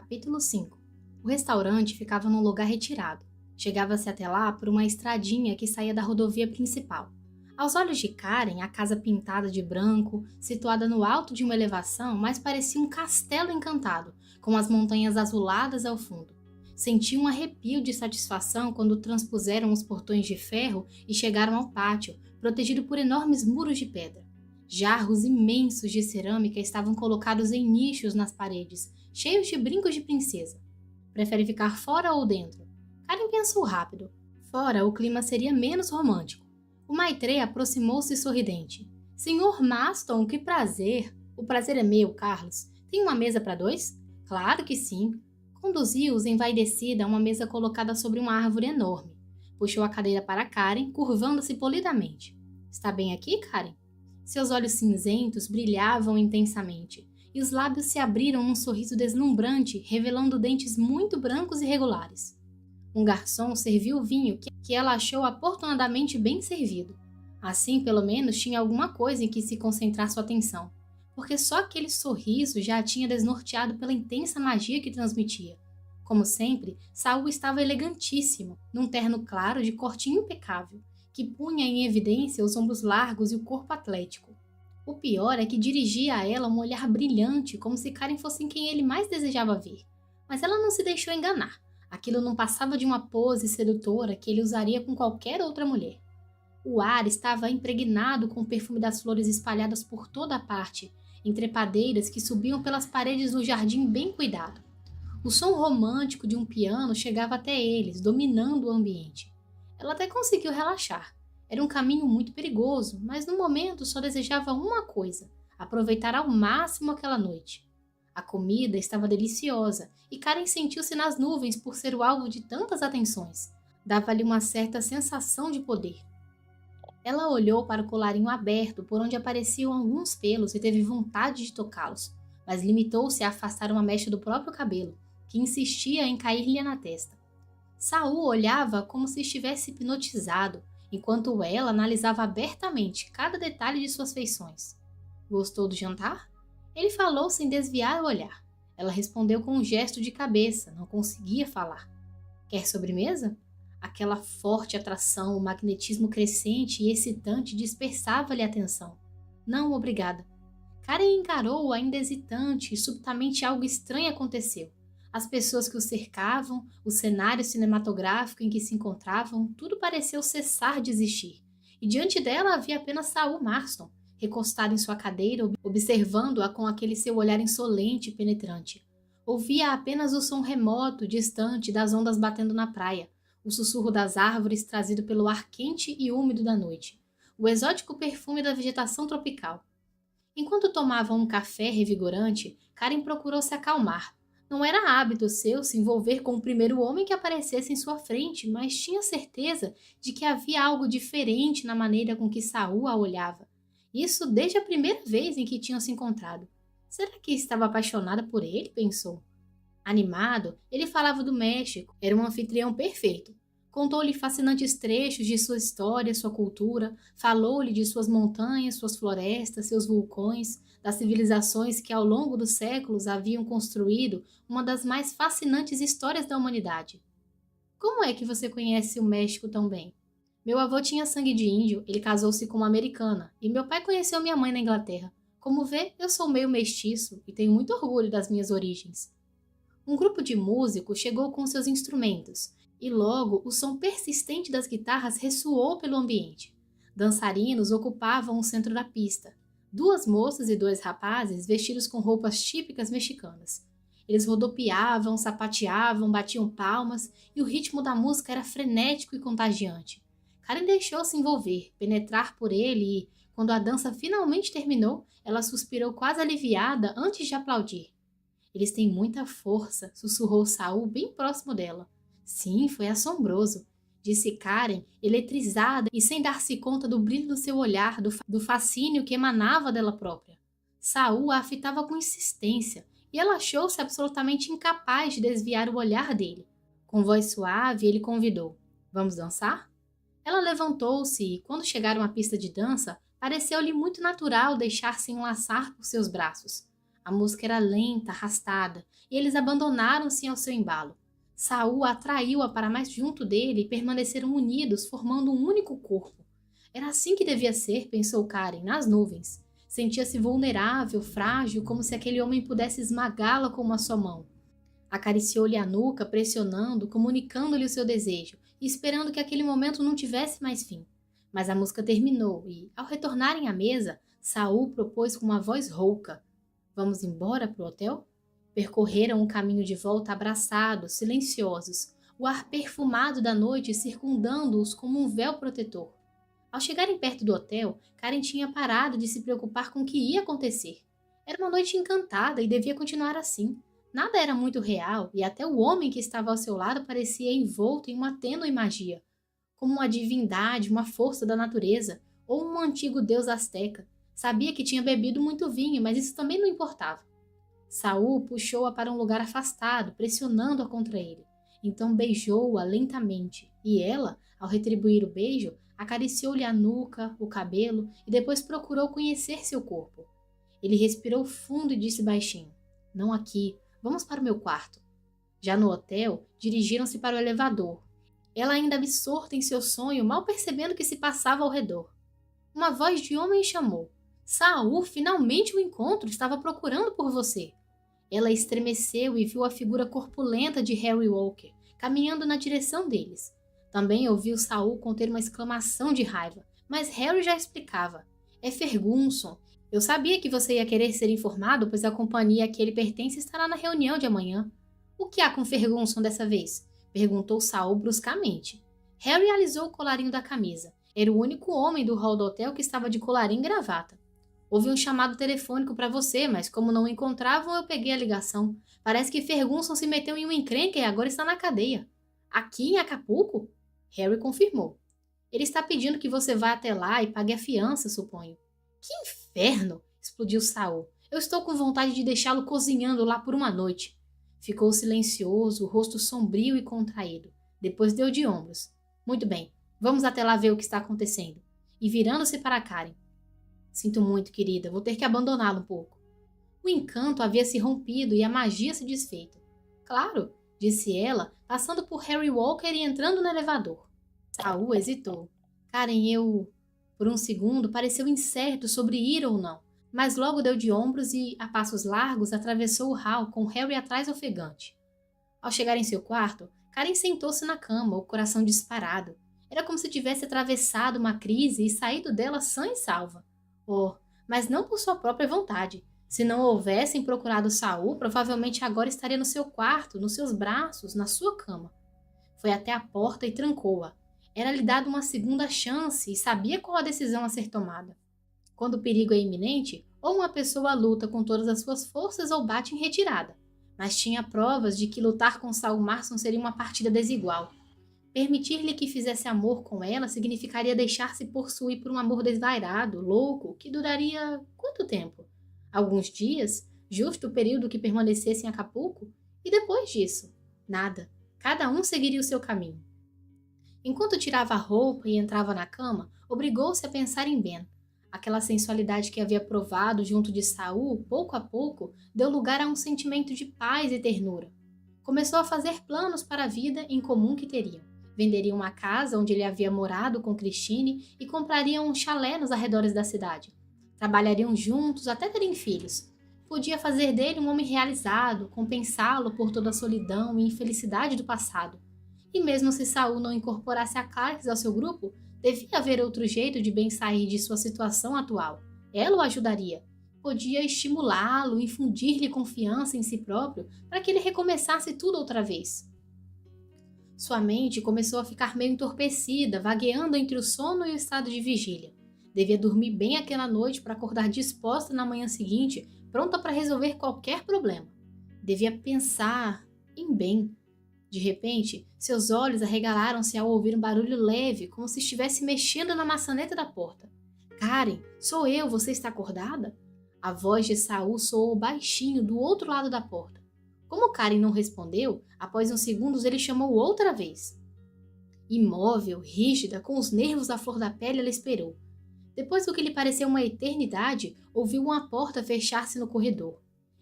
Capítulo 5. O restaurante ficava num lugar retirado. Chegava-se até lá por uma estradinha que saía da rodovia principal. Aos olhos de Karen, a casa pintada de branco, situada no alto de uma elevação, mais parecia um castelo encantado, com as montanhas azuladas ao fundo. Sentiu um arrepio de satisfação quando transpuseram os portões de ferro e chegaram ao pátio, protegido por enormes muros de pedra. Jarros imensos de cerâmica estavam colocados em nichos nas paredes, cheios de brincos de princesa. Prefere ficar fora ou dentro? Karen pensou rápido. Fora, o clima seria menos romântico. O Maitreya aproximou-se sorridente. Senhor Maston, que prazer! O prazer é meu, Carlos. Tem uma mesa para dois? Claro que sim. Conduziu-os envaidecida a uma mesa colocada sobre uma árvore enorme. Puxou a cadeira para Karen, curvando-se polidamente. Está bem aqui, Karen? Seus olhos cinzentos brilhavam intensamente, e os lábios se abriram num sorriso deslumbrante, revelando dentes muito brancos e regulares. Um garçom serviu o vinho que ela achou afortunadamente bem servido. Assim, pelo menos, tinha alguma coisa em que se concentrar sua atenção, porque só aquele sorriso já a tinha desnorteado pela intensa magia que transmitia. Como sempre, Saul estava elegantíssimo, num terno claro de corte impecável, que punha em evidência os ombros largos e o corpo atlético. O pior é que dirigia a ela um olhar brilhante, como se Karen fosse quem ele mais desejava ver. Mas ela não se deixou enganar. Aquilo não passava de uma pose sedutora que ele usaria com qualquer outra mulher. O ar estava impregnado com o perfume das flores espalhadas por toda a parte, em trepadeiras que subiam pelas paredes do jardim bem cuidado. O som romântico de um piano chegava até eles, dominando o ambiente. Ela até conseguiu relaxar. Era um caminho muito perigoso, mas no momento só desejava uma coisa: aproveitar ao máximo aquela noite. A comida estava deliciosa e Karen sentiu-se nas nuvens por ser o alvo de tantas atenções. Dava-lhe uma certa sensação de poder. Ela olhou para o colarinho aberto por onde apareciam alguns pelos e teve vontade de tocá-los, mas limitou-se a afastar uma mecha do próprio cabelo, que insistia em cair-lhe na testa. Saul olhava como se estivesse hipnotizado, enquanto ela analisava abertamente cada detalhe de suas feições. Gostou do jantar? Ele falou sem desviar o olhar. Ela respondeu com um gesto de cabeça, não conseguia falar. Quer sobremesa? Aquela forte atração, o magnetismo crescente e excitante dispersava-lhe a atenção. Não, obrigada. Karen encarou-o ainda hesitante e subitamente algo estranho aconteceu. As pessoas que o cercavam, o cenário cinematográfico em que se encontravam, tudo pareceu cessar de existir. E diante dela havia apenas Saul Marston, recostado em sua cadeira, observando-a com aquele seu olhar insolente e penetrante. Ouvia apenas o som remoto, distante, das ondas batendo na praia, o sussurro das árvores trazido pelo ar quente e úmido da noite, o exótico perfume da vegetação tropical. Enquanto tomavam um café revigorante, Karen procurou se acalmar. Não era hábito seu se envolver com o primeiro homem que aparecesse em sua frente, mas tinha certeza de que havia algo diferente na maneira com que Saul a olhava. Isso desde a primeira vez em que tinham se encontrado. Será que estava apaixonada por ele? Pensou. Animado, ele falava do México. Era um anfitrião perfeito. Contou-lhe fascinantes trechos de sua história, sua cultura, falou-lhe de suas montanhas, suas florestas, seus vulcões, das civilizações que ao longo dos séculos haviam construído uma das mais fascinantes histórias da humanidade. Como é que você conhece o México tão bem? Meu avô tinha sangue de índio, ele casou-se com uma americana, e meu pai conheceu minha mãe na Inglaterra. Como vê, eu sou meio mestiço e tenho muito orgulho das minhas origens. Um grupo de músicos chegou com seus instrumentos, e logo o som persistente das guitarras ressoou pelo ambiente. Dançarinos ocupavam o centro da pista. Duas moças e dois rapazes vestidos com roupas típicas mexicanas. Eles rodopiavam, sapateavam, batiam palmas, e o ritmo da música era frenético e contagiante. Karen deixou-se envolver, penetrar por ele e, quando a dança finalmente terminou, ela suspirou quase aliviada antes de aplaudir. Eles têm muita força, sussurrou Saul bem próximo dela. Sim, foi assombroso, disse Karen, eletrizada e sem dar-se conta do brilho do seu olhar, do fascínio que emanava dela própria. Saul a fitava com insistência e ela achou-se absolutamente incapaz de desviar o olhar dele. Com voz suave, ele convidou. Vamos dançar? Ela levantou-se e, quando chegaram à pista de dança, pareceu-lhe muito natural deixar-se enlaçar por seus braços. A música era lenta, arrastada, e eles abandonaram-se ao seu embalo. Saul atraiu-a para mais junto dele e permaneceram unidos, formando um único corpo. Era assim que devia ser, pensou Karen, nas nuvens. Sentia-se vulnerável, frágil, como se aquele homem pudesse esmagá-la com uma só mão. Acariciou-lhe a nuca, pressionando, comunicando-lhe o seu desejo, e esperando que aquele momento não tivesse mais fim. Mas a música terminou e, ao retornarem à mesa, Saul propôs com uma voz rouca: "Vamos embora para o hotel?" Percorreram o caminho de volta abraçados, silenciosos, o ar perfumado da noite circundando-os como um véu protetor. Ao chegarem perto do hotel, Karen tinha parado de se preocupar com o que ia acontecer. Era uma noite encantada e devia continuar assim. Nada era muito real e até o homem que estava ao seu lado parecia envolto em uma tênue magia, como uma divindade, uma força da natureza ou um antigo deus asteca. Sabia que tinha bebido muito vinho, mas isso também não importava. Saul puxou-a para um lugar afastado, pressionando-a contra ele. Então beijou-a lentamente, e ela, ao retribuir o beijo, acariciou-lhe a nuca, o cabelo e depois procurou conhecer seu corpo. Ele respirou fundo e disse baixinho: "Não aqui, vamos para o meu quarto." Já no hotel, dirigiram-se para o elevador. Ela ainda absorta em seu sonho, mal percebendo o que se passava ao redor. Uma voz de homem chamou: "Saul, finalmente o encontro, estava procurando por você." Ela estremeceu e viu a figura corpulenta de Harry Walker, caminhando na direção deles. Também ouviu Saul conter uma exclamação de raiva, mas Harry já explicava: "É Ferguson. Eu sabia que você ia querer ser informado, pois a companhia a que ele pertence estará na reunião de amanhã." "O que há com Ferguson dessa vez?" perguntou Saul bruscamente. Harry alisou o colarinho da camisa. Era o único homem do hall do hotel que estava de colarinho e gravata. "Houve um chamado telefônico para você, mas como não o encontravam, eu peguei a ligação. Parece que Ferguson se meteu em uma encrenca e agora está na cadeia." "Aqui em Acapulco?" Harry confirmou. "Ele está pedindo que você vá até lá e pague a fiança, suponho." "Que inferno!" explodiu Saul. "Eu estou com vontade de deixá-lo cozinhando lá por uma noite." Ficou silencioso, o rosto sombrio e contraído. Depois deu de ombros. "Muito bem, vamos até lá ver o que está acontecendo." E virando-se para Karen: "Sinto muito, querida, vou ter que abandoná-lo um pouco." O encanto havia se rompido e a magia se desfeito. "Claro," disse ela, passando por Harry Walker e entrando no elevador. Saul hesitou. "Karen, Por um segundo pareceu incerto sobre ir ou não, mas logo deu de ombros e, a passos largos, atravessou o hall com Harry atrás ofegante. Ao chegar em seu quarto, Karen sentou-se na cama, o coração disparado. Era como se tivesse atravessado uma crise e saído dela sã e salva. Oh, mas não por sua própria vontade. Se não houvessem procurado Saul, provavelmente agora estaria no seu quarto, nos seus braços, na sua cama. Foi até a porta e trancou-a. Era-lhe dada uma segunda chance e sabia qual a decisão a ser tomada. Quando o perigo é iminente, ou uma pessoa luta com todas as suas forças ou bate em retirada. Mas tinha provas de que lutar com Saul Marston seria uma partida desigual. Permitir-lhe que fizesse amor com ela significaria deixar-se possuir por um amor desvairado, louco, que duraria quanto tempo? Alguns dias, justo o período que permanecesse em Acapulco? E depois disso? Nada. Cada um seguiria o seu caminho. Enquanto tirava a roupa e entrava na cama, obrigou-se a pensar em Ben. Aquela sensualidade que havia provado junto de Saul, pouco a pouco, deu lugar a um sentimento de paz e ternura. Começou a fazer planos para a vida em comum que teriam. Venderiam uma casa onde ele havia morado com Christine e comprariam um chalé nos arredores da cidade. Trabalhariam juntos até terem filhos. Podia fazer dele um homem realizado, compensá-lo por toda a solidão e infelicidade do passado. E mesmo se Saul não incorporasse a Clarks ao seu grupo, devia haver outro jeito de Ben sair de sua situação atual. Ela o ajudaria. Podia estimulá-lo, infundir-lhe confiança em si próprio para que ele recomeçasse tudo outra vez. Sua mente começou a ficar meio entorpecida, vagueando entre o sono e o estado de vigília. Devia dormir bem aquela noite para acordar disposta na manhã seguinte, pronta para resolver qualquer problema. Devia pensar em Ben. De repente, seus olhos arregalaram-se ao ouvir um barulho leve, como se estivesse mexendo na maçaneta da porta. "Karen, sou eu, você está acordada?" A voz de Saul soou baixinho do outro lado da porta. Como Karen não respondeu, após uns segundos ele chamou outra vez. Imóvel, rígida, com os nervos à flor da pele, ela esperou. Depois do que lhe pareceu uma eternidade, ouviu uma porta fechar-se no corredor.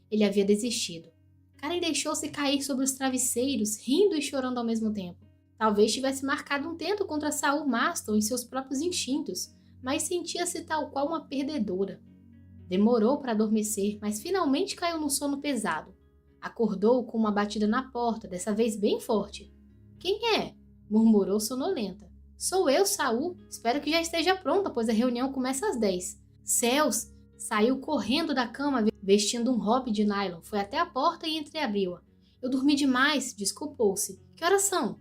Ele havia desistido. Karen deixou-se cair sobre os travesseiros, rindo e chorando ao mesmo tempo. Talvez tivesse marcado um tento contra Saul Marston e seus próprios instintos, mas sentia-se tal qual uma perdedora. Demorou para adormecer, mas finalmente caiu num sono pesado. Acordou com uma batida na porta, dessa vez bem forte. "Quem é?" murmurou sonolenta. "Sou eu, Saul. Espero que já esteja pronta, pois a reunião começa às 10. Céus! Saiu correndo da cama, vestindo um hobby de nylon. Foi até a porta e entreabriu-a. "Eu dormi demais", desculpou-se. "Que horas são?"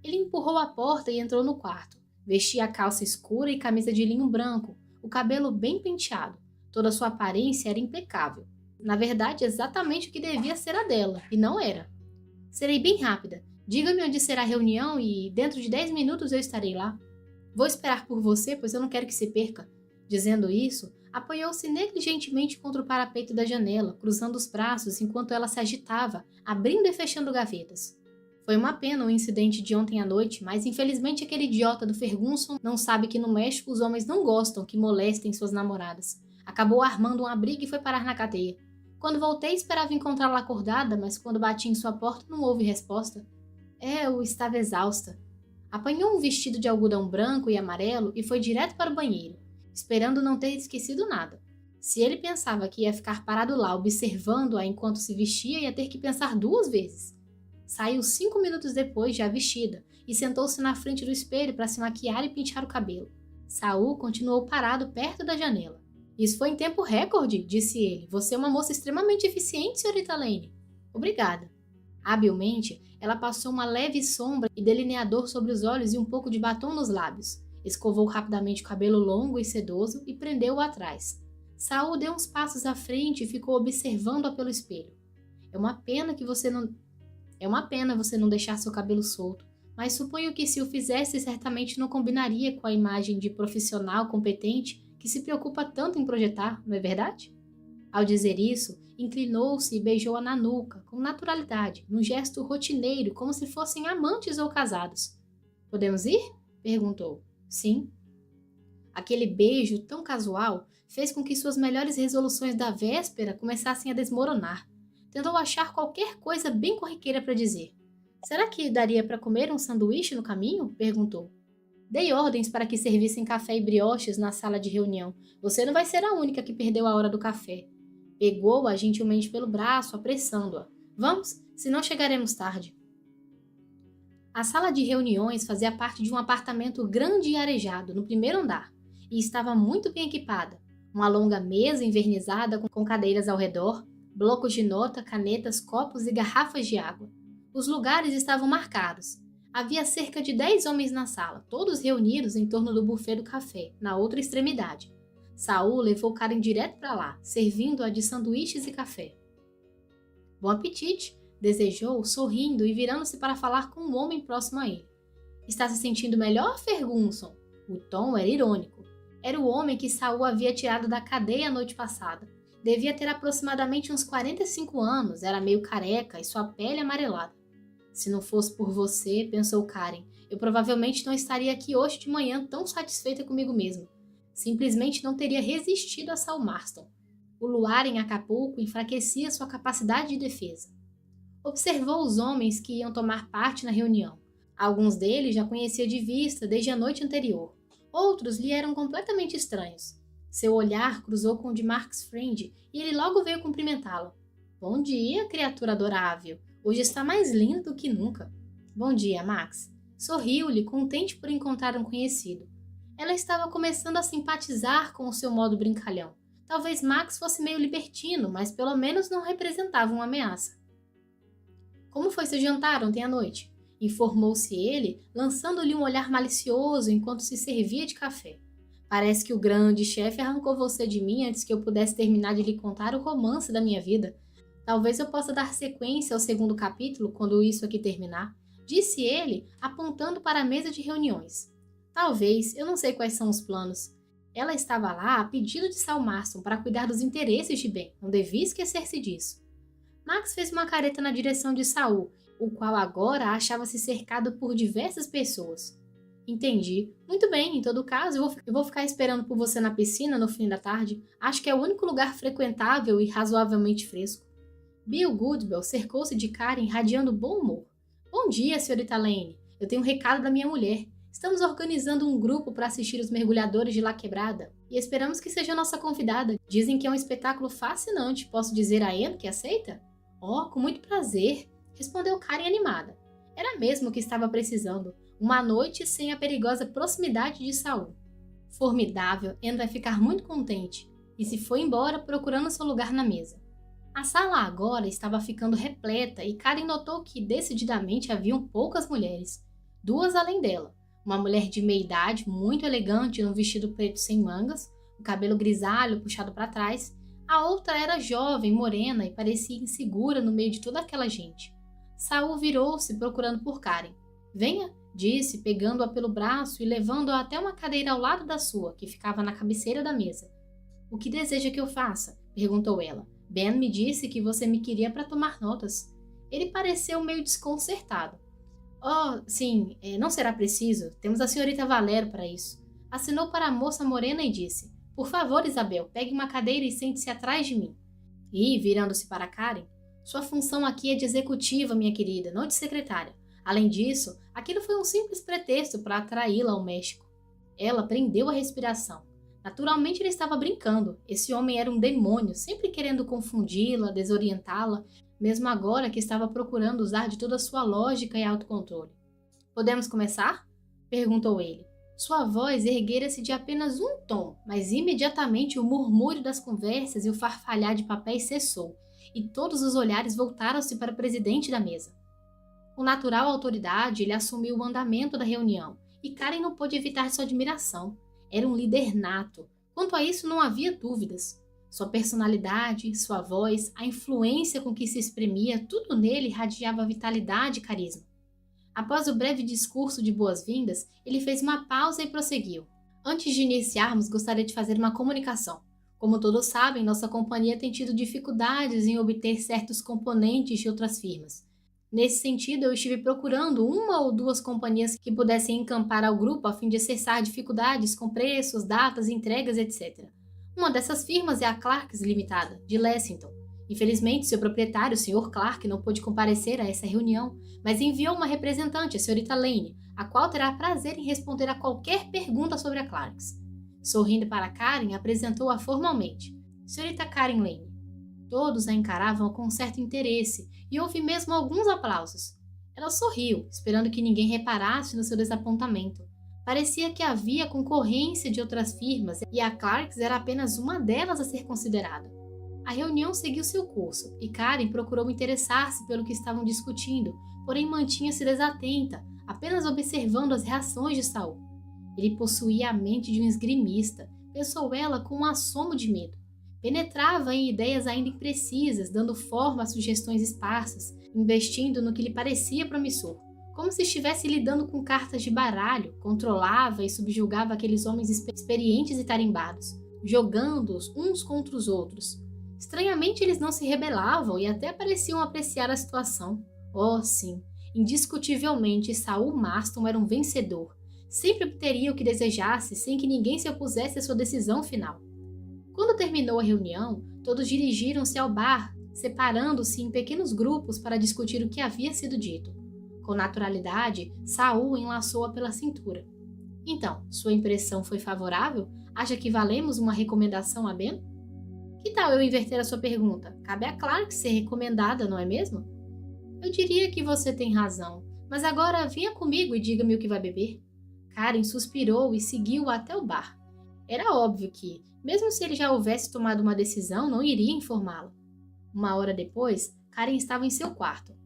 Ele empurrou a porta e entrou no quarto. Vestia a calça escura e camisa de linho branco, o cabelo bem penteado. Toda sua aparência era impecável. Na verdade, exatamente o que devia ser a dela, e não era. "Serei bem rápida. Diga-me onde será a reunião e dentro de 10 minutos eu estarei lá. Vou esperar por você, pois eu não quero que se perca." Dizendo isso, apoiou-se negligentemente contra o parapeito da janela, cruzando os braços enquanto ela se agitava, abrindo e fechando gavetas. Foi uma pena o incidente de ontem à noite, mas infelizmente aquele idiota do Ferguson não sabe que no México os homens não gostam que molestem suas namoradas. Acabou armando uma briga e foi parar na cadeia. Quando voltei, esperava encontrá-la acordada, mas quando bati em sua porta não houve resposta. Eu estava exausta. Apanhou um vestido de algodão branco e amarelo e foi direto para o banheiro, esperando não ter esquecido nada. Se ele pensava que ia ficar parado lá observando-a enquanto se vestia, ia ter que pensar 2 vezes. Saiu 5 minutos depois, já vestida, e sentou-se na frente do espelho para se maquiar e pentear o cabelo. Saul continuou parado perto da janela. "Isso foi em tempo recorde", disse ele. "Você é uma moça extremamente eficiente, senhorita Lane." "Obrigada." Habilmente, ela passou uma leve sombra e delineador sobre os olhos e um pouco de batom nos lábios. Escovou rapidamente o cabelo longo e sedoso e prendeu-o atrás. Saul deu uns passos à frente e ficou observando-a pelo espelho. É uma pena você não deixar seu cabelo solto, mas suponho que se o fizesse certamente não combinaria com a imagem de profissional competente que se preocupa tanto em projetar, não é verdade?" Ao dizer isso, inclinou-se e beijou-a na nuca, com naturalidade, num gesto rotineiro, como se fossem amantes ou casados. "Podemos ir?" perguntou. "Sim." Aquele beijo tão casual fez com que suas melhores resoluções da véspera começassem a desmoronar. Tentou achar qualquer coisa bem corriqueira para dizer. "Será que daria para comer um sanduíche no caminho?" perguntou. "Dei ordens para que servissem café e brioches na sala de reunião. Você não vai ser a única que perdeu a hora do café." Pegou-a gentilmente pelo braço, apressando-a. "Vamos, senão chegaremos tarde." A sala de reuniões fazia parte de um apartamento grande e arejado, no primeiro andar, e estava muito bem equipada. Uma longa mesa envernizada com cadeiras ao redor, blocos de nota, canetas, copos e garrafas de água. Os lugares estavam marcados. Havia cerca de 10 homens na sala, todos reunidos em torno do buffet do café, na outra extremidade. Saul levou Karen direto para lá, servindo-a de sanduíches e café. "Bom apetite", desejou, sorrindo e virando-se para falar com um homem próximo a ele. "Está se sentindo melhor, Ferguson?" O tom era irônico. Era o homem que Saul havia tirado da cadeia a noite passada. Devia ter aproximadamente uns 45 anos, era meio careca e sua pele amarelada. "Se não fosse por você", pensou Karen, "eu provavelmente não estaria aqui hoje de manhã tão satisfeita comigo mesma. Simplesmente não teria resistido a Saul Marston." O luar em Acapulco enfraquecia sua capacidade de defesa. Observou os homens que iam tomar parte na reunião. Alguns deles já conhecia de vista desde a noite anterior. Outros lhe eram completamente estranhos. Seu olhar cruzou com o de Max Friend e ele logo veio cumprimentá-lo. "Bom dia, criatura adorável. Hoje está mais lindo do que nunca." "Bom dia, Max." Sorriu-lhe, contente por encontrar um conhecido. Ela estava começando a simpatizar com o seu modo brincalhão. Talvez Max fosse meio libertino, mas pelo menos não representava uma ameaça. "Como foi seu jantar ontem à noite?" informou-se ele, lançando-lhe um olhar malicioso enquanto se servia de café. "Parece que o grande chefe arrancou você de mim antes que eu pudesse terminar de lhe contar o romance da minha vida. Talvez eu possa dar sequência ao 2º capítulo quando isso aqui terminar", disse ele, apontando para a mesa de reuniões. "Talvez, eu não sei quais são os planos." Ela estava lá a pedido de Saul Marston para cuidar dos interesses de Ben, não devia esquecer-se disso. Max fez uma careta na direção de Saul, o qual agora achava-se cercado por diversas pessoas. "Entendi. Muito bem, em todo caso, eu vou ficar esperando por você na piscina no fim da tarde. Acho que é o único lugar frequentável e razoavelmente fresco." Bill Goodwell cercou-se de Karen irradiando bom humor. Bom dia, senhorita Lane. Eu tenho um recado da minha mulher. Estamos organizando um grupo para assistir os mergulhadores de La Quebrada e esperamos que seja nossa convidada. Dizem que é um espetáculo fascinante. Posso dizer a Anne que aceita? Oh, com muito prazer, respondeu Karen animada. Era mesmo o que estava precisando. Uma noite sem a perigosa proximidade de Saul. Formidável, Anne vai ficar muito contente. E se foi embora procurando seu lugar na mesa. A sala agora estava ficando repleta e Karen notou que decididamente haviam poucas mulheres. Duas além dela. Uma mulher de meia idade, muito elegante, num vestido preto sem mangas, o cabelo grisalho puxado para trás. A outra era jovem, morena e parecia insegura no meio de toda aquela gente. Saul virou-se procurando por Karen. Venha, disse, pegando-a pelo braço e levando-a até uma cadeira ao lado da sua, que ficava na cabeceira da mesa. O que deseja que eu faça? Perguntou ela. Ben me disse que você me queria para tomar notas. Ele pareceu meio desconcertado. Oh, sim, não será preciso. Temos a senhorita Valero para isso. Assinou para a moça morena e disse, por favor, Isabel, pegue uma cadeira e sente-se atrás de mim. E, virando-se para Karen, sua função aqui é de executiva, minha querida, não de secretária. Além disso, aquilo foi um simples pretexto para atraí-la ao México. Ela prendeu a respiração. Naturalmente ele estava brincando. Esse homem era um demônio, sempre querendo confundi-la, desorientá-la, mesmo agora que estava procurando usar de toda a sua lógica e autocontrole. Podemos começar? Perguntou ele. Sua voz erguera-se de apenas um tom, mas imediatamente o murmúrio das conversas e o farfalhar de papéis cessou, e todos os olhares voltaram-se para o presidente da mesa. Com natural autoridade, ele assumiu o andamento da reunião, e Karen não pôde evitar sua admiração. Era um líder nato. Quanto a isso, não havia dúvidas. Sua personalidade, sua voz, a influência com que se exprimia, tudo nele irradiava vitalidade e carisma. Após o breve discurso de boas-vindas, ele fez uma pausa e prosseguiu. Antes de iniciarmos, gostaria de fazer uma comunicação. Como todos sabem, nossa companhia tem tido dificuldades em obter certos componentes de outras firmas. Nesse sentido, eu estive procurando uma ou duas companhias que pudessem encampar ao grupo a fim de cessar dificuldades com preços, datas, entregas, etc. Uma dessas firmas é a Clarks Limitada, de Lexington. Infelizmente, seu proprietário, o Sr. Clark, não pôde comparecer a essa reunião, mas enviou uma representante, a senhorita Lane, a qual terá prazer em responder a qualquer pergunta sobre a Clarks. Sorrindo para Karen, apresentou-a formalmente. Senhorita Karen Lane. Todos a encaravam com certo interesse e houve mesmo alguns aplausos. Ela sorriu, esperando que ninguém reparasse no seu desapontamento. Parecia que havia concorrência de outras firmas e a Clarks era apenas uma delas a ser considerada. A reunião seguiu seu curso e Karen procurou interessar-se pelo que estavam discutindo, porém mantinha-se desatenta, apenas observando as reações de Saul. Ele possuía a mente de um esgrimista, pensou ela com um assomo de medo. Penetrava em ideias ainda imprecisas, dando forma a sugestões esparsas, investindo no que lhe parecia promissor. Como se estivesse lidando com cartas de baralho, controlava e subjugava aqueles homens experientes e tarimbados, jogando-os uns contra os outros. Estranhamente eles não se rebelavam e até pareciam apreciar a situação. Oh, sim, indiscutivelmente Saul Marston era um vencedor. Sempre obteria o que desejasse sem que ninguém se opusesse à sua decisão final. Quando terminou a reunião, todos dirigiram-se ao bar, separando-se em pequenos grupos para discutir o que havia sido dito. Com naturalidade, Saul enlaçou-a pela cintura. Então, sua impressão foi favorável? Acha que valemos uma recomendação a Ben? Que tal eu inverter a sua pergunta? Cabe a Clark ser recomendada, não é mesmo? Eu diria que você tem razão, mas agora venha comigo e diga-me o que vai beber. Karen suspirou e seguiu-o até o bar. Era óbvio que, mesmo se ele já houvesse tomado uma decisão, não iria informá-la. Uma hora depois, Karen estava em seu quarto.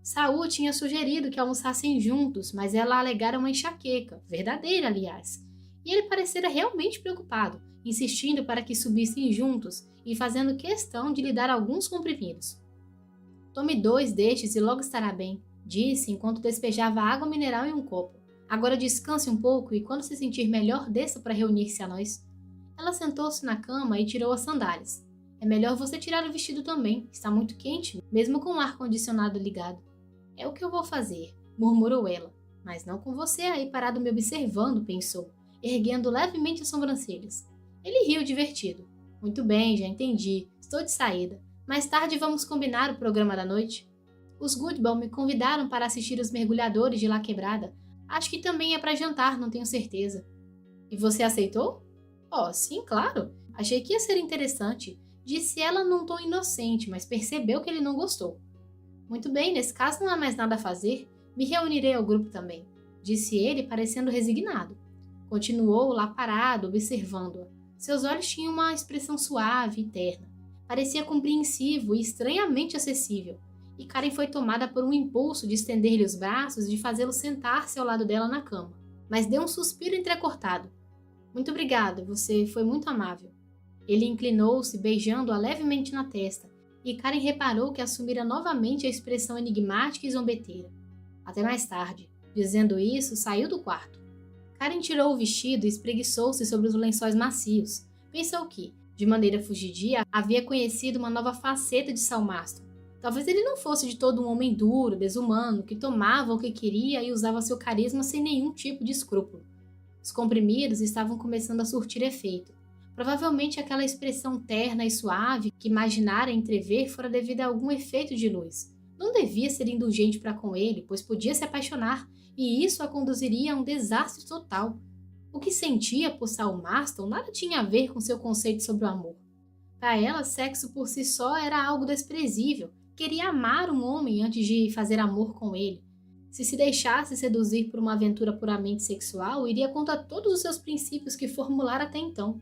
Saul tinha sugerido que almoçassem juntos, mas ela alegara uma enxaqueca, verdadeira, aliás. E ele parecera realmente preocupado, insistindo para que subissem juntos e fazendo questão de lhe dar alguns comprimidos. Tome 2 destes e logo estará bem, disse enquanto despejava água mineral em um copo. Agora descanse um pouco e quando se sentir melhor, desça para reunir-se a nós. Ela sentou-se na cama e tirou as sandálias. É melhor você tirar o vestido também, está muito quente, mesmo com o ar-condicionado ligado. É o que eu vou fazer, murmurou ela, mas não com você aí parado me observando, pensou, erguendo levemente as sobrancelhas. Ele riu divertido. Muito bem, já entendi, estou de saída. Mais tarde vamos combinar o programa da noite. Os Goodball me convidaram para assistir os mergulhadores de La Quebrada. Acho que também é para jantar, não tenho certeza. E você aceitou? Oh, sim, claro. Achei que ia ser interessante. Disse ela num tom inocente, mas percebeu que ele não gostou. Muito bem, nesse caso não há mais nada a fazer. Me reunirei ao grupo também, disse ele, parecendo resignado. Continuou lá parado, observando-a. Seus olhos tinham uma expressão suave e terna. Parecia compreensivo e estranhamente acessível. E Karen foi tomada por um impulso de estender-lhe os braços e de fazê-lo sentar-se ao lado dela na cama. Mas deu um suspiro entrecortado. Muito obrigado, você foi muito amável. Ele inclinou-se, beijando-a levemente na testa, e Karen reparou que assumira novamente a expressão enigmática e zombeteira. Até mais tarde. Dizendo isso, saiu do quarto. Karen tirou o vestido e espreguiçou-se sobre os lençóis macios. Pensou que, de maneira fugidia, havia conhecido uma nova faceta de Saul Marston. Talvez ele não fosse de todo um homem duro, desumano, que tomava o que queria e usava seu carisma sem nenhum tipo de escrúpulo. Os comprimidos estavam começando a surtir efeito. Provavelmente aquela expressão terna e suave que imaginara entrever fora devido a algum efeito de luz. Não devia ser indulgente para com ele, pois podia se apaixonar, e isso a conduziria a um desastre total. O que sentia por Saul Marston nada tinha a ver com seu conceito sobre o amor. Para ela, sexo por si só era algo desprezível. Queria amar um homem antes de fazer amor com ele. Se deixasse seduzir por uma aventura puramente sexual, iria contra todos os seus princípios que formulara até então.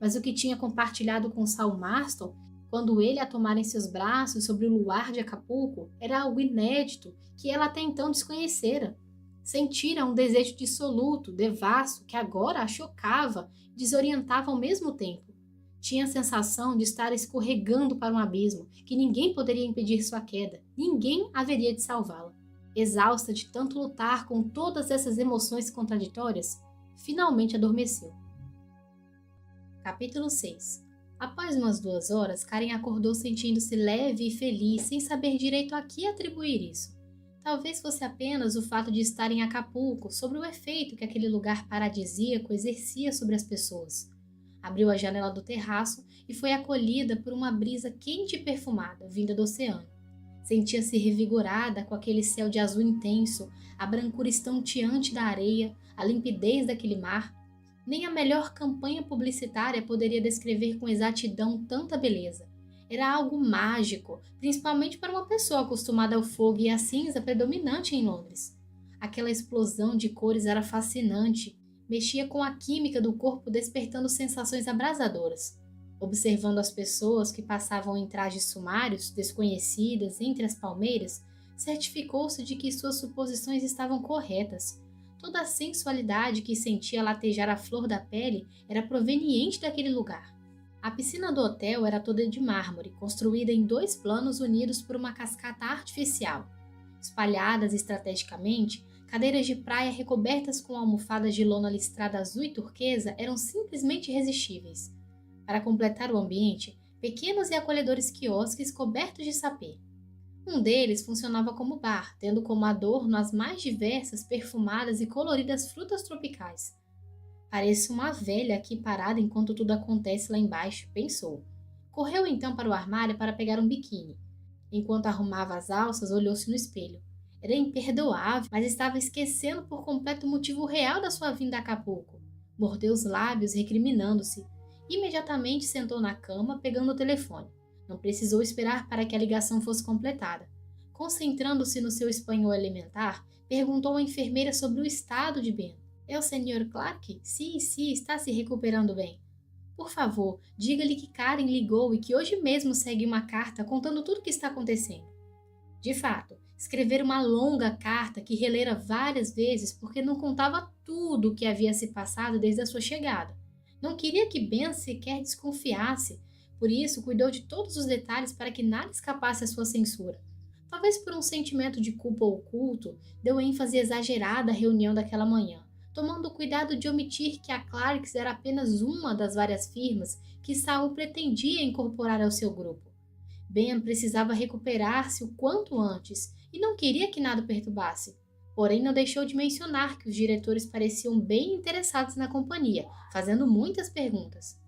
Mas o que tinha compartilhado com Saul Marston, quando ele a tomara em seus braços sobre o luar de Acapulco, era algo inédito que ela até então desconhecera. Sentira um desejo dissoluto, devasso, que agora a chocava e desorientava ao mesmo tempo. Tinha a sensação de estar escorregando para um abismo, que ninguém poderia impedir sua queda, ninguém haveria de salvá-la. Exausta de tanto lutar com todas essas emoções contraditórias, finalmente adormeceu. Capítulo 6. Após umas 2 horas, Karen acordou sentindo-se leve e feliz, sem saber direito a que atribuir isso. Talvez fosse apenas o fato de estar em Acapulco, sobre o efeito que aquele lugar paradisíaco exercia sobre as pessoas. Abriu a janela do terraço e foi acolhida por uma brisa quente e perfumada, vinda do oceano. Sentia-se revigorada com aquele céu de azul intenso, a brancura estonteante da areia, a limpidez daquele mar. Nem a melhor campanha publicitária poderia descrever com exatidão tanta beleza. Era algo mágico, principalmente para uma pessoa acostumada ao fogo e à cinza predominante em Londres. Aquela explosão de cores era fascinante, mexia com a química do corpo, despertando sensações abrasadoras. Observando as pessoas que passavam em trajes sumários, desconhecidas, entre as palmeiras, certificou-se de que suas suposições estavam corretas. Toda a sensualidade que sentia latejar a flor da pele era proveniente daquele lugar. A piscina do hotel era toda de mármore, construída em 2 planos unidos por uma cascata artificial. Espalhadas estrategicamente, cadeiras de praia recobertas com almofadas de lona listrada azul e turquesa eram simplesmente irresistíveis. Para completar o ambiente, pequenos e acolhedores quiosques cobertos de sapê. Um deles funcionava como bar, tendo como adorno as mais diversas, perfumadas e coloridas frutas tropicais. Pareço uma velha aqui parada enquanto tudo acontece lá embaixo, pensou. Correu então para o armário para pegar um biquíni. Enquanto arrumava as alças, olhou-se no espelho. Era imperdoável, mas estava esquecendo por completo o motivo real da sua vinda a Acapulco. Mordeu os lábios, recriminando-se. Imediatamente sentou na cama, pegando o telefone. Não precisou esperar para que a ligação fosse completada. Concentrando-se no seu espanhol elementar, perguntou à enfermeira sobre o estado de Ben. É o Sr. Clark? Sim, está se recuperando bem. Por favor, diga-lhe que Karen ligou e que hoje mesmo segue uma carta contando tudo o que está acontecendo. De fato, escrever uma longa carta que relera várias vezes porque não contava tudo o que havia se passado desde a sua chegada. Não queria que Ben sequer desconfiasse, por isso cuidou de todos os detalhes para que nada escapasse à sua censura. Talvez por um sentimento de culpa oculto, deu ênfase exagerada à reunião daquela manhã, tomando cuidado de omitir que a Clarks era apenas uma das várias firmas que Saul pretendia incorporar ao seu grupo. Ben precisava recuperar-se o quanto antes e não queria que nada o perturbasse. Porém, não deixou de mencionar que os diretores pareciam bem interessados na companhia, fazendo muitas perguntas.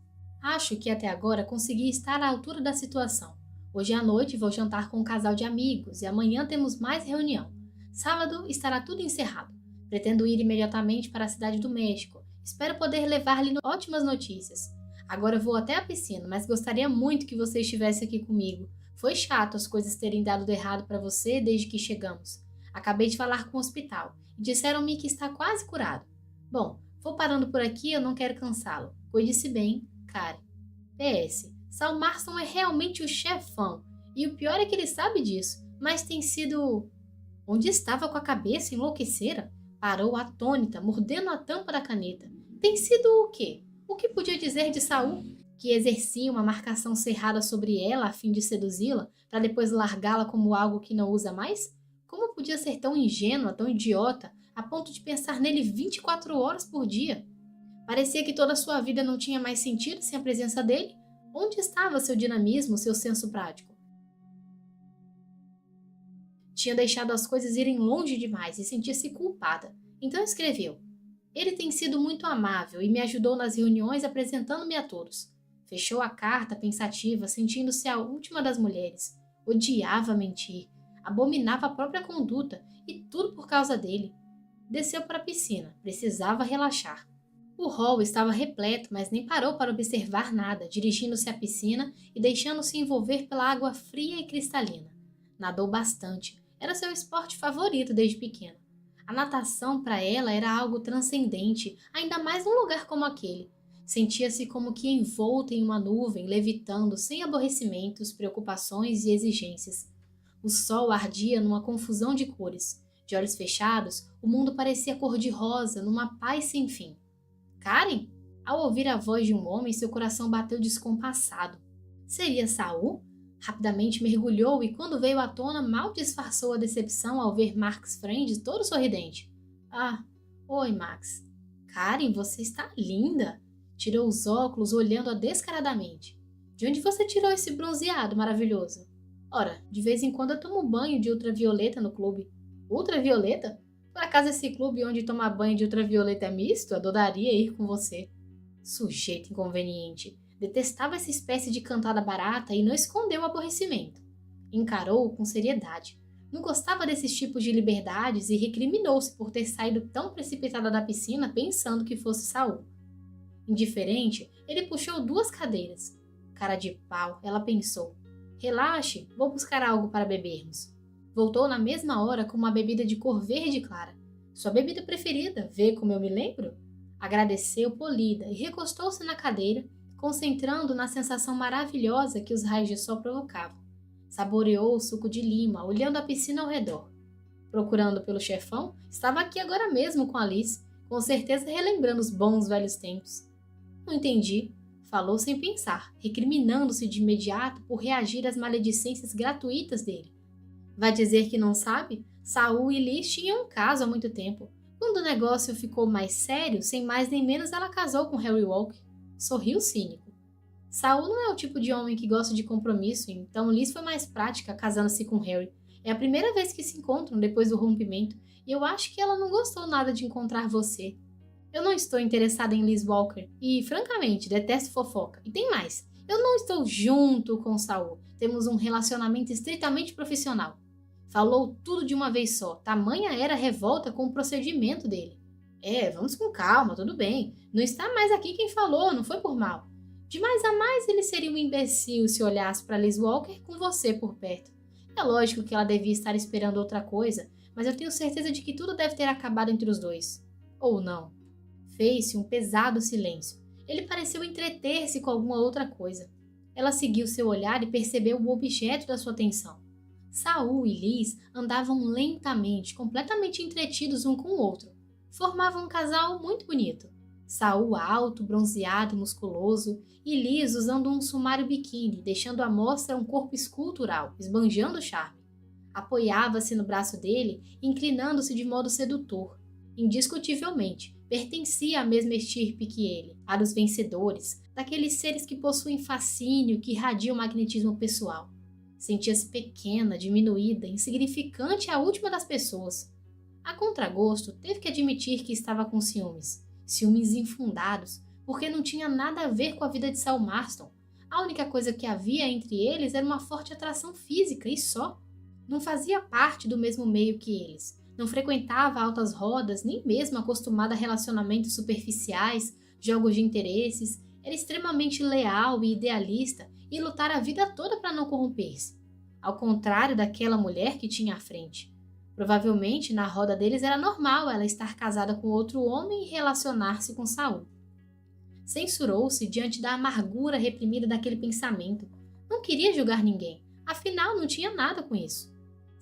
Acho que até agora consegui estar à altura da situação. Hoje à noite vou jantar com um casal de amigos e amanhã temos mais reunião. Sábado estará tudo encerrado. Pretendo ir imediatamente para a cidade do México. Espero poder levar-lhe ótimas notícias. Agora vou até a piscina, mas gostaria muito que você estivesse aqui comigo. Foi chato as coisas terem dado errado para você desde que chegamos. Acabei de falar com o hospital e disseram-me que está quase curado. Bom, vou parando por aqui, eu não quero cansá-lo. Cuide-se bem, Karen. PS. Sal Marston é realmente o chefão, e o pior é que ele sabe disso, mas tem sido... Onde estava com a cabeça enlouquecera? Parou atônita, mordendo a tampa da caneta. Tem sido o quê? O que podia dizer de Saul? Que exercia uma marcação cerrada sobre ela a fim de seduzi-la, para depois largá-la como algo que não usa mais? Como podia ser tão ingênua, tão idiota, a ponto de pensar nele 24 horas por dia? Parecia que toda a sua vida não tinha mais sentido sem a presença dele. Onde estava seu dinamismo, seu senso prático? Tinha deixado as coisas irem longe demais e sentia-se culpada. Então escreveu: ele tem sido muito amável e me ajudou nas reuniões apresentando-me a todos. Fechou a carta pensativa, sentindo-se a última das mulheres. Odiava mentir, abominava a própria conduta e tudo por causa dele. Desceu para a piscina, precisava relaxar. O hall estava repleto, mas nem parou para observar nada, dirigindo-se à piscina e deixando-se envolver pela água fria e cristalina. Nadou bastante, era seu esporte favorito desde pequena. A natação para ela era algo transcendente, ainda mais num lugar como aquele. Sentia-se como que envolta em uma nuvem, levitando, sem aborrecimentos, preocupações e exigências. O sol ardia numa confusão de cores. De olhos fechados, o mundo parecia cor-de-rosa, numa paz sem fim. Karen? Ao ouvir a voz de um homem, seu coração bateu descompassado. Seria Saul? Rapidamente mergulhou e, quando veio à tona, mal disfarçou a decepção ao ver Max Friend todo sorridente. Ah, oi, Max. Karen, você está linda! Tirou os óculos, olhando-a descaradamente. De onde você tirou esse bronzeado maravilhoso? Ora, de vez em quando eu tomo banho de ultravioleta no clube. Ultravioleta? Por acaso esse clube onde tomar banho de ultravioleta é misto? Adoraria ir com você. Sujeito inconveniente. Detestava essa espécie de cantada barata e não escondeu o aborrecimento. Encarou-o com seriedade. Não gostava desses tipos de liberdades e recriminou-se por ter saído tão precipitada da piscina pensando que fosse Saul. Indiferente, ele puxou 2 cadeiras. Cara de pau, ela pensou. Relaxe, vou buscar algo para bebermos. Voltou na mesma hora com uma bebida de cor verde clara. Sua bebida preferida, vê como eu me lembro? Agradeceu polida e recostou-se na cadeira, concentrando na sensação maravilhosa que os raios de sol provocavam. Saboreou o suco de lima, olhando a piscina ao redor. Procurando pelo chefão, estava aqui agora mesmo com Alice, com certeza relembrando os bons velhos tempos. Não entendi. Falou sem pensar, recriminando-se de imediato por reagir às maledicências gratuitas dele. Vai dizer que não sabe? Saul e Liz tinham um caso há muito tempo. Quando o negócio ficou mais sério, sem mais nem menos ela casou com Harry Walker. Sorriu cínico. Saul não é o tipo de homem que gosta de compromisso, então Liz foi mais prática casando-se com Harry. É a primeira vez que se encontram depois do rompimento, e eu acho que ela não gostou nada de encontrar você. Eu não estou interessada em Liz Walker, e, francamente, detesto fofoca. E tem mais, eu não estou junto com Saul. Temos um relacionamento estritamente profissional. Falou tudo de uma vez só, tamanha era a revolta com o procedimento dele. Vamos com calma, tudo bem. Não está mais aqui quem falou, não foi por mal. De mais a mais, ele seria um imbecil se olhasse para Liz Walker com você por perto. É lógico que ela devia estar esperando outra coisa, mas eu tenho certeza de que tudo deve ter acabado entre os dois. Ou não. Fez-se um pesado silêncio. Ele pareceu entreter-se com alguma outra coisa. Ela seguiu seu olhar e percebeu o objeto da sua atenção. Saul e Liz andavam lentamente, completamente entretidos um com o outro. Formavam um casal muito bonito. Saul alto, bronzeado e musculoso, e Liz usando um sumário biquíni, deixando à mostra um corpo escultural, esbanjando o charme. Apoiava-se no braço dele, inclinando-se de modo sedutor. Indiscutivelmente, pertencia à mesma estirpe que ele, a dos vencedores, daqueles seres que possuem fascínio, que irradiam magnetismo pessoal. Sentia-se pequena, diminuída, insignificante, a última das pessoas. A contragosto, teve que admitir que estava com ciúmes. Ciúmes infundados, porque não tinha nada a ver com a vida de Saul Marston. A única coisa que havia entre eles era uma forte atração física e só. Não fazia parte do mesmo meio que eles. Não frequentava altas rodas, nem mesmo acostumada a relacionamentos superficiais, jogos de interesses. Era extremamente leal e idealista e lutara a vida toda para não corromper-se. Ao contrário daquela mulher que tinha à frente. Provavelmente, na roda deles era normal ela estar casada com outro homem e relacionar-se com Saul. Censurou-se diante da amargura reprimida daquele pensamento. Não queria julgar ninguém, afinal não tinha nada com isso.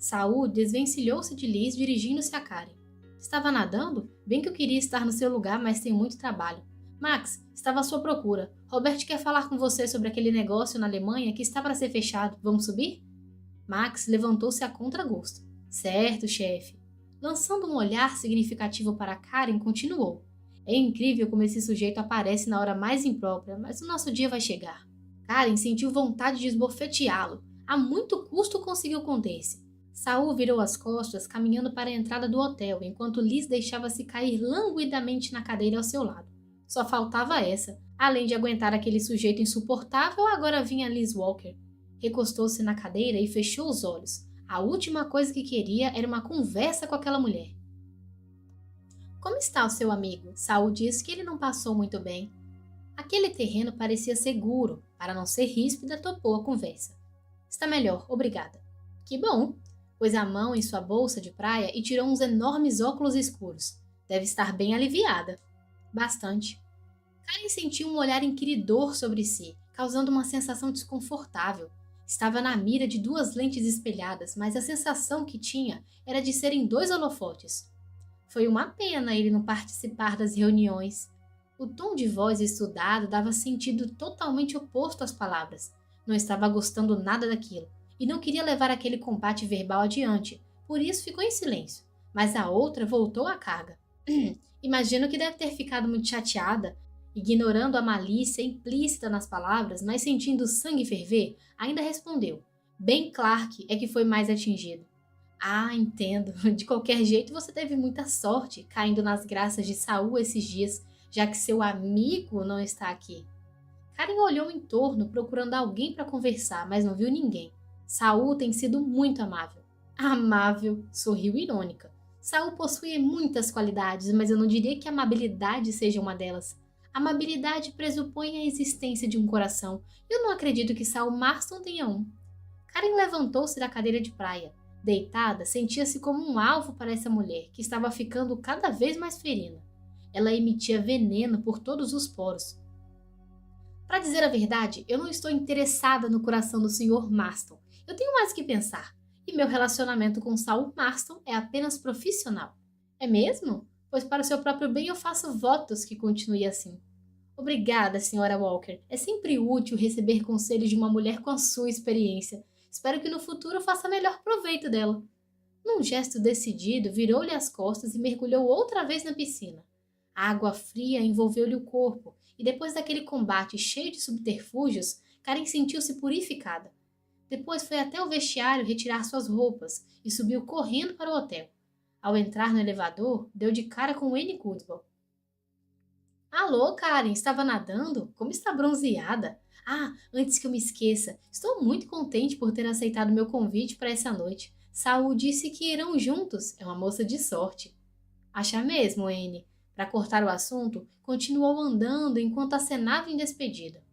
Saul desvencilhou-se de Liz dirigindo-se a Karen. Estava nadando? Bem que eu queria estar no seu lugar, mas tenho muito trabalho. Max, estava à sua procura. Robert quer falar com você sobre aquele negócio na Alemanha que está para ser fechado. Vamos subir? Max levantou-se a contragosto. Certo, chefe. Lançando um olhar significativo para Karen, continuou. É incrível como esse sujeito aparece na hora mais imprópria, mas o nosso dia vai chegar. Karen sentiu vontade de esbofeteá-lo. A muito custo conseguiu conter-se. Saul virou as costas, caminhando para a entrada do hotel, enquanto Liz deixava-se cair languidamente na cadeira ao seu lado. Só faltava essa. Além de aguentar aquele sujeito insuportável, agora vinha Liz Walker. Recostou-se na cadeira e fechou os olhos. A última coisa que queria era uma conversa com aquela mulher. Como está o seu amigo? Saul disse que ele não passou muito bem. Aquele terreno parecia seguro. Para não ser ríspida, topou a conversa. Está melhor, obrigada. Que bom! Pôs a mão em sua bolsa de praia e tirou uns enormes óculos escuros. Deve estar bem aliviada. Bastante. Karen sentiu um olhar inquiridor sobre si, causando uma sensação desconfortável. Estava na mira de duas lentes espelhadas, mas a sensação que tinha era de serem dois holofotes. Foi uma pena ele não participar das reuniões. O tom de voz estudado dava sentido totalmente oposto às palavras. Não estava gostando nada daquilo e não queria levar aquele combate verbal adiante, por isso ficou em silêncio. Mas a outra voltou à carga. Imagino que deve ter ficado muito chateada. Ignorando a malícia implícita nas palavras, mas sentindo o sangue ferver, ainda respondeu. Ben Clark é que foi mais atingido. Ah, entendo. De qualquer jeito, você teve muita sorte caindo nas graças de Saul esses dias, já que seu amigo não está aqui. Karen olhou em torno, procurando alguém para conversar, mas não viu ninguém. Saul tem sido muito amável. Amável, sorriu irônica. Saul possui muitas qualidades, mas eu não diria que a amabilidade seja uma delas. Amabilidade pressupõe a existência de um coração. Eu não acredito que Saul Marston tenha um. Karen levantou-se da cadeira de praia. Deitada, sentia-se como um alvo para essa mulher, que estava ficando cada vez mais ferina. Ela emitia veneno por todos os poros. Para dizer a verdade, eu não estou interessada no coração do Sr. Marston. Eu tenho mais que pensar. E meu relacionamento com Saul Marston é apenas profissional. É mesmo? Pois para o seu próprio bem eu faço votos que continue assim. Obrigada, Sra. Walker. É sempre útil receber conselhos de uma mulher com a sua experiência. Espero que no futuro faça melhor proveito dela. Num gesto decidido, virou-lhe as costas e mergulhou outra vez na piscina. A água fria envolveu-lhe o corpo, e depois daquele combate cheio de subterfúgios, Karen sentiu-se purificada. Depois foi até o vestiário retirar suas roupas e subiu correndo para o hotel. Ao entrar no elevador, deu de cara com Annie Goodwell. Alô, Karen, estava nadando? Como está bronzeada? Ah, antes que eu me esqueça, estou muito contente por ter aceitado meu convite para essa noite. Saul disse que irão juntos, é uma moça de sorte. Acha mesmo, Anne? Para cortar o assunto, continuou andando enquanto acenava em despedida.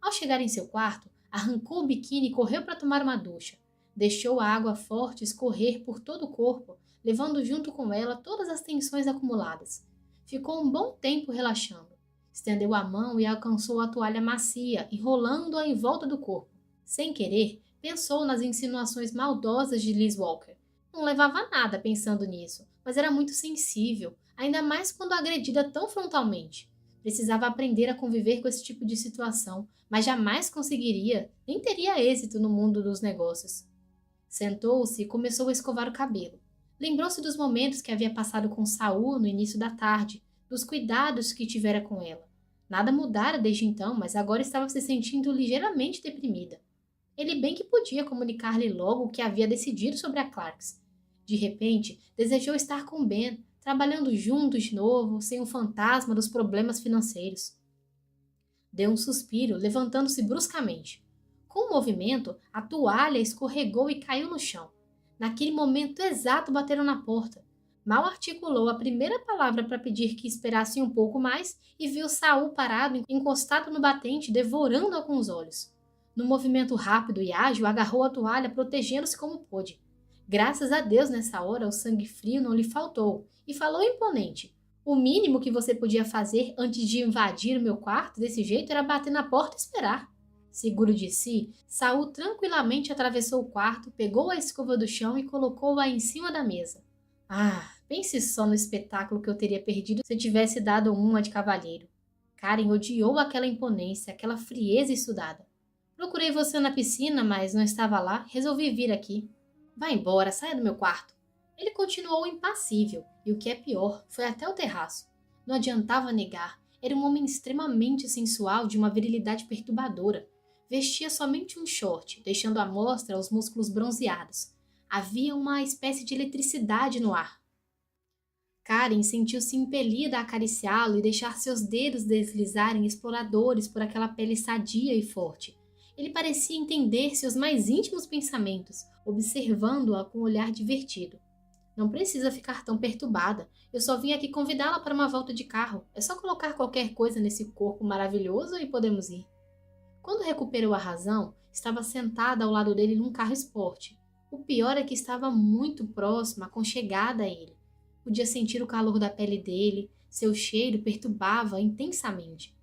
Ao chegar em seu quarto, arrancou o biquíni e correu para tomar uma ducha. Deixou a água forte escorrer por todo o corpo, levando junto com ela todas as tensões acumuladas. Ficou um bom tempo relaxando. Estendeu a mão e alcançou a toalha macia, enrolando-a em volta do corpo. Sem querer, pensou nas insinuações maldosas de Liz Walker. Não levava a nada pensando nisso, mas era muito sensível, ainda mais quando agredida tão frontalmente. Precisava aprender a conviver com esse tipo de situação, mas jamais conseguiria, nem teria êxito no mundo dos negócios. Sentou-se e começou a escovar o cabelo. Lembrou-se dos momentos que havia passado com Saul no início da tarde, dos cuidados que tivera com ela. Nada mudara desde então, mas agora estava se sentindo ligeiramente deprimida. Ele bem que podia comunicar-lhe logo o que havia decidido sobre a Clarks. De repente, desejou estar com Ben, trabalhando juntos de novo, sem o fantasma dos problemas financeiros. Deu um suspiro, levantando-se bruscamente. Com o movimento, a toalha escorregou e caiu no chão. Naquele momento exato bateram na porta. Mal articulou a primeira palavra para pedir que esperassem um pouco mais e viu Saul parado, encostado no batente, devorando-a com os olhos. No movimento rápido e ágil, agarrou a toalha, protegendo-se como pôde. Graças a Deus, nessa hora, o sangue frio não lhe faltou, e falou imponente. O mínimo que você podia fazer antes de invadir o meu quarto desse jeito era bater na porta e esperar. Seguro de si, Saul tranquilamente atravessou o quarto, pegou a escova do chão e colocou-a em cima da mesa. Ah, pense só no espetáculo que eu teria perdido se tivesse dado uma de cavalheiro. Karen odiou aquela imponência, aquela frieza estudada. Procurei você na piscina, mas não estava lá, resolvi vir aqui. Vá embora, saia do meu quarto. Ele continuou impassível, e o que é pior, foi até o terraço. Não adiantava negar, era um homem extremamente sensual, de uma virilidade perturbadora. Vestia somente um short, deixando à mostra os músculos bronzeados. Havia uma espécie de eletricidade no ar. Karen sentiu-se impelida a acariciá-lo e deixar seus dedos deslizarem exploradores por aquela pele sadia e forte. Ele parecia entender seus mais íntimos pensamentos, observando-a com um olhar divertido. Não precisa ficar tão perturbada. Eu só vim aqui convidá-la para uma volta de carro. É só colocar qualquer coisa nesse corpo maravilhoso e podemos ir. Quando recuperou a razão, estava sentada ao lado dele num carro esporte. O pior é que estava muito próxima, aconchegada a ele. Podia sentir o calor da pele dele, seu cheiro perturbava intensamente.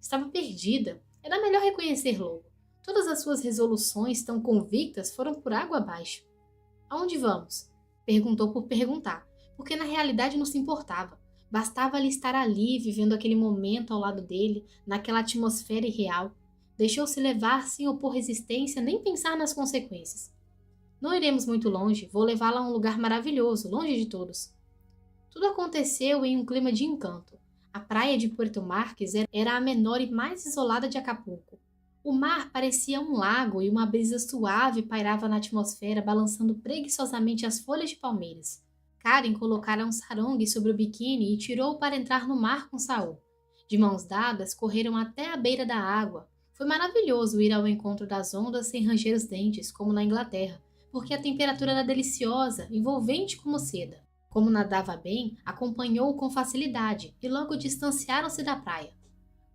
Estava perdida. Era melhor reconhecer logo. Todas as suas resoluções tão convictas foram por água abaixo. Aonde vamos? Perguntou por perguntar, porque na realidade não se importava. Bastava-lhe estar ali, vivendo aquele momento ao lado dele, naquela atmosfera irreal. Deixou-se levar sem opor resistência nem pensar nas consequências. Não iremos muito longe, vou levá-la a um lugar maravilhoso, longe de todos. Tudo aconteceu em um clima de encanto. A praia de Puerto Marques era a menor e mais isolada de Acapulco. O mar parecia um lago e uma brisa suave pairava na atmosfera, balançando preguiçosamente as folhas de palmeiras. Karen colocara um sarongue sobre o biquíni e tirou-o para entrar no mar com Saul. De mãos dadas, correram até a beira da água. Foi maravilhoso ir ao encontro das ondas sem ranger os dentes, como na Inglaterra, porque a temperatura era deliciosa, envolvente como seda. Como nadava bem, acompanhou-o com facilidade e logo distanciaram-se da praia.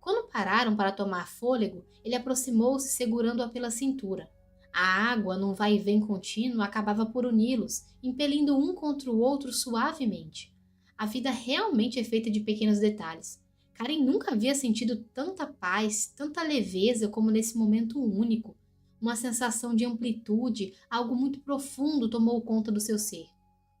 Quando pararam para tomar fôlego, ele aproximou-se segurando-a pela cintura. A água, num vai e vem contínuo, acabava por uni-los, impelindo um contra o outro suavemente. A vida realmente é feita de pequenos detalhes. Karen nunca havia sentido tanta paz, tanta leveza como nesse momento único. Uma sensação de amplitude, algo muito profundo tomou conta do seu ser.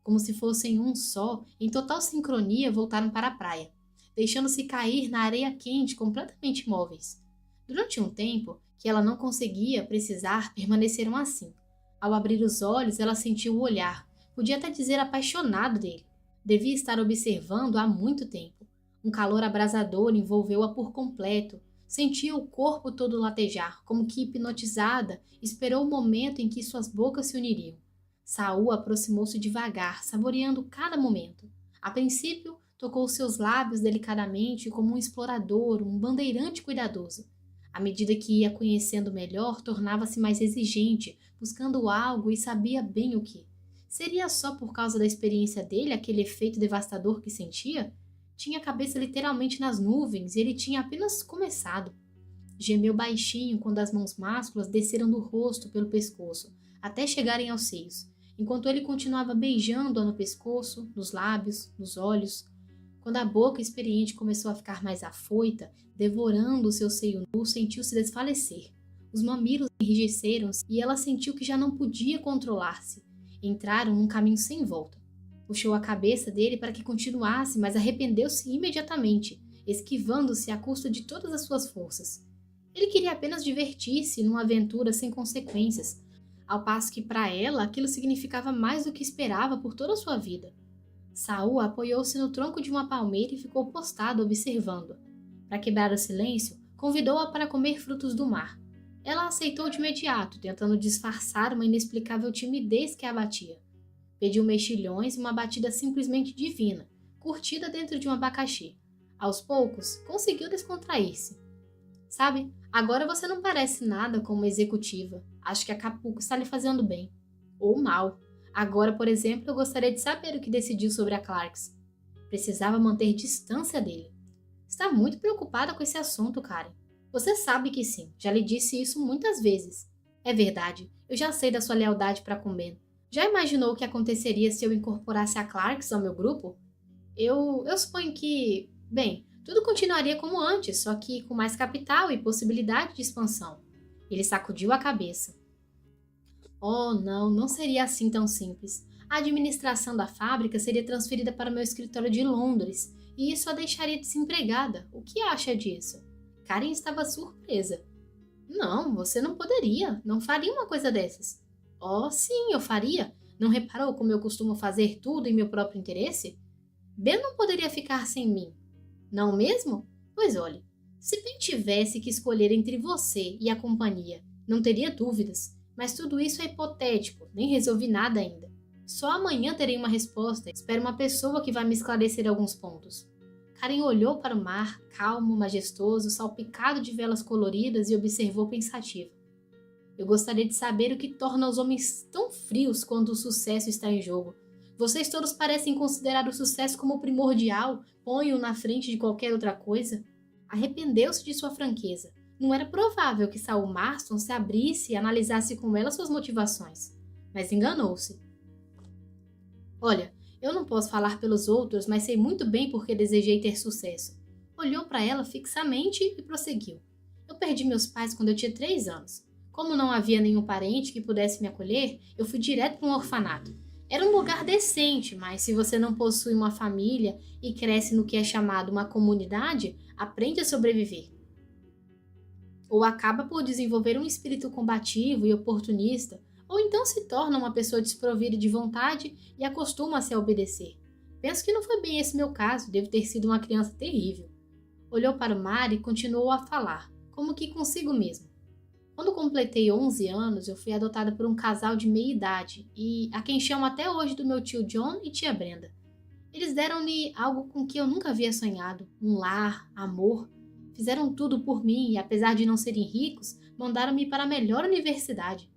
Como se fossem um só, em total sincronia, voltaram para a praia, deixando-se cair na areia quente, completamente imóveis. Durante um tempo, que ela não conseguia precisar, permaneceram assim. Ao abrir os olhos, ela sentiu o olhar, podia até dizer apaixonado dele. Devia estar observando há muito tempo. Um calor abrasador envolveu-a por completo. Sentia o corpo todo latejar, como que hipnotizada, esperou o momento em que suas bocas se uniriam. Saul aproximou-se devagar, saboreando cada momento. A princípio, tocou seus lábios delicadamente como um explorador, um bandeirante cuidadoso. À medida que ia conhecendo melhor, tornava-se mais exigente, buscando algo e sabia bem o que. Seria só por causa da experiência dele aquele efeito devastador que sentia? Tinha a cabeça literalmente nas nuvens e ele tinha apenas começado. Gemeu baixinho quando as mãos másculas desceram do rosto pelo pescoço, até chegarem aos seios, enquanto ele continuava beijando-a no pescoço, nos lábios, nos olhos. Quando a boca experiente começou a ficar mais afoita, devorando o seu seio nu, sentiu-se desfalecer. Os mamilos enrijeceram-se e ela sentiu que já não podia controlar-se. Entraram num caminho sem volta. Puxou a cabeça dele para que continuasse, mas arrependeu-se imediatamente, esquivando-se à custa de todas as suas forças. Ele queria apenas divertir-se numa aventura sem consequências, ao passo que para ela aquilo significava mais do que esperava por toda a sua vida. Saul apoiou-se no tronco de uma palmeira e ficou postado observando-a. Para quebrar o silêncio, convidou-a para comer frutos do mar. Ela aceitou de imediato, tentando disfarçar uma inexplicável timidez que a abatia. Pediu mexilhões e uma batida simplesmente divina, curtida dentro de um abacaxi. Aos poucos, conseguiu descontrair-se. Sabe, agora você não parece nada como uma executiva. Acho que Acapulco está lhe fazendo bem. Ou mal. Agora, por exemplo, eu gostaria de saber o que decidiu sobre a Clarks. Precisava manter distância dele. Está muito preocupada com esse assunto, Karen. Você sabe que sim, já lhe disse isso muitas vezes. É verdade, eu já sei da sua lealdade para com Ben. Já imaginou o que aconteceria se eu incorporasse a Clarks ao meu grupo? Eu suponho que, bem, tudo continuaria como antes, só que com mais capital e possibilidade de expansão. Ele sacudiu a cabeça. Oh, não, não seria assim tão simples. A administração da fábrica seria transferida para o meu escritório de Londres, e isso a deixaria desempregada. O que acha disso? Karen estava surpresa. Não, você não poderia, não faria uma coisa dessas. Oh, sim, eu faria. Não reparou como eu costumo fazer tudo em meu próprio interesse? Ben não poderia ficar sem mim. Não mesmo? Pois olhe, se Ben tivesse que escolher entre você e a companhia, não teria dúvidas, mas tudo isso é hipotético, nem resolvi nada ainda. Só amanhã terei uma resposta, espero uma pessoa que vai me esclarecer alguns pontos. Karen olhou para o mar, calmo, majestoso, salpicado de velas coloridas e observou pensativa. Eu gostaria de saber o que torna os homens tão frios quando o sucesso está em jogo. Vocês todos parecem considerar o sucesso como primordial, põem-o na frente de qualquer outra coisa. Arrependeu-se de sua franqueza. Não era provável que Saul Marston se abrisse e analisasse com ela suas motivações. Mas enganou-se. Olha, eu não posso falar pelos outros, mas sei muito bem por que desejei ter sucesso. Olhou para ela fixamente e prosseguiu. Eu perdi meus pais quando eu tinha 3 anos. Como não havia nenhum parente que pudesse me acolher, eu fui direto para um orfanato. Era um lugar decente, mas se você não possui uma família e cresce no que é chamado uma comunidade, aprende a sobreviver. Ou acaba por desenvolver um espírito combativo e oportunista, ou então se torna uma pessoa desprovida de vontade e acostuma a se obedecer. Penso que não foi bem esse meu caso, devo ter sido uma criança terrível. Olhou para o mar e continuou a falar, como que consigo mesmo. Quando completei 11 anos, eu fui adotada por um casal de meia-idade, e a quem chamo até hoje do meu tio John e tia Brenda. Eles deram-me algo com que eu nunca havia sonhado, um lar, amor. Fizeram tudo por mim e, apesar de não serem ricos, mandaram-me para a melhor universidade.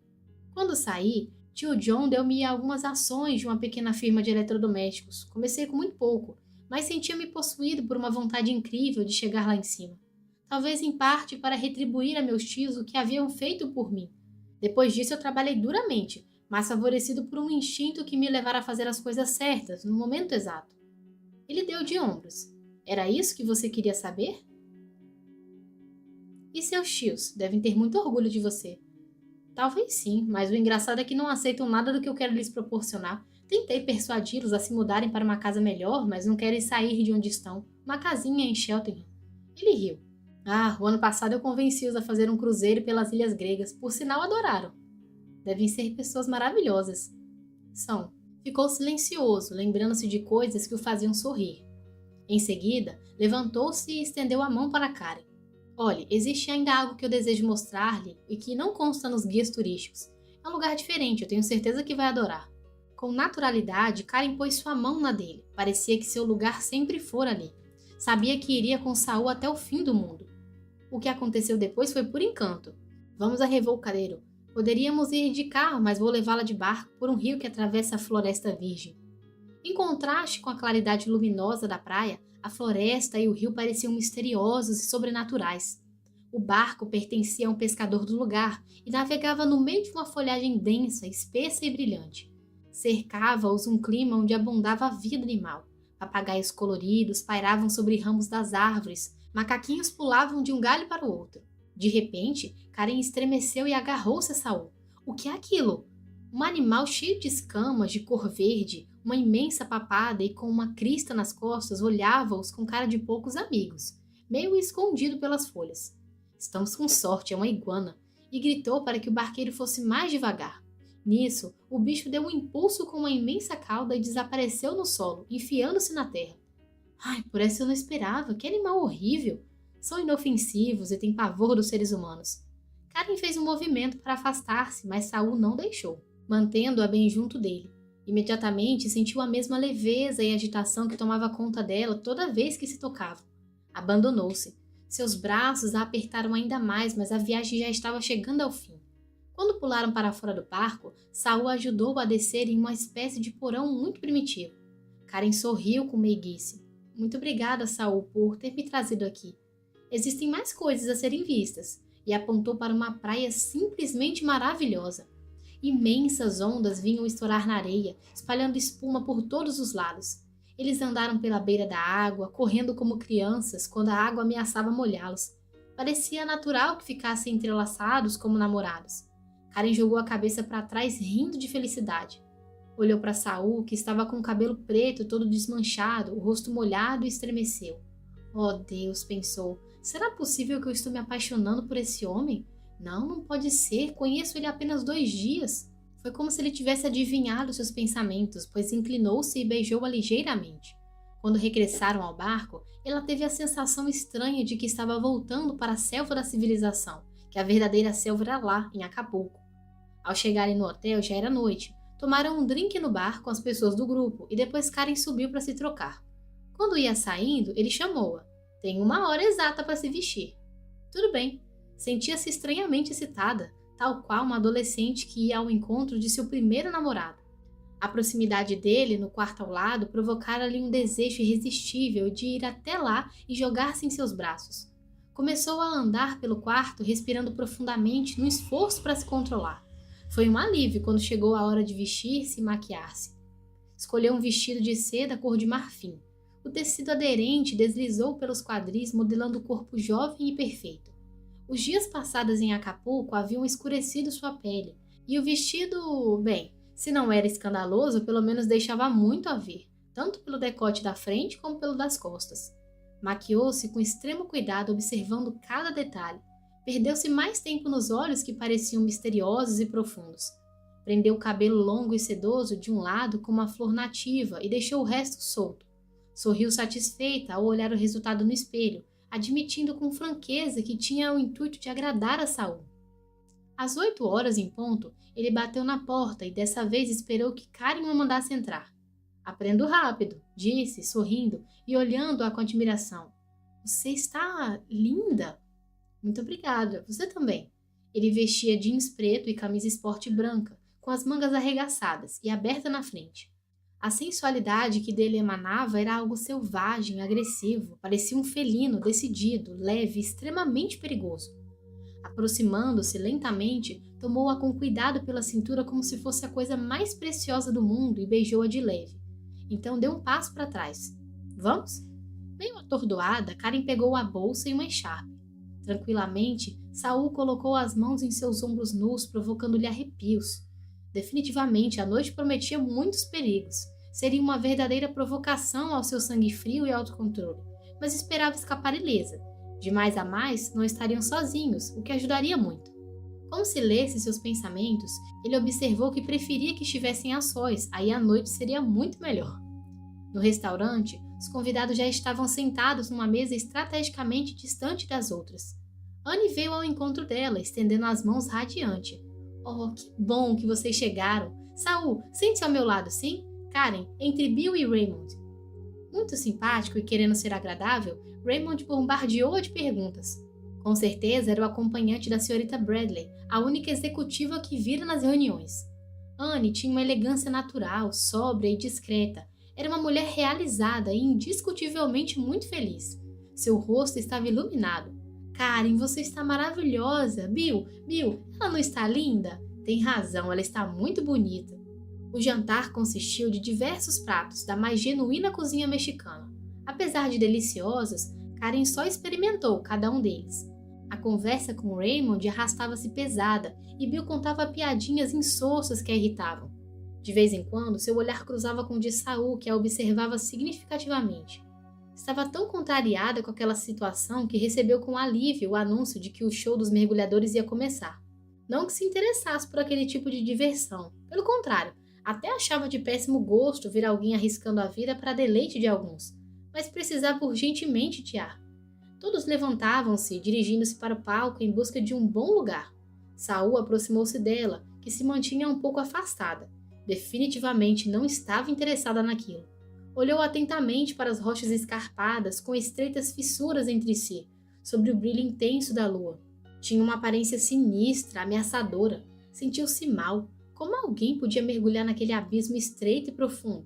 Quando saí, tio John deu-me algumas ações de uma pequena firma de eletrodomésticos. Comecei com muito pouco, mas sentia-me possuído por uma vontade incrível de chegar lá em cima. Talvez em parte para retribuir a meus tios o que haviam feito por mim. Depois disso eu trabalhei duramente, mas favorecido por um instinto que me levara a fazer as coisas certas, no momento exato. Ele deu de ombros. Era isso que você queria saber? E seus tios devem ter muito orgulho de você. Talvez sim, mas o engraçado é que não aceitam nada do que eu quero lhes proporcionar. Tentei persuadi-los a se mudarem para uma casa melhor, mas não querem sair de onde estão. Uma casinha em Cheltenham. Ele riu. O ano passado eu convenci-os a fazer um cruzeiro pelas ilhas gregas. Por sinal, adoraram. Devem ser pessoas maravilhosas. São. Ficou silencioso, lembrando-se de coisas que o faziam sorrir. Em seguida, levantou-se e estendeu a mão para Karen. Olhe, existe ainda algo que eu desejo mostrar-lhe e que não consta nos guias turísticos. É um lugar diferente, eu tenho certeza que vai adorar. Com naturalidade, Karen pôs sua mão na dele. Parecia que seu lugar sempre fora ali. Sabia que iria com Saul até o fim do mundo. O que aconteceu depois foi por encanto. Vamos a Revolcadeiro. Poderíamos ir de carro, mas vou levá-la de barco por um rio que atravessa a Floresta Virgem. Em contraste com a claridade luminosa da praia, a floresta e o rio pareciam misteriosos e sobrenaturais. O barco pertencia a um pescador do lugar e navegava no meio de uma folhagem densa, espessa e brilhante. Cercava-os um clima onde abundava a vida animal. Papagaios coloridos pairavam sobre ramos das árvores, macaquinhos pulavam de um galho para o outro. De repente, Karen estremeceu e agarrou-se a Saul. O que é aquilo? Um animal cheio de escamas, de cor verde, uma imensa papada e com uma crista nas costas, olhava-os com cara de poucos amigos, meio escondido pelas folhas. Estamos com sorte, é uma iguana, e gritou para que o barqueiro fosse mais devagar. Nisso, o bicho deu um impulso com uma imensa cauda e desapareceu no solo, enfiando-se na terra. Por essa eu não esperava, que animal horrível! São inofensivos e têm pavor dos seres humanos. Karen fez um movimento para afastar-se, mas Saul não deixou, mantendo-a bem junto dele. Imediatamente sentiu a mesma leveza e agitação que tomava conta dela toda vez que se tocavam. Abandonou-se. Seus braços a apertaram ainda mais, mas a viagem já estava chegando ao fim. Quando pularam para fora do barco, Saul ajudou a descer em uma espécie de porão muito primitivo. Karen sorriu com meiguice. Muito obrigada, Saul, por ter me trazido aqui. Existem mais coisas a serem vistas, e apontou para uma praia simplesmente maravilhosa. Imensas ondas vinham estourar na areia, espalhando espuma por todos os lados. Eles andaram pela beira da água, correndo como crianças quando a água ameaçava molhá-los. Parecia natural que ficassem entrelaçados como namorados. Karen jogou a cabeça para trás, rindo de felicidade. Olhou para Saul, que estava com o cabelo preto todo desmanchado, o rosto molhado, e estremeceu. Oh Deus, pensou, será possível que eu estou me apaixonando por esse homem? Não, não pode ser, conheço ele há apenas 2 dias. Foi como se ele tivesse adivinhado seus pensamentos, pois inclinou-se e beijou-a ligeiramente. Quando regressaram ao barco, ela teve a sensação estranha de que estava voltando para a selva da civilização, que a verdadeira selva era lá, em Acapulco. Ao chegarem no hotel, já era noite. Tomaram um drink no bar com as pessoas do grupo e depois Karen subiu para se trocar. Quando ia saindo, ele chamou-a. Tem 1 hora exata para se vestir. Tudo bem. Sentia-se estranhamente excitada, tal qual uma adolescente que ia ao encontro de seu primeiro namorado. A proximidade dele, no quarto ao lado, provocara-lhe um desejo irresistível de ir até lá e jogar-se em seus braços. Começou a andar pelo quarto, respirando profundamente, num esforço para se controlar. Foi um alívio quando chegou a hora de vestir-se e maquiar-se. Escolheu um vestido de seda cor de marfim. O tecido aderente deslizou pelos quadris, modelando o corpo jovem e perfeito. Os dias passados em Acapulco haviam escurecido sua pele, e o vestido, bem, se não era escandaloso, pelo menos deixava muito a ver, tanto pelo decote da frente como pelo das costas. Maquiou-se com extremo cuidado, observando cada detalhe. Perdeu-se mais tempo nos olhos, que pareciam misteriosos e profundos. Prendeu o cabelo longo e sedoso de um lado como uma flor nativa e deixou o resto solto. Sorriu satisfeita ao olhar o resultado no espelho, admitindo com franqueza que tinha o intuito de agradar a Saul. Às 8 horas em ponto, ele bateu na porta e dessa vez esperou que Karen o mandasse entrar. Aprendo rápido, disse, sorrindo e olhando-a com admiração. Você está linda! Muito obrigada, você também. Ele vestia jeans preto e camisa esporte branca, com as mangas arregaçadas e aberta na frente. A sensualidade que dele emanava era algo selvagem, agressivo, parecia um felino decidido, leve e extremamente perigoso. Aproximando-se lentamente, tomou-a com cuidado pela cintura como se fosse a coisa mais preciosa do mundo e beijou-a de leve. Então deu um passo para trás. Vamos? Meio atordoada, Karen pegou a bolsa e uma echarpe. Tranquilamente, Saul colocou as mãos em seus ombros nus, provocando-lhe arrepios. Definitivamente, a noite prometia muitos perigos. Seria uma verdadeira provocação ao seu sangue frio e autocontrole, mas esperava escapar ilesa. De mais a mais, não estariam sozinhos, o que ajudaria muito. Como se lesse seus pensamentos, ele observou que preferia que estivessem a sós, aí a noite seria muito melhor. No restaurante, os convidados já estavam sentados numa mesa estrategicamente distante das outras. Anne veio ao encontro dela, estendendo as mãos radiante. Oh, que bom que vocês chegaram! Saul, sente-se ao meu lado, sim? Karen, entre Bill e Raymond. Muito simpático e querendo ser agradável, Raymond bombardeou-a de perguntas. Com certeza era o acompanhante da senhorita Bradley, a única executiva que vira nas reuniões. Anne tinha uma elegância natural, sóbria e discreta. Era uma mulher realizada e indiscutivelmente muito feliz. Seu rosto estava iluminado. Karen, você está maravilhosa. Bill, ela não está linda? Tem razão, ela está muito bonita. O jantar consistiu de diversos pratos da mais genuína cozinha mexicana. Apesar de deliciosos, Karen só experimentou cada um deles. A conversa com Raymond arrastava-se pesada e Bill contava piadinhas insossas que a irritavam. De vez em quando, seu olhar cruzava com o de Saul, que a observava significativamente. Estava tão contrariada com aquela situação que recebeu com alívio o anúncio de que o show dos mergulhadores ia começar. Não que se interessasse por aquele tipo de diversão. Pelo contrário, até achava de péssimo gosto ver alguém arriscando a vida para deleite de alguns, mas precisava urgentemente de ar. Todos levantavam-se, dirigindo-se para o palco em busca de um bom lugar. Saul aproximou-se dela, que se mantinha um pouco afastada. Definitivamente não estava interessada naquilo. Olhou atentamente para as rochas escarpadas, com estreitas fissuras entre si. sobre o brilho intenso da lua. Tinha uma aparência sinistra, ameaçadora. Sentiu-se mal. Como alguém podia mergulhar naquele abismo estreito e profundo?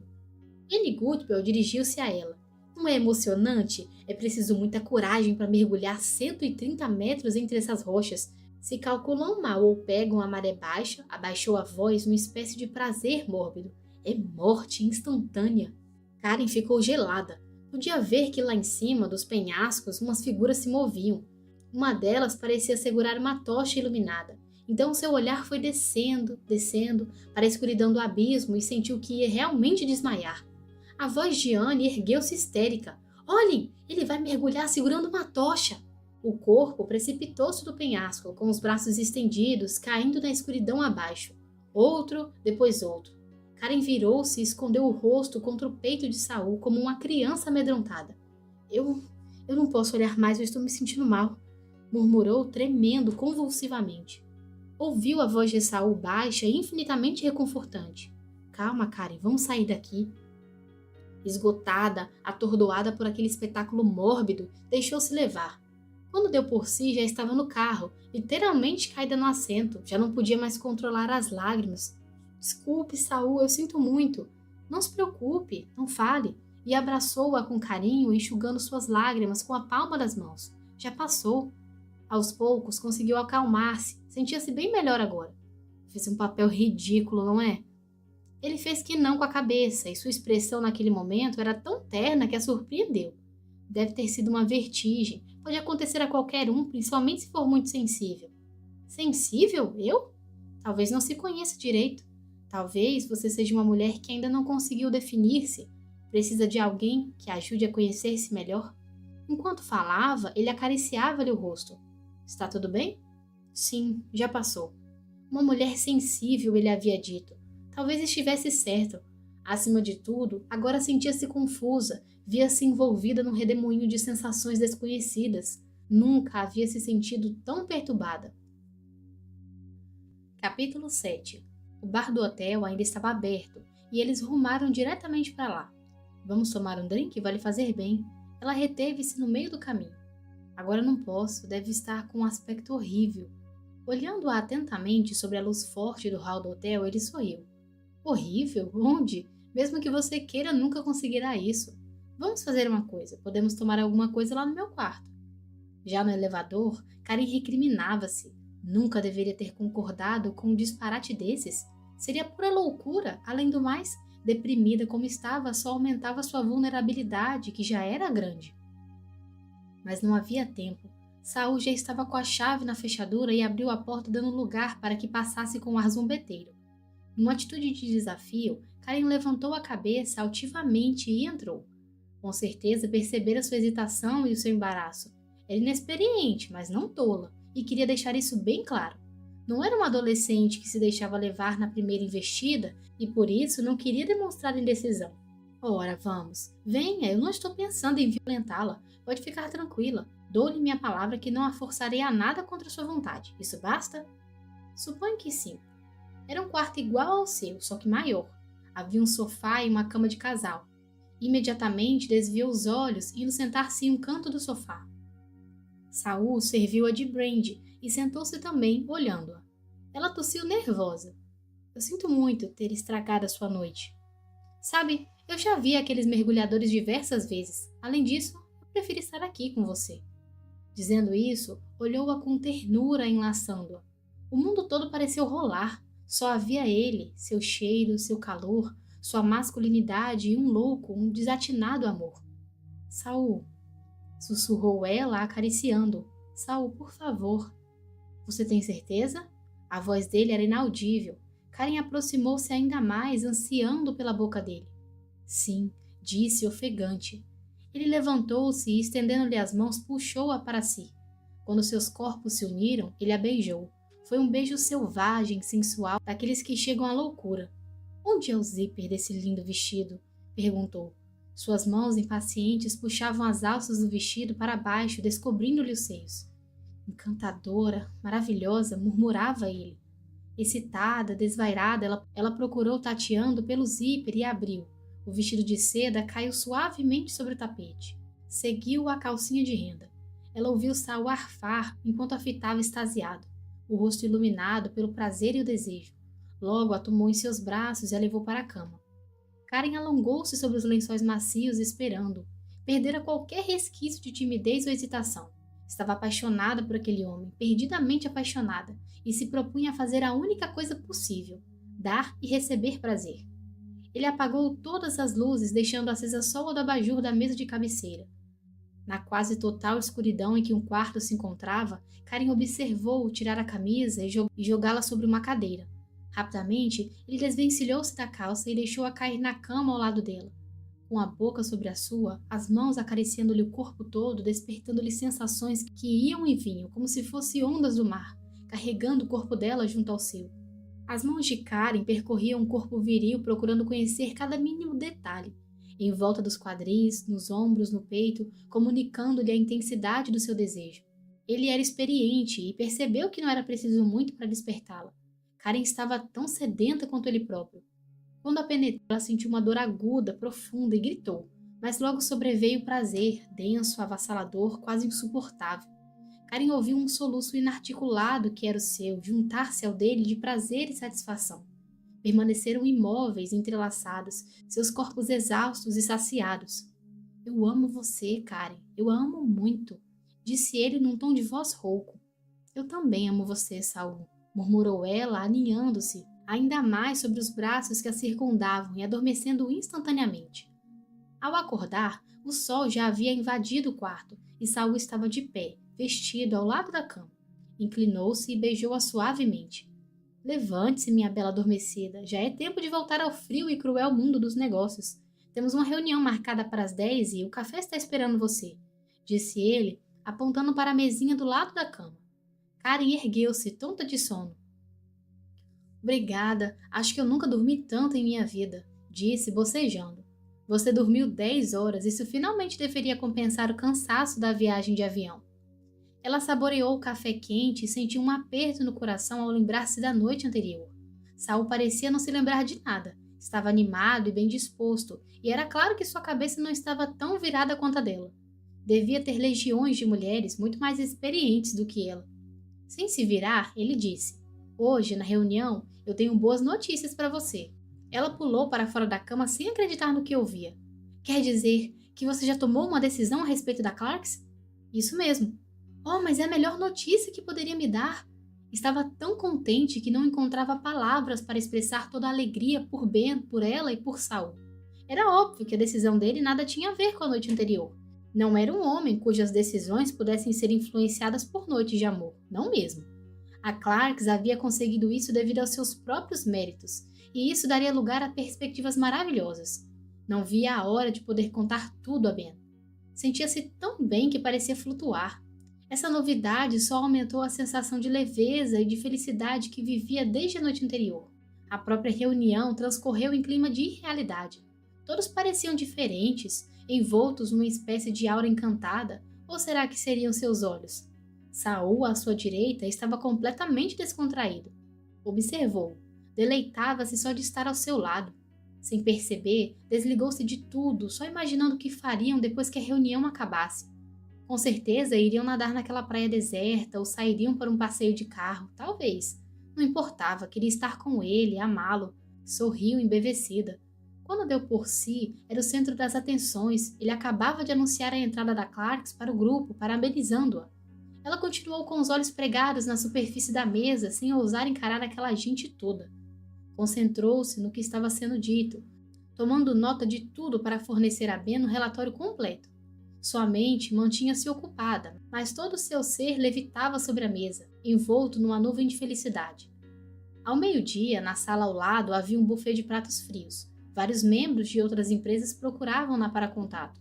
Ele Goodbell dirigiu-se a ela. Não é emocionante? É preciso muita coragem para mergulhar 130 metros entre essas rochas. Se calculam mal ou pegam a maré baixa, abaixou a voz numa espécie de prazer mórbido. É morte instantânea. Karen ficou gelada. Podia ver que lá em cima dos penhascos umas figuras se moviam. Uma delas parecia segurar uma tocha iluminada. Então seu olhar foi descendo, descendo, para a escuridão do abismo e sentiu que ia realmente desmaiar. A voz de Anne ergueu-se histérica. Olhem, ele vai mergulhar segurando uma tocha. O corpo precipitou-se do penhasco, com os braços estendidos, caindo na escuridão abaixo. Outro, depois outro. Karen virou-se e escondeu o rosto contra o peito de Saul como uma criança amedrontada. Eu não posso olhar mais, eu estou me sentindo mal, murmurou, tremendo convulsivamente. Ouviu a voz de Saul baixa e infinitamente reconfortante. Calma, Karen, vamos sair daqui. Esgotada, atordoada por aquele espetáculo mórbido, deixou-se levar. Quando deu por si, já estava no carro, literalmente caída no assento, já não podia mais controlar as lágrimas. Desculpe, Saul, eu sinto muito. Não se preocupe, não fale. E abraçou-a com carinho, enxugando suas lágrimas com a palma das mãos. Já passou. Aos poucos, conseguiu acalmar-se, sentia-se bem melhor agora. Fez um papel ridículo, não é? Ele fez que não com a cabeça, e sua expressão naquele momento era tão terna que a surpreendeu. Deve ter sido uma vertigem, pode acontecer a qualquer um, principalmente se for muito sensível. Sensível? Eu? Talvez não se conheça direito. Talvez você seja uma mulher que ainda não conseguiu definir-se, precisa de alguém que ajude a conhecer-se melhor. Enquanto falava, ele acariciava-lhe o rosto. Está tudo bem? Sim, já passou. Uma mulher sensível, ele havia dito. Talvez estivesse certo. Acima de tudo, agora sentia-se confusa, via-se envolvida num redemoinho de sensações desconhecidas. Nunca havia se sentido tão perturbada. Capítulo 7. O bar do hotel ainda estava aberto, e eles rumaram diretamente para lá. Vamos tomar um drink? Vai lhe fazer bem. Ela reteve-se no meio do caminho. Agora não posso, deve estar com um aspecto horrível. Olhando-a atentamente sobre a luz forte do hall do hotel, ele sorriu. Horrível? Onde? Mesmo que você queira, nunca conseguirá isso. Vamos fazer uma coisa, podemos tomar alguma coisa lá no meu quarto. Já no elevador, Karen recriminava-se. Nunca deveria ter concordado com um disparate desses. Seria pura loucura, além do mais, deprimida como estava, só aumentava sua vulnerabilidade, que já era grande. Mas não havia tempo. Saul já estava com a chave na fechadura e abriu a porta dando lugar para que passasse com um ar zombeteiro. Numa atitude de desafio, Karen levantou a cabeça altivamente e entrou. Com certeza percebera sua hesitação e o seu embaraço. Era inexperiente, mas não tola, e queria deixar isso bem claro. Não era uma adolescente que se deixava levar na primeira investida e por isso não queria demonstrar indecisão. Ora, vamos. Venha, eu não estou pensando em violentá-la. Pode ficar tranquila. Dou-lhe minha palavra que não a forçarei a nada contra sua vontade. Isso basta? Suponho que sim. Era um quarto igual ao seu, só que maior. Havia um sofá e uma cama de casal. Imediatamente desviou os olhos, indo sentar-se em um canto do sofá. Saul serviu-a de brandy e sentou-se também, olhando-a. Ela tossiu nervosa. Eu sinto muito ter estragado a sua noite. Sabe, eu já vi aqueles mergulhadores diversas vezes. Além disso, eu prefiro estar aqui com você. Dizendo isso, olhou-a com ternura, enlaçando-a. O mundo todo pareceu rolar. Só havia ele, seu cheiro, seu calor, sua masculinidade e um louco, um desatinado amor. Saul, sussurrou ela, acariciando-o. Saul, por favor. Você tem certeza? A voz dele era inaudível. Karen aproximou-se ainda mais, ansiando pela boca dele. Sim, disse ofegante. Ele levantou-se e, estendendo-lhe as mãos, puxou-a para si. Quando seus corpos se uniram, ele a beijou. Foi um beijo selvagem, sensual, daqueles que chegam à loucura. Onde é o zíper desse lindo vestido? Perguntou. Suas mãos impacientes puxavam as alças do vestido para baixo, descobrindo-lhe os seios. Encantadora, maravilhosa, murmurava ele. Excitada, desvairada, ela procurou tateando pelo zíper e abriu. O vestido de seda caiu suavemente sobre o tapete. Seguiu a calcinha de renda. Ela ouviu Saul arfar enquanto a fitava extasiado, o rosto iluminado pelo prazer e o desejo. Logo a tomou em seus braços e a levou para a cama. Karen alongou-se sobre os lençóis macios esperando. Perdera qualquer resquício de timidez ou hesitação. Estava apaixonada por aquele homem, perdidamente apaixonada, e se propunha a fazer a única coisa possível: dar e receber prazer. Ele apagou todas as luzes, deixando acesa só o do abajur da mesa de cabeceira. Na quase total escuridão em que um quarto se encontrava, Karen observou-o tirar a camisa e jogá-la sobre uma cadeira. Rapidamente, ele desvencilhou-se da calça e deixou-a cair na cama ao lado dela. Com a boca sobre a sua, as mãos acariciando-lhe o corpo todo, despertando-lhe sensações que iam e vinham, como se fossem ondas do mar, carregando o corpo dela junto ao seu. As mãos de Karen percorriam o corpo viril, procurando conhecer cada mínimo detalhe, em volta dos quadris, nos ombros, no peito, comunicando-lhe a intensidade do seu desejo. Ele era experiente e percebeu que não era preciso muito para despertá-la. Karen estava tão sedenta quanto ele próprio. Quando a penetrou, ela sentiu uma dor aguda, profunda e gritou, mas logo sobreveio o prazer, denso, avassalador, quase insuportável. Karen ouviu um soluço inarticulado que era o seu, juntar-se ao dele de prazer e satisfação. Permaneceram imóveis, entrelaçados, seus corpos exaustos e saciados. Eu amo você, Karen, eu a amo muito, disse ele num tom de voz rouco. Eu também amo você, Saul, murmurou ela, aninhando-se ainda mais sobre os braços que a circundavam e adormecendo instantaneamente. Ao acordar, o sol já havia invadido o quarto e Saul estava de pé, vestido ao lado da cama. Inclinou-se e beijou-a suavemente. Levante-se, minha bela adormecida, já é tempo de voltar ao frio e cruel mundo dos negócios. Temos uma reunião marcada para as 10 e o café está esperando você, disse ele, apontando para a mesinha do lado da cama. Karen ergueu-se, tonta de sono. Obrigada, acho que eu nunca dormi tanto em minha vida, disse, bocejando. Você dormiu 10 horas, isso finalmente deveria compensar o cansaço da viagem de avião. Ela saboreou o café quente e sentiu um aperto no coração ao lembrar-se da noite anterior. Saul parecia não se lembrar de nada, estava animado e bem disposto, e era claro que sua cabeça não estava tão virada quanto a dela. Devia ter legiões de mulheres muito mais experientes do que ela. Sem se virar, ele disse, hoje, na reunião, eu tenho boas notícias para você. Ela pulou para fora da cama sem acreditar no que ouvia. Quer dizer que você já tomou uma decisão a respeito da Clarks? Isso mesmo. Oh, mas é a melhor notícia que poderia me dar. Estava tão contente que não encontrava palavras para expressar toda a alegria por Ben, por ela e por Saul. Era óbvio que a decisão dele nada tinha a ver com a noite anterior. Não era um homem cujas decisões pudessem ser influenciadas por noites de amor, não mesmo. A Clarks havia conseguido isso devido aos seus próprios méritos, e isso daria lugar a perspectivas maravilhosas. Não via a hora de poder contar tudo a Ben. Sentia-se tão bem que parecia flutuar. Essa novidade só aumentou a sensação de leveza e de felicidade que vivia desde a noite anterior. A própria reunião transcorreu em clima de irrealidade. Todos pareciam diferentes, envoltos numa espécie de aura encantada, ou será que seriam seus olhos? Saul, à sua direita, estava completamente descontraído. Observou. Deleitava-se só de estar ao seu lado. Sem perceber, desligou-se de tudo, só imaginando o que fariam depois que a reunião acabasse. Com certeza iriam nadar naquela praia deserta ou sairiam para um passeio de carro, talvez. Não importava, queria estar com ele, amá-lo. Sorriu embevecida. Quando deu por si, era o centro das atenções. Ele acabava de anunciar a entrada da Clarks para o grupo, parabenizando-a. Ela continuou com os olhos pregados na superfície da mesa, sem ousar encarar aquela gente toda. Concentrou-se no que estava sendo dito, tomando nota de tudo para fornecer a Ben um relatório completo. Sua mente mantinha-se ocupada, mas todo o seu ser levitava sobre a mesa, envolto numa nuvem de felicidade. Ao meio-dia, na sala ao lado, havia um buffet de pratos frios. Vários membros de outras empresas procuravam-na para contato.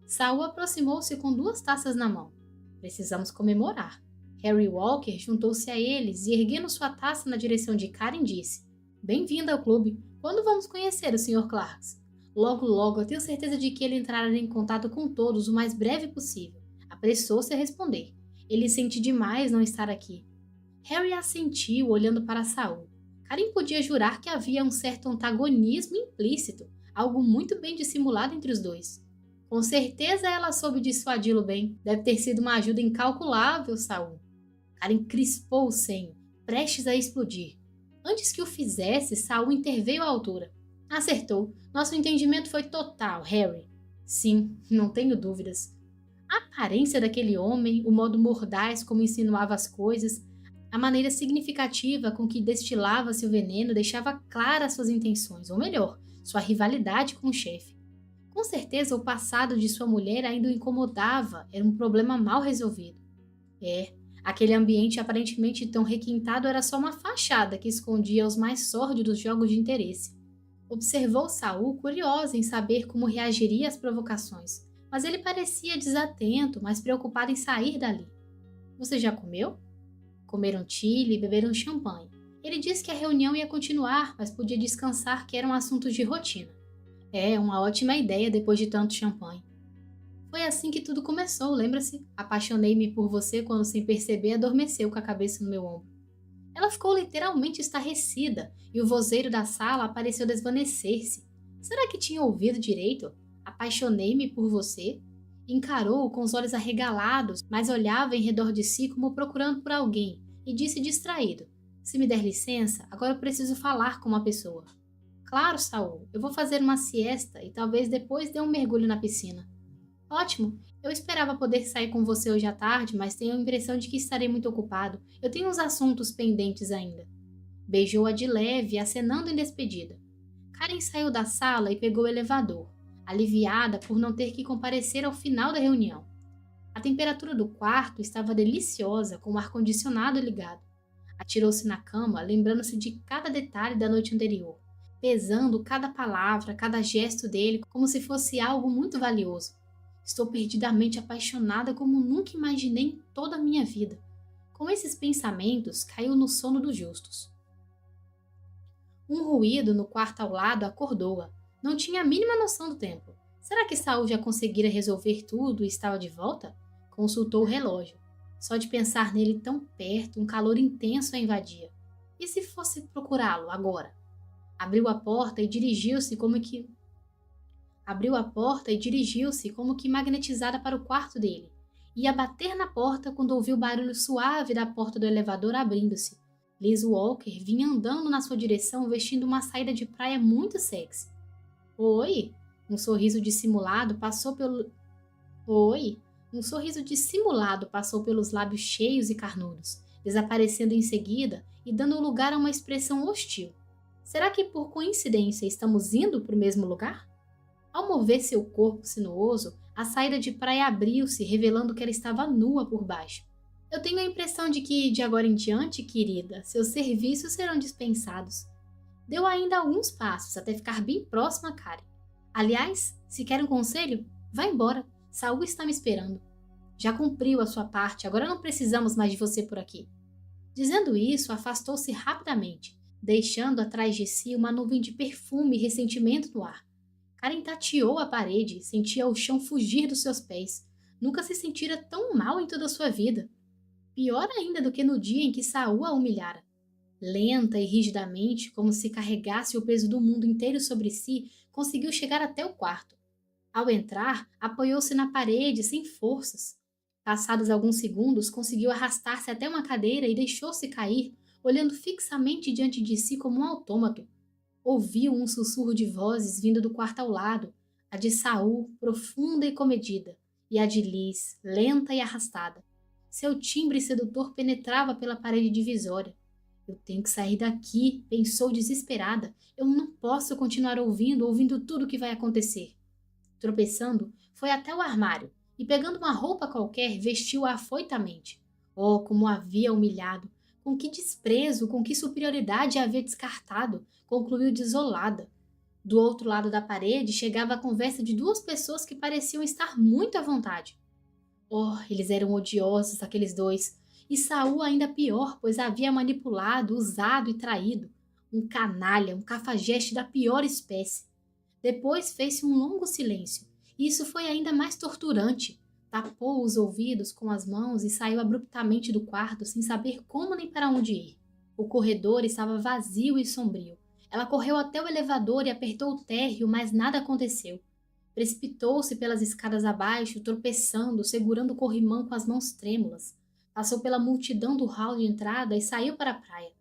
Saul aproximou-se com 2 taças na mão. Precisamos comemorar. Harry Walker juntou-se a eles e, erguendo sua taça na direção de Karen, disse: Bem-vinda ao clube. Quando vamos conhecer o Sr. Clarks? Logo, logo, eu tenho certeza de que ele entrará em contato com todos o mais breve possível. Apressou-se a responder. Ele sente demais não estar aqui. Harry assentiu, olhando para Saul. Karen podia jurar que havia um certo antagonismo implícito, algo muito bem dissimulado entre os dois. Com certeza ela soube dissuadi-lo bem. Deve ter sido uma ajuda incalculável, Saul. Karen crispou o senho, prestes a explodir. Antes que o fizesse, Saul interveio à altura. Acertou. Nosso entendimento foi total, Harry. Sim, não tenho dúvidas. A aparência daquele homem, o modo mordaz como insinuava as coisas, a maneira significativa com que destilava seu veneno deixava claras suas intenções, ou melhor, sua rivalidade com o chefe. Com certeza o passado de sua mulher ainda o incomodava, era um problema mal resolvido. Aquele ambiente aparentemente tão requintado era só uma fachada que escondia os mais sórdidos jogos de interesse. Observou Saul, curiosa em saber como reagiria às provocações, mas ele parecia desatento, mais preocupado em sair dali. Você já comeu? Comeram chile e beberam champanhe. Ele disse que a reunião ia continuar, mas podia descansar que eram assuntos de rotina. Uma ótima ideia depois de tanto champanhe. Foi assim que tudo começou, lembra-se? Apaixonei-me por você quando, sem perceber, adormeceu com a cabeça no meu ombro. Ela ficou literalmente estarrecida e o vozeiro da sala pareceu desvanecer-se. Será que tinha ouvido direito? Apaixonei-me por você? Encarou-o com os olhos arregalados, mas olhava em redor de si como procurando por alguém e disse distraído: Se me der licença, agora eu preciso falar com uma pessoa. Claro, Saul, eu vou fazer uma siesta e talvez depois dê um mergulho na piscina. Ótimo, eu esperava poder sair com você hoje à tarde, mas tenho a impressão de que estarei muito ocupado. Eu tenho uns assuntos pendentes ainda. Beijou-a de leve, acenando em despedida. Karen saiu da sala e pegou o elevador, aliviada por não ter que comparecer ao final da reunião. A temperatura do quarto estava deliciosa, com o ar-condicionado ligado. Atirou-se na cama, lembrando-se de cada detalhe da noite anterior, pesando cada palavra, cada gesto dele como se fosse algo muito valioso. Estou perdidamente apaixonada como nunca imaginei em toda a minha vida. Com esses pensamentos, caiu no sono dos justos. Um ruído no quarto ao lado acordou-a. Não tinha a mínima noção do tempo. Será que Saul já conseguira resolver tudo e estava de volta? Consultou o relógio. Só de pensar nele tão perto, um calor intenso a invadia. E se fosse procurá-lo agora? Abriu a porta e dirigiu-se como que magnetizada para o quarto dele. Ia bater na porta quando ouviu o barulho suave da porta do elevador abrindo-se. Liz Walker vinha andando na sua direção vestindo uma saída de praia muito sexy. Oi! Um sorriso dissimulado passou pelos lábios cheios e carnudos, desaparecendo em seguida e dando lugar a uma expressão hostil. Será que por coincidência estamos indo para o mesmo lugar? Ao mover seu corpo sinuoso, a saída de praia abriu-se, revelando que ela estava nua por baixo. Eu tenho a impressão de que, de agora em diante, querida, seus serviços serão dispensados. Deu ainda alguns passos até ficar bem próximo a Karen. Aliás, se quer um conselho, vá embora. Saul está me esperando. Já cumpriu a sua parte, agora não precisamos mais de você por aqui. Dizendo isso, afastou-se rapidamente, deixando atrás de si uma nuvem de perfume e ressentimento no ar. Karen tateou a parede, sentia o chão fugir dos seus pés. Nunca se sentira tão mal em toda a sua vida. Pior ainda do que no dia em que Saul a humilhara. Lenta e rigidamente, como se carregasse o peso do mundo inteiro sobre si, conseguiu chegar até o quarto. Ao entrar, apoiou-se na parede sem forças. Passados alguns segundos, conseguiu arrastar-se até uma cadeira e deixou-se cair, olhando fixamente diante de si como um autômato. Ouviu um sussurro de vozes vindo do quarto ao lado, a de Saul, profunda e comedida, e a de Liz, lenta e arrastada. Seu timbre sedutor penetrava pela parede divisória. Eu tenho que sair daqui, pensou desesperada. Eu não posso continuar ouvindo tudo o que vai acontecer. Tropeçando, foi até o armário e, pegando uma roupa qualquer, vestiu-a afoitamente. Oh, como a havia humilhado! Com que desprezo, com que superioridade a havia descartado, concluiu desolada. Do outro lado da parede chegava a conversa de duas pessoas que pareciam estar muito à vontade. Oh, eles eram odiosos, aqueles dois. E Saul ainda pior, pois havia manipulado, usado e traído. Um canalha, um cafajeste da pior espécie. Depois fez-se um longo silêncio, e isso foi ainda mais torturante. Tapou os ouvidos com as mãos e saiu abruptamente do quarto sem saber como nem para onde ir. O corredor estava vazio e sombrio. Ela correu até o elevador e apertou o térreo, mas nada aconteceu. Precipitou-se pelas escadas abaixo, tropeçando, segurando o corrimão com as mãos trêmulas. Passou pela multidão do hall de entrada e saiu para a praia.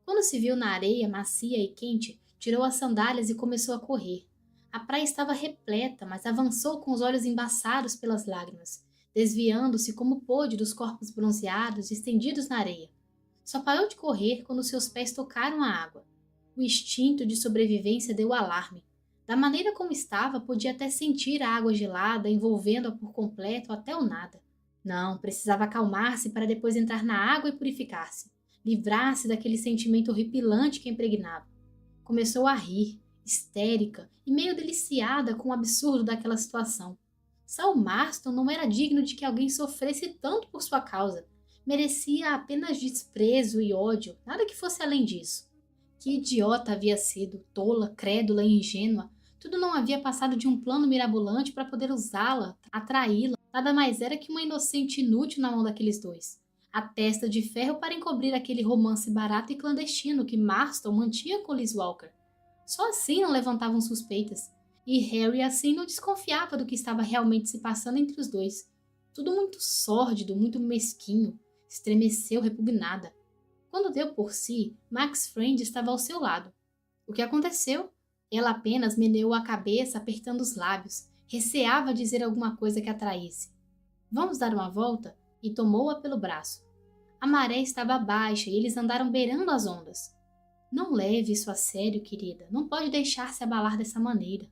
Quando se viu na areia macia e quente, tirou as sandálias e começou a correr. A praia estava repleta, mas avançou com os olhos embaçados pelas lágrimas, desviando-se como pôde dos corpos bronzeados estendidos na areia. Só parou de correr quando seus pés tocaram a água. O instinto de sobrevivência deu alarme. Da maneira como estava, podia até sentir a água gelada envolvendo-a por completo até o nada. Não, precisava acalmar-se para depois entrar na água e purificar-se, livrar-se daquele sentimento horripilante que a impregnava. Começou a rir, histérica e meio deliciada com o absurdo daquela situação. Saul Marston não era digno de que alguém sofresse tanto por sua causa. Merecia apenas desprezo e ódio, nada que fosse além disso. Que idiota havia sido, tola, crédula e ingênua. Tudo não havia passado de um plano mirabolante para poder usá-la, atraí-la. Nada mais era que uma inocente inútil na mão daqueles dois. A testa de ferro para encobrir aquele romance barato e clandestino que Marston mantinha com Liz Walker. Só assim não levantavam suspeitas. E Harry assim não desconfiava do que estava realmente se passando entre os dois. Tudo muito sórdido, muito mesquinho. Estremeceu repugnada. Quando deu por si, Max Friend estava ao seu lado. O que aconteceu? Ela apenas meneou a cabeça, apertando os lábios. Receava dizer alguma coisa que atraísse. Vamos dar uma volta? E tomou-a pelo braço. A maré estava baixa e eles andaram beirando as ondas. Não leve isso a sério, querida. Não pode deixar-se abalar dessa maneira.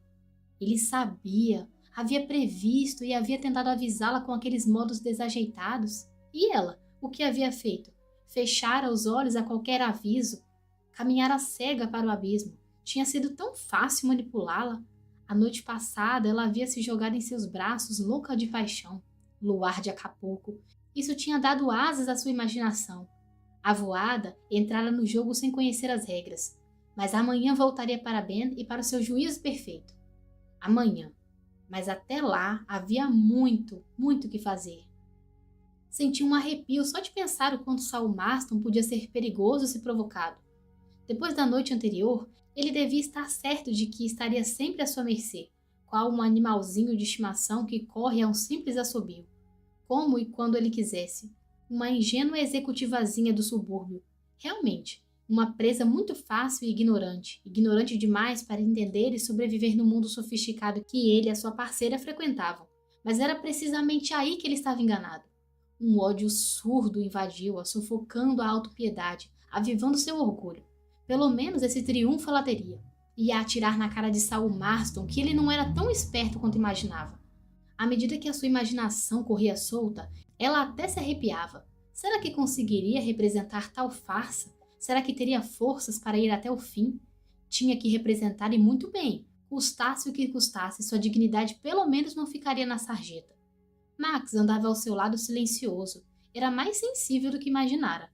Ele sabia, havia previsto e havia tentado avisá-la com aqueles modos desajeitados. E ela, o que havia feito? Fechara os olhos a qualquer aviso. Caminhara cega para o abismo. Tinha sido tão fácil manipulá-la. A noite passada ela havia se jogado em seus braços, louca de paixão. Luar de Acapulco. Isso tinha dado asas à sua imaginação. Avoada, entrara no jogo sem conhecer as regras. Mas amanhã voltaria para Ben e para o seu juízo perfeito. Amanhã. Mas até lá havia muito, muito que fazer. Senti um arrepio só de pensar o quanto Saul Marston podia ser perigoso se provocado. Depois da noite anterior, ele devia estar certo de que estaria sempre à sua mercê, qual um animalzinho de estimação que corre a um simples assobio, como e quando ele quisesse. Uma ingênua executivazinha do subúrbio. Realmente, uma presa muito fácil e ignorante demais para entender e sobreviver no mundo sofisticado que ele e a sua parceira frequentavam. Mas era precisamente aí que ele estava enganado. Um ódio surdo invadiu-a, sufocando a autopiedade, avivando seu orgulho. Pelo menos esse triunfo ela teria. Ia atirar na cara de Saul Marston que ele não era tão esperto quanto imaginava. À medida que a sua imaginação corria solta, ela até se arrepiava. Será que conseguiria representar tal farsa? Será que teria forças para ir até o fim? Tinha que representar e muito bem. Custasse o que custasse, sua dignidade pelo menos não ficaria na sarjeta. Max andava ao seu lado silencioso. Era mais sensível do que imaginara.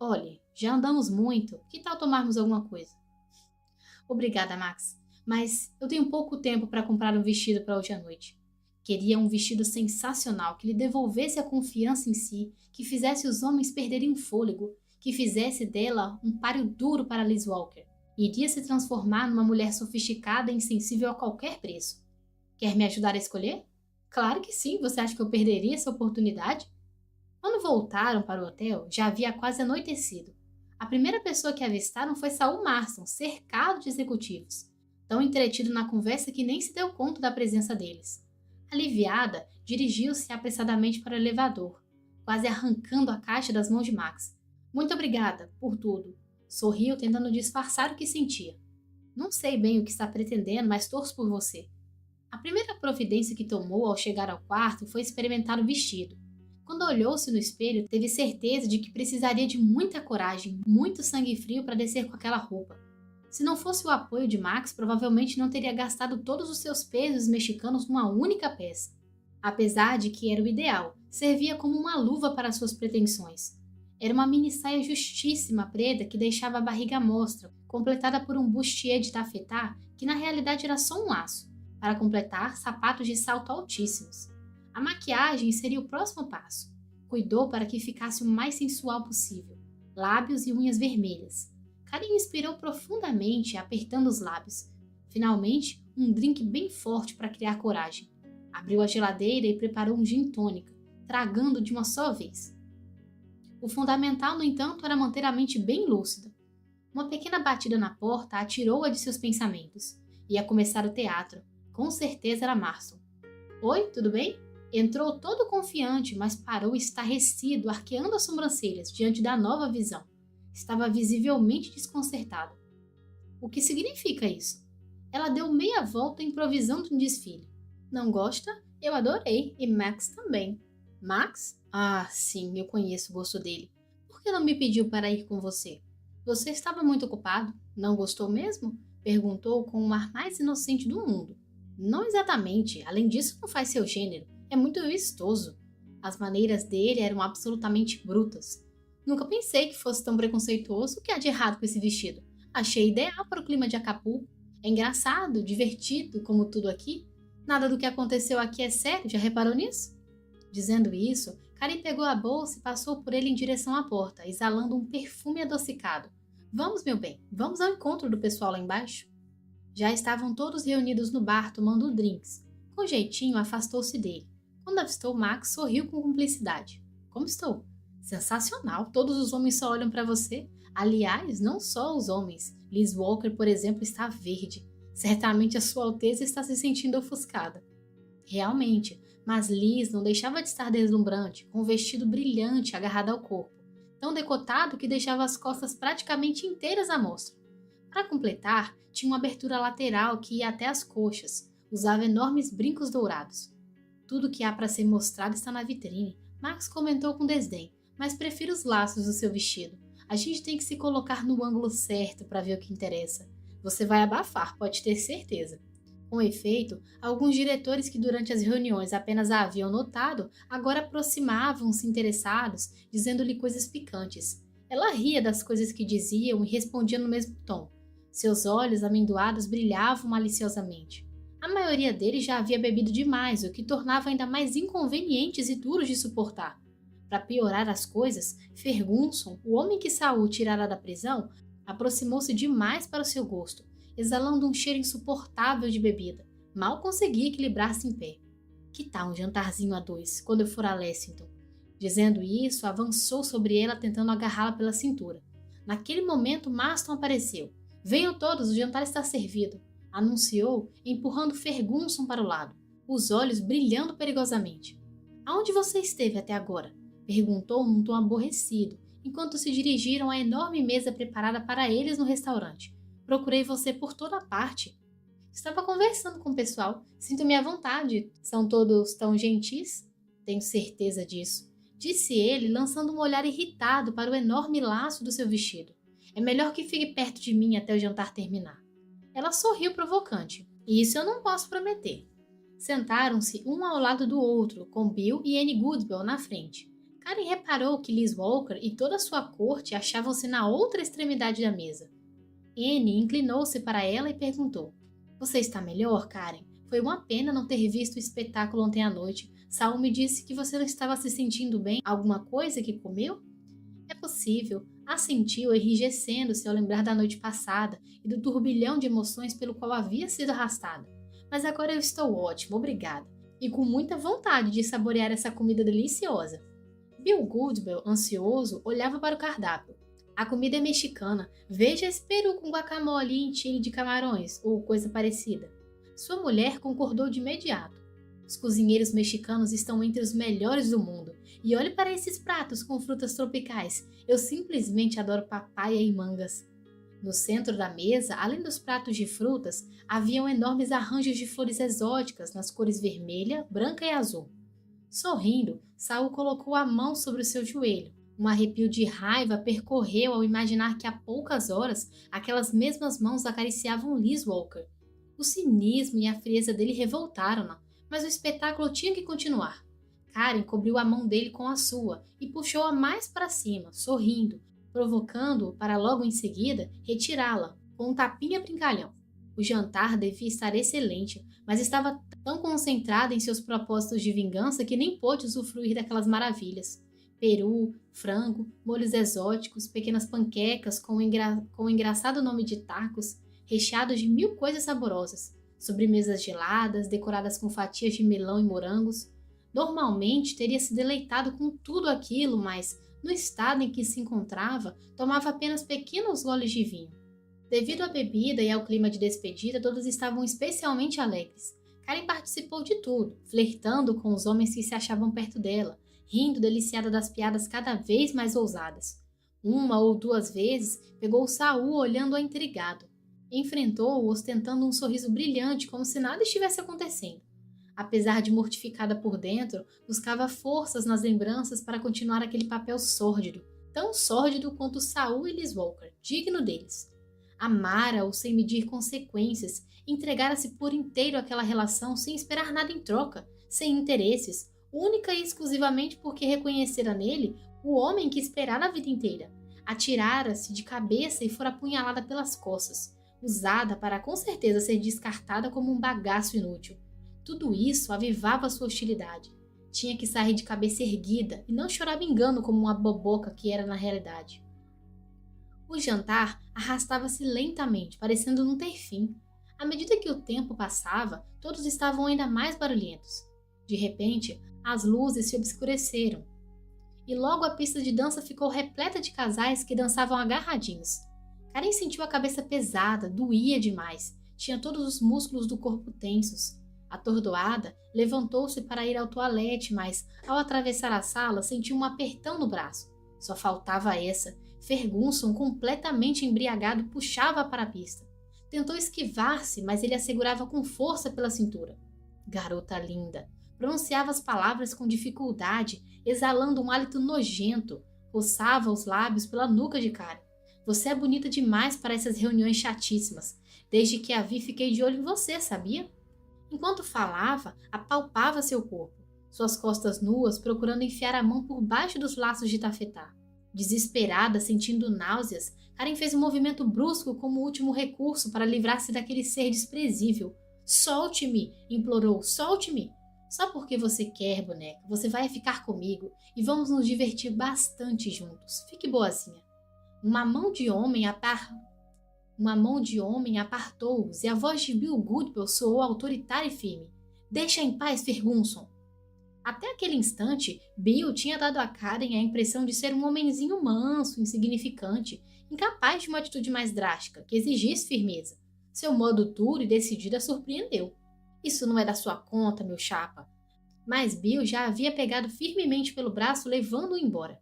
Olhe, já andamos muito. Que tal tomarmos alguma coisa? Obrigada, Max. Mas eu tenho pouco tempo para comprar um vestido para hoje à noite. Queria um vestido sensacional que lhe devolvesse a confiança em si, que fizesse os homens perderem o fôlego, que fizesse dela um páreo duro para Liz Walker. Iria se transformar numa mulher sofisticada e insensível a qualquer preço. Quer me ajudar a escolher? Claro que sim, você acha que eu perderia essa oportunidade? Quando voltaram para o hotel, já havia quase anoitecido. A primeira pessoa que avistaram foi Saul Marston, cercado de executivos, tão entretido na conversa que nem se deu conta da presença deles. Aliviada, dirigiu-se apressadamente para o elevador, quase arrancando a caixa das mãos de Max. Muito obrigada, por tudo. Sorriu, tentando disfarçar o que sentia. Não sei bem o que está pretendendo, mas torço por você. A primeira providência que tomou ao chegar ao quarto foi experimentar o vestido. Quando olhou-se no espelho, teve certeza de que precisaria de muita coragem, muito sangue frio para descer com aquela roupa. Se não fosse o apoio de Max, provavelmente não teria gastado todos os seus pesos mexicanos numa única peça. Apesar de que era o ideal, servia como uma luva para suas pretensões. Era uma mini saia justíssima preta que deixava a barriga à mostra, completada por um bustier de tafetá que na realidade era só um laço. Para completar, sapatos de salto altíssimos. A maquiagem seria o próximo passo. Cuidou para que ficasse o mais sensual possível. Lábios e unhas vermelhas. Karen inspirou profundamente, apertando os lábios. Finalmente, um drink bem forte para criar coragem. Abriu a geladeira e preparou um gin tônica, tragando de uma só vez. O fundamental, no entanto, era manter a mente bem lúcida. Uma pequena batida na porta a tirou-a de seus pensamentos. Ia começar o teatro. Com certeza era Marston. Oi, tudo bem? Entrou todo confiante, mas parou estarrecido, arqueando as sobrancelhas diante da nova visão. Estava visivelmente desconcertado. O que significa isso? Ela deu meia volta improvisando um desfile. Não gosta? Eu adorei, e Max também. Max? Ah, sim, eu conheço o gosto dele. Por que não me pediu para ir com você? Você estava muito ocupado? Não gostou mesmo? Perguntou com o ar mais inocente do mundo. Não exatamente, além disso não faz seu gênero. É muito vistoso. As maneiras dele eram absolutamente brutas. Nunca pensei que fosse tão preconceituoso. O que há de errado com esse vestido? Achei ideal para o clima de Acapulco. É engraçado, divertido, como tudo aqui. Nada do que aconteceu aqui é sério, já reparou nisso? Dizendo isso, Karen pegou a bolsa e passou por ele em direção à porta, exalando um perfume adocicado. Vamos, meu bem, vamos ao encontro do pessoal lá embaixo. Já estavam todos reunidos no bar tomando drinks. Com jeitinho, afastou-se dele. Quando avistou Max, sorriu com cumplicidade. Como estou? Sensacional, todos os homens só olham para você. Aliás, não só os homens. Liz Walker, por exemplo, está verde. Certamente a Sua Alteza está se sentindo ofuscada. Realmente, mas Liz não deixava de estar deslumbrante, com um vestido brilhante agarrado ao corpo, tão decotado que deixava as costas praticamente inteiras à mostra. Para completar, tinha uma abertura lateral que ia até as coxas, usava enormes brincos dourados. Tudo que há para ser mostrado está na vitrine, Max comentou com desdém, mas prefiro os laços do seu vestido. A gente tem que se colocar no ângulo certo para ver o que interessa. Você vai abafar, pode ter certeza. Com efeito, alguns diretores que durante as reuniões apenas a haviam notado, agora aproximavam-se interessados, dizendo-lhe coisas picantes. Ela ria das coisas que diziam e respondia no mesmo tom. Seus olhos amendoados brilhavam maliciosamente. A maioria deles já havia bebido demais, o que tornava ainda mais inconvenientes e duros de suportar. Para piorar as coisas, Ferguson, o homem que Saul tirara da prisão, aproximou-se demais para o seu gosto, exalando um cheiro insuportável de bebida. Mal conseguia equilibrar-se em pé. Que tal um jantarzinho a dois, quando eu for a Lexington? Dizendo isso, avançou sobre ela tentando agarrá-la pela cintura. Naquele momento, Marston apareceu. Venham todos, o jantar está servido, anunciou, empurrando Ferguson para o lado, os olhos brilhando perigosamente. Aonde você esteve até agora? Perguntou num tom aborrecido, enquanto se dirigiram à enorme mesa preparada para eles no restaurante. Procurei você por toda parte. Estava conversando com o pessoal. Sinto-me à vontade. São todos tão gentis? Tenho certeza disso. Disse ele, lançando um olhar irritado para o enorme laço do seu vestido. É melhor que fique perto de mim até o jantar terminar. Ela sorriu provocante. Isso eu não posso prometer. Sentaram-se um ao lado do outro, com Bill e Annie Goodwell na frente. Karen reparou que Liz Walker e toda sua corte achavam-se na outra extremidade da mesa. Annie inclinou-se para ela e perguntou: Você está melhor, Karen? Foi uma pena não ter visto o espetáculo ontem à noite. Saul me disse que você não estava se sentindo bem. Alguma coisa que comeu? É possível. Assentiu, enrijecendo-se ao lembrar da noite passada e do turbilhão de emoções pelo qual havia sido arrastada. Mas agora eu estou ótima, obrigada. E com muita vontade de saborear essa comida deliciosa. Bill Goodwell, ansioso, olhava para o cardápio. A comida é mexicana. Veja esse peru com guacamole e enchilhe de camarões, ou coisa parecida. Sua mulher concordou de imediato. Os cozinheiros mexicanos estão entre os melhores do mundo. E olhe para esses pratos com frutas tropicais. Eu simplesmente adoro papaya e mangas. No centro da mesa, além dos pratos de frutas, haviam enormes arranjos de flores exóticas nas cores vermelha, branca e azul. Sorrindo, Saul colocou a mão sobre o seu joelho. Um arrepio de raiva percorreu ao imaginar que há poucas horas aquelas mesmas mãos acariciavam Liz Walker. O cinismo e a frieza dele revoltaram-na, mas o espetáculo tinha que continuar. Karen cobriu a mão dele com a sua e puxou-a mais para cima, sorrindo, provocando-o para logo em seguida retirá-la, com um tapinha brincalhão. O jantar devia estar excelente, mas estava tão concentrada em seus propósitos de vingança que nem pôde usufruir daquelas maravilhas. Peru, frango, molhos exóticos, pequenas panquecas com o engraçado nome de tacos, recheados de 1000 coisas saborosas. Sobremesas geladas, decoradas com fatias de melão e morangos. Normalmente teria se deleitado com tudo aquilo, mas, no estado em que se encontrava, tomava apenas pequenos goles de vinho. Devido à bebida e ao clima de despedida, todos estavam especialmente alegres. Karen participou de tudo, flertando com os homens que se achavam perto dela, rindo deliciada das piadas cada vez mais ousadas. Uma ou duas vezes pegou Saul olhando-a intrigado. Enfrentou-o ostentando um sorriso brilhante, como se nada estivesse acontecendo. Apesar de mortificada por dentro, buscava forças nas lembranças para continuar aquele papel sórdido, tão sórdido quanto Saul e Liz Walker, digno deles. Amara-o sem medir consequências, entregara-se por inteiro àquela relação sem esperar nada em troca, sem interesses, única e exclusivamente porque reconhecera nele o homem que esperara a vida inteira. Atirara-se de cabeça e fora apunhalada pelas costas, usada para com certeza ser descartada como um bagaço inútil. Tudo isso avivava sua hostilidade. Tinha que sair de cabeça erguida e não chorar engano como uma boboca que era na realidade. O jantar arrastava-se lentamente, parecendo não ter fim. À medida que o tempo passava, todos estavam ainda mais barulhentos. De repente, as luzes se obscureceram, e logo a pista de dança ficou repleta de casais que dançavam agarradinhos. Karen sentiu a cabeça pesada, doía demais, tinha todos os músculos do corpo tensos. Atordoada, levantou-se para ir ao toalete, mas, ao atravessar a sala, sentiu um apertão no braço. Só faltava essa. Ferguson, completamente embriagado, puxava para a pista. Tentou esquivar-se, mas ele a segurava com força pela cintura. Garota linda. Pronunciava as palavras com dificuldade, exalando um hálito nojento. Roçava os lábios pela nuca de Karen. Você é bonita demais para essas reuniões chatíssimas. Desde que a vi, fiquei de olho em você, sabia? Enquanto falava, apalpava seu corpo, suas costas nuas procurando enfiar a mão por baixo dos laços de tafetá. Desesperada, sentindo náuseas, Karen fez um movimento brusco como último recurso para livrar-se daquele ser desprezível. Solte-me, implorou, solte-me. Só porque você quer, boneca, você vai ficar comigo e vamos nos divertir bastante juntos. Fique boazinha. Uma mão de homem apartou-os e a voz de Bill Goodwell soou autoritária e firme. Deixa em paz, Ferguson. Até aquele instante, Bill tinha dado a Karen a impressão de ser um homenzinho manso, insignificante, incapaz de uma atitude mais drástica, que exigisse firmeza. Seu modo duro e decidido a surpreendeu. Isso não é da sua conta, meu chapa. Mas Bill já havia pegado firmemente pelo braço, levando-o embora.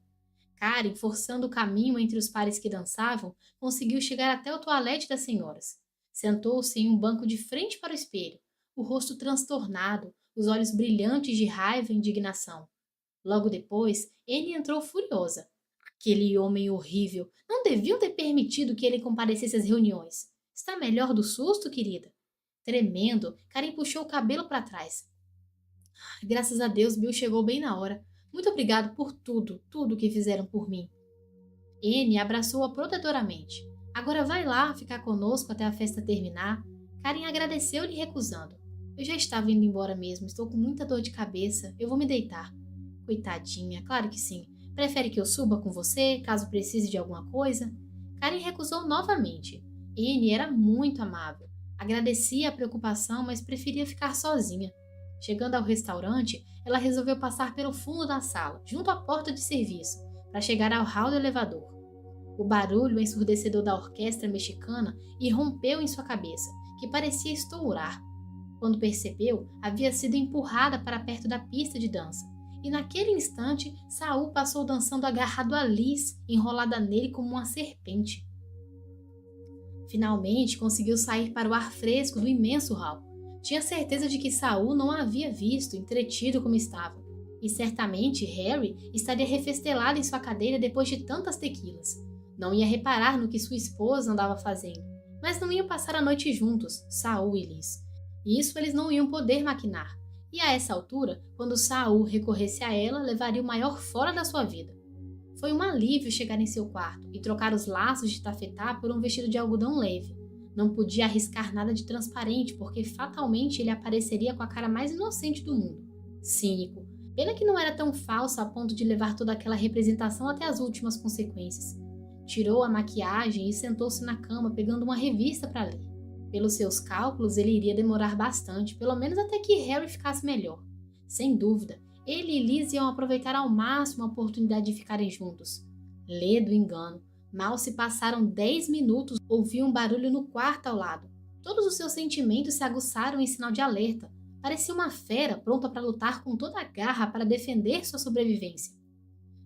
Karen, forçando o caminho entre os pares que dançavam, conseguiu chegar até o toalete das senhoras. Sentou-se em um banco de frente para o espelho, o rosto transtornado, os olhos brilhantes de raiva e indignação. Logo depois, Anne entrou furiosa. Aquele homem horrível! Não deviam ter permitido que ele comparecesse às reuniões. Está melhor do susto, querida? Tremendo, Karen puxou o cabelo para trás. Graças a Deus, Bill chegou bem na hora. Muito obrigado por tudo que fizeram por mim. Anne abraçou-a protetoramente. Agora vai lá ficar conosco até a festa terminar. Karen agradeceu-lhe recusando. Eu já estava indo embora mesmo, estou com muita dor de cabeça, eu vou me deitar. Coitadinha, claro que sim. Prefere que eu suba com você, caso precise de alguma coisa? Karen recusou novamente. Anne era muito amável. Agradecia a preocupação, mas preferia ficar sozinha. Chegando ao restaurante, ela resolveu passar pelo fundo da sala, junto à porta de serviço, para chegar ao hall do elevador. O barulho ensurdecedor da orquestra mexicana irrompeu em sua cabeça, que parecia estourar. Quando percebeu, havia sido empurrada para perto da pista de dança, e naquele instante, Saul passou dançando agarrado a Liz, enrolada nele como uma serpente. Finalmente, conseguiu sair para o ar fresco do imenso hall. Tinha certeza de que Saul não a havia visto, entretido como estava, e certamente Harry estaria refestelado em sua cadeira depois de tantas tequilas. Não ia reparar no que sua esposa andava fazendo, mas não iam passar a noite juntos, Saul e Liz. Isso eles não iam poder maquinar, e a essa altura, quando Saul recorresse a ela, levaria o maior fora da sua vida. Foi um alívio chegar em seu quarto e trocar os laços de tafetá por um vestido de algodão leve. Não podia arriscar nada de transparente, porque fatalmente ele apareceria com a cara mais inocente do mundo. Cínico. Pena que não era tão falso a ponto de levar toda aquela representação até as últimas consequências. Tirou a maquiagem e sentou-se na cama, pegando uma revista para ler. Pelos seus cálculos, ele iria demorar bastante, pelo menos até que Harry ficasse melhor. Sem dúvida, ele e Liz iam aproveitar ao máximo a oportunidade de ficarem juntos. Ledo engano. Mal se passaram 10 minutos, ouviu um barulho no quarto ao lado. Todos os seus sentimentos se aguçaram em sinal de alerta. Parecia uma fera pronta para lutar com toda a garra para defender sua sobrevivência.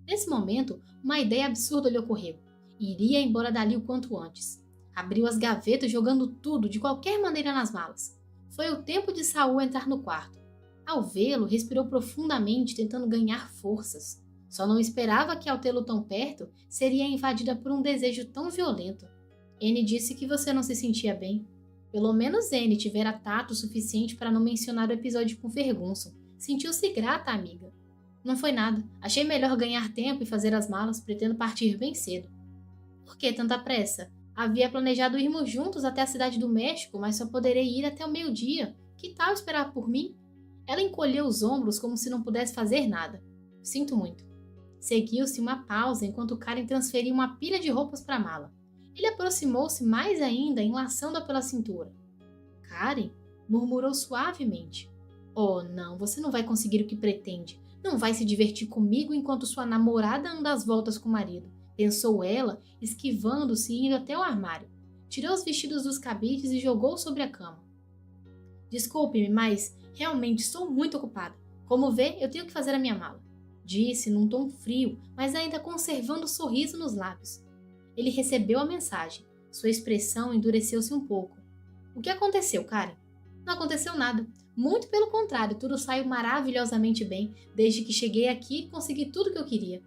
Nesse momento, uma ideia absurda lhe ocorreu. Iria embora dali o quanto antes. Abriu as gavetas jogando tudo de qualquer maneira nas malas. Foi o tempo de Saul entrar no quarto. Ao vê-lo, respirou profundamente, tentando ganhar forças. Só não esperava que, ao tê-lo tão perto, seria invadida por um desejo tão violento. Anne disse que você não se sentia bem. Pelo menos Anne tivera tato suficiente para não mencionar o episódio com Ferguson. Sentiu-se grata, amiga. Não foi nada. Achei melhor ganhar tempo e fazer as malas, pretendo partir bem cedo. Por que tanta pressa? Havia planejado irmos juntos até a cidade do México, mas só poderei ir até o meio-dia. Que tal esperar por mim? Ela encolheu os ombros como se não pudesse fazer nada. Sinto muito. Seguiu-se uma pausa enquanto Karen transferia uma pilha de roupas para a mala. Ele aproximou-se mais ainda, enlaçando-a pela cintura. Karen murmurou suavemente. Oh, não, você não vai conseguir o que pretende. Não vai se divertir comigo enquanto sua namorada anda às voltas com o marido. Pensou ela, esquivando-se e indo até o armário. Tirou os vestidos dos cabides e jogou sobre a cama. Desculpe-me, mas realmente estou muito ocupada. Como vê, eu tenho que fazer a minha mala. Disse num tom frio, mas ainda conservando o sorriso nos lábios. Ele recebeu a mensagem. Sua expressão endureceu-se um pouco. O que aconteceu, Karen? Não aconteceu nada. Muito pelo contrário, tudo saiu maravilhosamente bem. Desde que cheguei aqui, consegui tudo o que eu queria.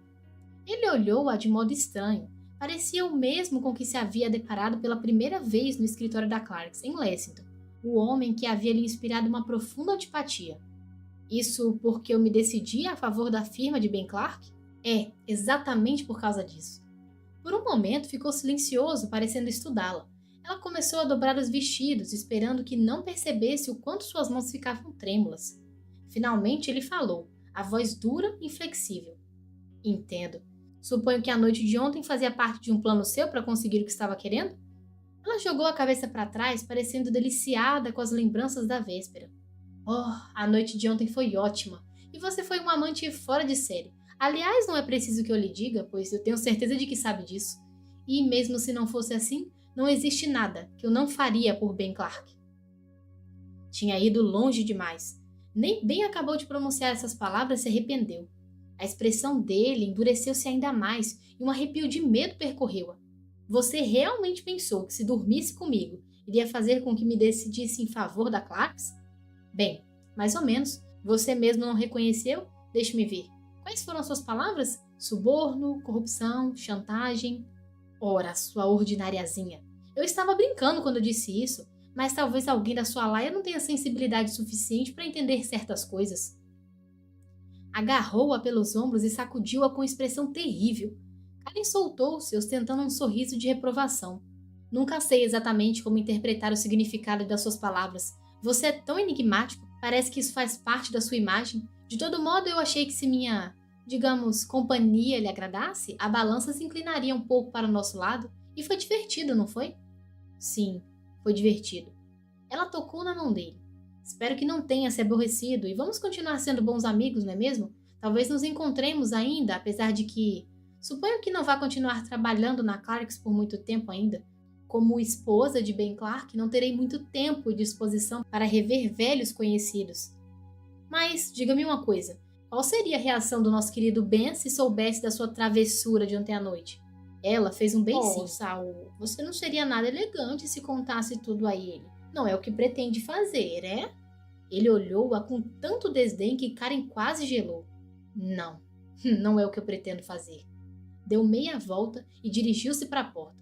Ele olhou-a de modo estranho. Parecia o mesmo com que se havia deparado pela primeira vez no escritório da Clarks, em Lexington. O homem que havia lhe inspirado uma profunda antipatia. Isso porque eu me decidi a favor da firma de Ben Clark? É, exatamente por causa disso. Por um momento ficou silencioso, parecendo estudá-la. Ela começou a dobrar os vestidos, esperando que não percebesse o quanto suas mãos ficavam trêmulas. Finalmente ele falou, a voz dura e inflexível. Entendo. Suponho que a noite de ontem fazia parte de um plano seu para conseguir o que estava querendo? Ela jogou a cabeça para trás, parecendo deliciada com as lembranças da véspera. Oh, a noite de ontem foi ótima. E você foi um amante fora de série. Aliás, não é preciso que eu lhe diga, pois eu tenho certeza de que sabe disso. E mesmo se não fosse assim, não existe nada que eu não faria por Ben Clark. Tinha ido longe demais. Nem bem acabou de pronunciar essas palavras se arrependeu. A expressão dele endureceu-se ainda mais e um arrepio de medo percorreu-a. Você realmente pensou que se dormisse comigo, iria fazer com que me decidisse em favor da Clarks? Bem, mais ou menos. Você mesmo não reconheceu? Deixe-me ver. Quais foram suas palavras? Suborno, corrupção, chantagem. Ora, sua ordinariazinha. Eu estava brincando quando disse isso, mas talvez alguém da sua laia não tenha sensibilidade suficiente para entender certas coisas. Agarrou-a pelos ombros e sacudiu-a com expressão terrível. Karen soltou-se, ostentando um sorriso de reprovação. Nunca sei exatamente como interpretar o significado das suas palavras. Você é tão enigmático, parece que isso faz parte da sua imagem. De todo modo, eu achei que se minha, digamos, companhia lhe agradasse, a balança se inclinaria um pouco para o nosso lado. E foi divertido, não foi? Sim, foi divertido. Ela tocou na mão dele. Espero que não tenha se aborrecido e vamos continuar sendo bons amigos, não é mesmo? Talvez nos encontremos ainda, apesar de que... Suponho que não vá continuar trabalhando na Clarks por muito tempo ainda. Como esposa de Ben Clark, não terei muito tempo e disposição para rever velhos conhecidos. Mas, diga-me uma coisa, qual seria a reação do nosso querido Ben se soubesse da sua travessura de ontem à noite? Ela fez um beicinho. Oh, Saul, você não seria nada elegante se contasse tudo a ele. Não é o que pretende fazer, é? Ele olhou-a com tanto desdém que Karen quase gelou. Não, não é o que eu pretendo fazer. Deu meia volta e dirigiu-se para a porta.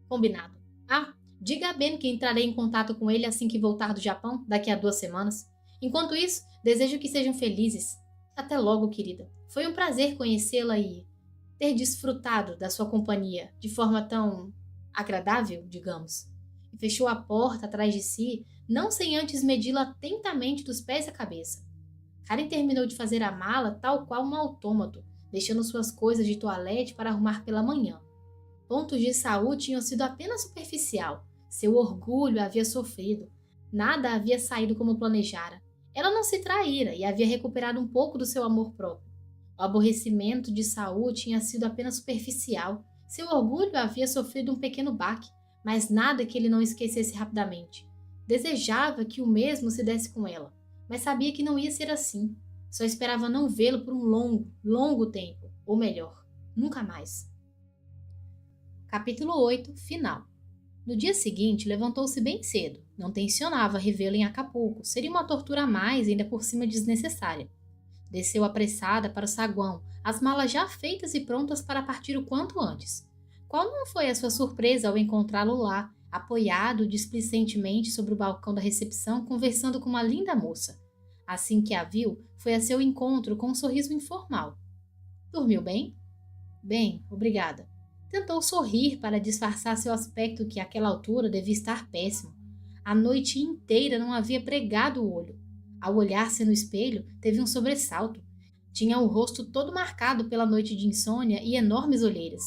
Combinado. Ah, diga a Ben que entrarei em contato com ele assim que voltar do Japão, daqui a 2 semanas. Enquanto isso, desejo que sejam felizes. Até logo, querida. Foi um prazer conhecê-la e ter desfrutado da sua companhia de forma tão agradável, digamos. E fechou a porta atrás de si, não sem antes medi-la atentamente dos pés à cabeça. Karen terminou de fazer a mala tal qual um autômato, deixando suas coisas de toalete para arrumar pela manhã. Pontos de saúde tinham sido apenas superficial. Seu orgulho havia sofrido. Nada havia saído como planejara. Ela não se traíra e havia recuperado um pouco do seu amor próprio. O aborrecimento de Saul tinha sido apenas superficial. Seu orgulho havia sofrido um pequeno baque, mas nada que ele não esquecesse rapidamente. Desejava que o mesmo se desse com ela, mas sabia que não ia ser assim. Só esperava não vê-lo por um longo, longo tempo, ou melhor, nunca mais. Capítulo 8, final. No dia seguinte, levantou-se bem cedo. Não tencionava revê-lo em Acapulco. Seria uma tortura a mais, ainda por cima desnecessária. Desceu apressada para o saguão, as malas já feitas e prontas para partir o quanto antes. Qual não foi a sua surpresa ao encontrá-lo lá, apoiado displicentemente sobre o balcão da recepção, conversando com uma linda moça. Assim que a viu, foi a seu encontro com um sorriso informal. Dormiu bem? Bem, obrigada. Tentou sorrir para disfarçar seu aspecto que àquela altura devia estar péssimo. A noite inteira não havia pregado o olho. Ao olhar-se no espelho, teve um sobressalto. Tinha o rosto todo marcado pela noite de insônia e enormes olheiras.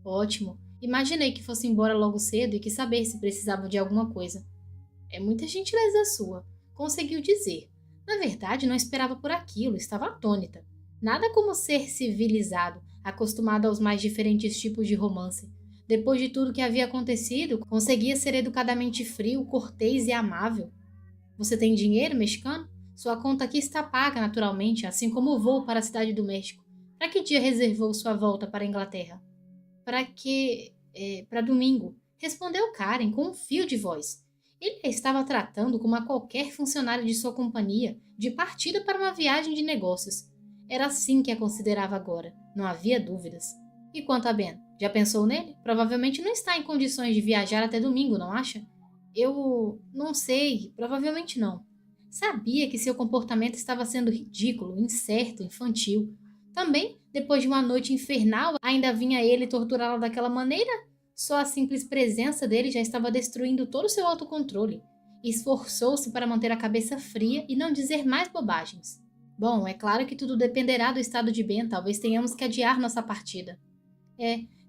Ótimo. Imaginei que fosse embora logo cedo e que saber se precisava de alguma coisa. É muita gentileza sua, conseguiu dizer. Na verdade, não esperava por aquilo, estava atônita. Nada como ser civilizado, acostumado aos mais diferentes tipos de romance. Depois de tudo que havia acontecido, conseguia ser educadamente frio, cortês e amável. Você tem dinheiro, mexicano? Sua conta aqui está paga, naturalmente, assim como o voo para a cidade do México. Para que dia reservou sua volta para a Inglaterra? Para domingo, respondeu Karen com um fio de voz. Ele a estava tratando como a qualquer funcionário de sua companhia, de partida para uma viagem de negócios. Era assim que a considerava agora, não havia dúvidas. E quanto a Ben? Já pensou nele? Provavelmente não está em condições de viajar até domingo, não acha? Eu não sei, provavelmente não. Sabia que seu comportamento estava sendo ridículo, incerto, infantil. Também, depois de uma noite infernal, ainda vinha ele torturá-la daquela maneira? Só a simples presença dele já estava destruindo todo o seu autocontrole. Esforçou-se para manter a cabeça fria e não dizer mais bobagens. Bom, é claro que tudo dependerá do estado de Ben, talvez tenhamos que adiar nossa partida.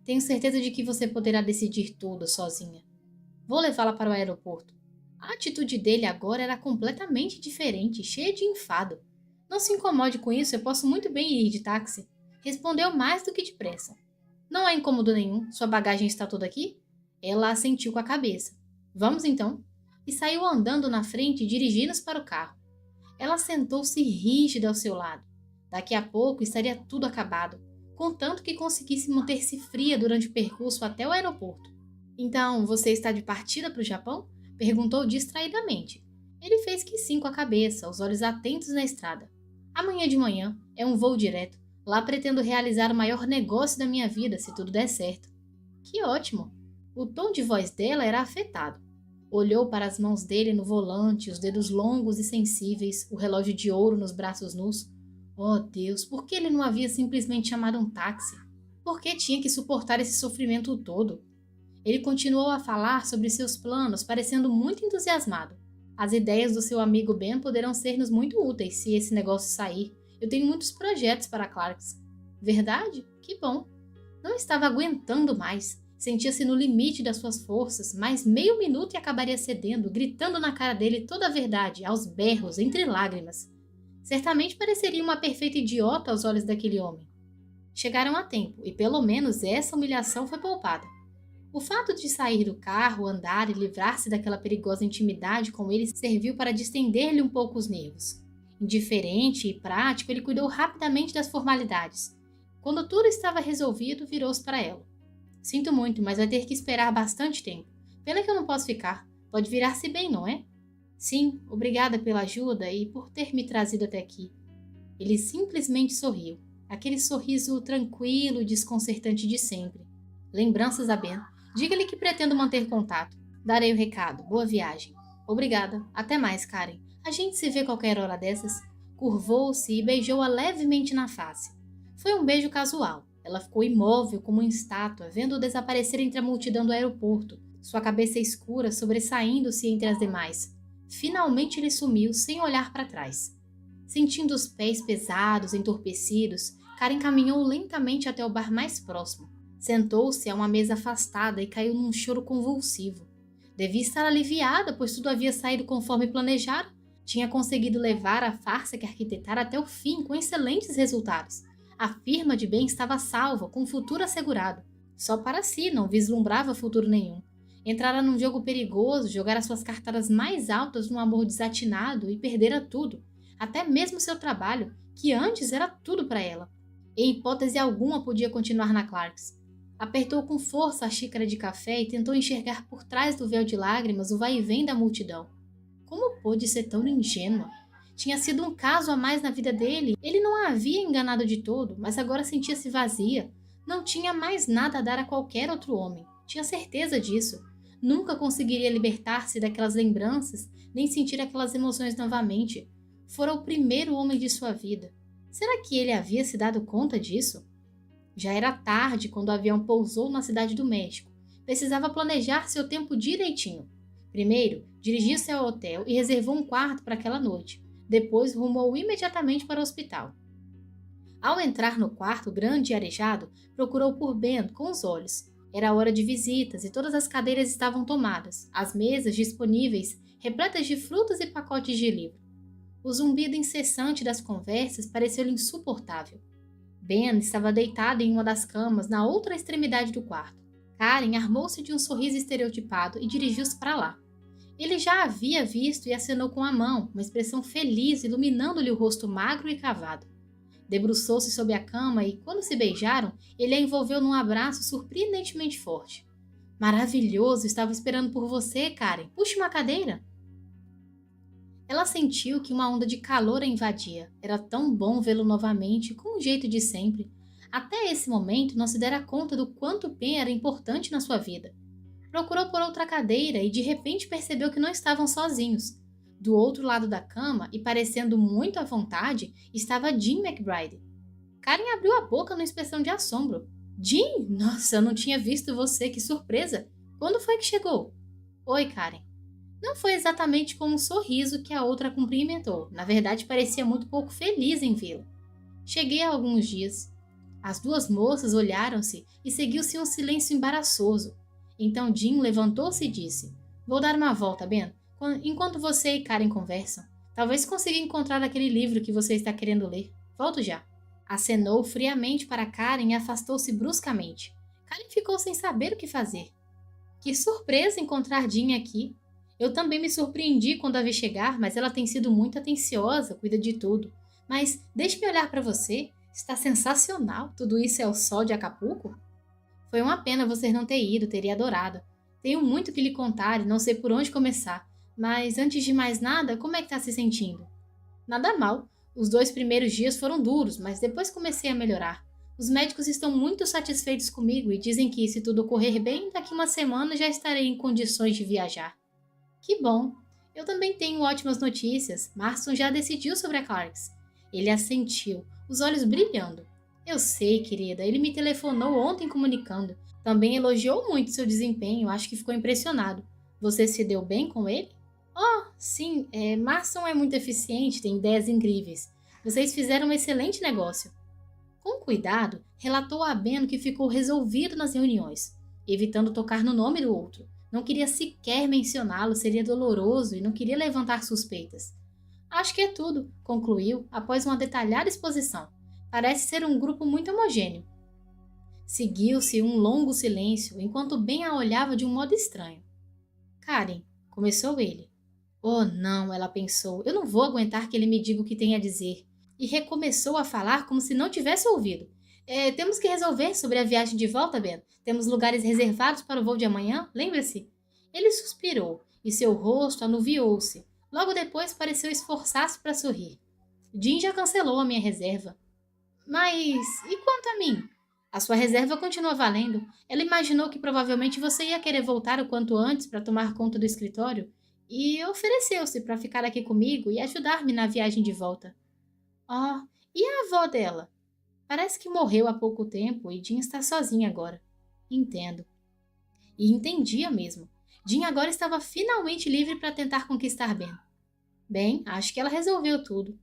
Tenho certeza de que você poderá decidir tudo sozinha. Vou levá-la para o aeroporto. A atitude dele agora era completamente diferente, cheia de enfado. Não se incomode com isso, eu posso muito bem ir de táxi. Respondeu mais do que depressa. Não há incômodo nenhum, sua bagagem está toda aqui? Ela assentiu com a cabeça. Vamos então? E saiu andando na frente, dirigindo-se para o carro. Ela sentou-se rígida ao seu lado. Daqui a pouco estaria tudo acabado, contanto que conseguisse manter-se fria durante o percurso até o aeroporto. Então, você está de partida para o Japão? Perguntou distraidamente. Ele fez que sim com a cabeça, os olhos atentos na estrada. Amanhã de manhã, é um voo direto. Lá pretendo realizar o maior negócio da minha vida, se tudo der certo. Que ótimo! O tom de voz dela era afetado. Olhou para as mãos dele no volante, os dedos longos e sensíveis, o relógio de ouro nos braços nus. Oh Deus, por que ele não havia simplesmente chamado um táxi? Por que tinha que suportar esse sofrimento todo? Ele continuou a falar sobre seus planos, parecendo muito entusiasmado. As ideias do seu amigo Ben poderão ser-nos muito úteis se esse negócio sair. Eu tenho muitos projetos para Clarks. Verdade? Que bom. Não estava aguentando mais. Sentia-se no limite das suas forças, mais meio minuto e acabaria cedendo, gritando na cara dele toda a verdade, aos berros, entre lágrimas. Certamente pareceria uma perfeita idiota aos olhos daquele homem. Chegaram a tempo, e pelo menos essa humilhação foi poupada. O fato de sair do carro, andar e livrar-se daquela perigosa intimidade com ele serviu para distender-lhe um pouco os nervos. Indiferente e prático, ele cuidou rapidamente das formalidades. Quando tudo estava resolvido, virou-se para ela. Sinto muito, mas vai ter que esperar bastante tempo. Pena que eu não posso ficar. Pode virar-se bem, não é? Sim, obrigada pela ajuda e por ter me trazido até aqui. Ele simplesmente sorriu. Aquele sorriso tranquilo e desconcertante de sempre. Lembranças a Ben. Diga-lhe que pretendo manter contato. Darei o recado. Boa viagem. Obrigada. Até mais, Karen. A gente se vê qualquer hora dessas. Curvou-se e beijou-a levemente na face. Foi um beijo casual. Ela ficou imóvel como uma estátua, vendo-o desaparecer entre a multidão do aeroporto, sua cabeça escura sobressaindo-se entre as demais. Finalmente ele sumiu, sem olhar para trás. Sentindo os pés pesados, entorpecidos, Karen caminhou lentamente até o bar mais próximo. Sentou-se a uma mesa afastada e caiu num choro convulsivo. Devia estar aliviada, pois tudo havia saído conforme planejado. Tinha conseguido levar a farsa que arquitetara até o fim com excelentes resultados. A firma de bem estava salva, com o futuro assegurado. Só para si, não vislumbrava futuro nenhum. Entrara num jogo perigoso, jogara suas cartadas mais altas num amor desatinado e perdera tudo, até mesmo seu trabalho, que antes era tudo para ela. Em hipótese alguma podia continuar na Clarks. Apertou com força a xícara de café e tentou enxergar por trás do véu de lágrimas o vai-vem da multidão. Como pôde ser tão ingênua? Tinha sido um caso a mais na vida dele. Ele não a havia enganado de todo, mas agora sentia-se vazia. Não tinha mais nada a dar a qualquer outro homem. Tinha certeza disso. Nunca conseguiria libertar-se daquelas lembranças, nem sentir aquelas emoções novamente. Fora o primeiro homem de sua vida. Será que ele havia se dado conta disso? Já era tarde quando o avião pousou na cidade do México. Precisava planejar seu tempo direitinho. Primeiro, dirigiu-se ao hotel e reservou um quarto para aquela noite. Depois, rumou imediatamente para o hospital. Ao entrar no quarto grande e arejado, procurou por Ben com os olhos. Era hora de visitas e todas as cadeiras estavam tomadas, as mesas disponíveis, repletas de frutas e pacotes de livro. O zumbido incessante das conversas pareceu-lhe insuportável. Ben estava deitado em uma das camas na outra extremidade do quarto. Karen armou-se de um sorriso estereotipado e dirigiu-se para lá. Ele já a havia visto e acenou com a mão, uma expressão feliz iluminando-lhe o rosto magro e cavado. Debruçou-se sobre a cama e, quando se beijaram, ele a envolveu num abraço surpreendentemente forte. Maravilhoso, estava esperando por você, Karen. Puxe uma cadeira. Ela sentiu que uma onda de calor a invadia. Era tão bom vê-lo novamente, com o jeito de sempre. Até esse momento não se dera conta do quanto Ben era importante na sua vida. Procurou por outra cadeira e de repente percebeu que não estavam sozinhos. Do outro lado da cama, e parecendo muito à vontade, estava Jim McBride. Karen abriu a boca numa expressão de assombro. Jim? Nossa, eu não tinha visto você, que surpresa! Quando foi que chegou? Oi, Karen. Não foi exatamente com um sorriso que a outra cumprimentou. Na verdade, parecia muito pouco feliz em vê-la. Cheguei há alguns dias. As duas moças olharam-se e seguiu-se um silêncio embaraçoso. Então Jim levantou-se e disse: Vou dar uma volta, Ben, enquanto você e Karen conversam. Talvez consiga encontrar aquele livro que você está querendo ler. Volto já. Acenou friamente para Karen e afastou-se bruscamente. Karen ficou sem saber o que fazer. Que surpresa encontrar Jim aqui. Eu também me surpreendi quando a vi chegar, mas ela tem sido muito atenciosa, cuida de tudo. Mas deixe-me olhar para você. Está sensacional. Tudo isso é o sol de Acapulco? Foi uma pena você não ter ido, teria adorado. Tenho muito que lhe contar e não sei por onde começar. Mas antes de mais nada, como é que está se sentindo? Nada mal. Os 2 primeiros dias foram duros, mas depois comecei a melhorar. Os médicos estão muito satisfeitos comigo e dizem que, se tudo correr bem, daqui uma semana já estarei em condições de viajar. Que bom! Eu também tenho ótimas notícias. Marston já decidiu sobre a Clarks. Ele assentiu, os olhos brilhando. Eu sei, querida, ele me telefonou ontem comunicando. Também elogiou muito seu desempenho, acho que ficou impressionado. Você se deu bem com ele? Oh, sim, Marston é muito eficiente, tem ideias incríveis. Vocês fizeram um excelente negócio. Com cuidado, relatou a Ben que ficou resolvido nas reuniões, evitando tocar no nome do outro. Não queria sequer mencioná-lo, seria doloroso e não queria levantar suspeitas. Acho que é tudo, concluiu, após uma detalhada exposição. Parece ser um grupo muito homogêneo. Seguiu-se um longo silêncio, enquanto Ben a olhava de um modo estranho. Karen, começou ele. Oh, não, ela pensou, eu não vou aguentar que ele me diga o que tem a dizer. E recomeçou a falar como se não tivesse ouvido. Temos que resolver sobre a viagem de volta, Ben. Temos lugares reservados para o voo de amanhã, lembra-se? Ele suspirou e seu rosto anuviou-se. Logo depois pareceu esforçar-se para sorrir. Jim já cancelou a minha reserva. Mas e quanto a mim? A sua reserva continua valendo. Ela imaginou que provavelmente você ia querer voltar o quanto antes para tomar conta do escritório e ofereceu-se para ficar aqui comigo e ajudar-me na viagem de volta. Oh, e a avó dela? Parece que morreu há pouco tempo e Jim está sozinha agora. Entendo. E entendia mesmo. Jim agora estava finalmente livre para tentar conquistar Ben. Bem, acho que ela resolveu tudo.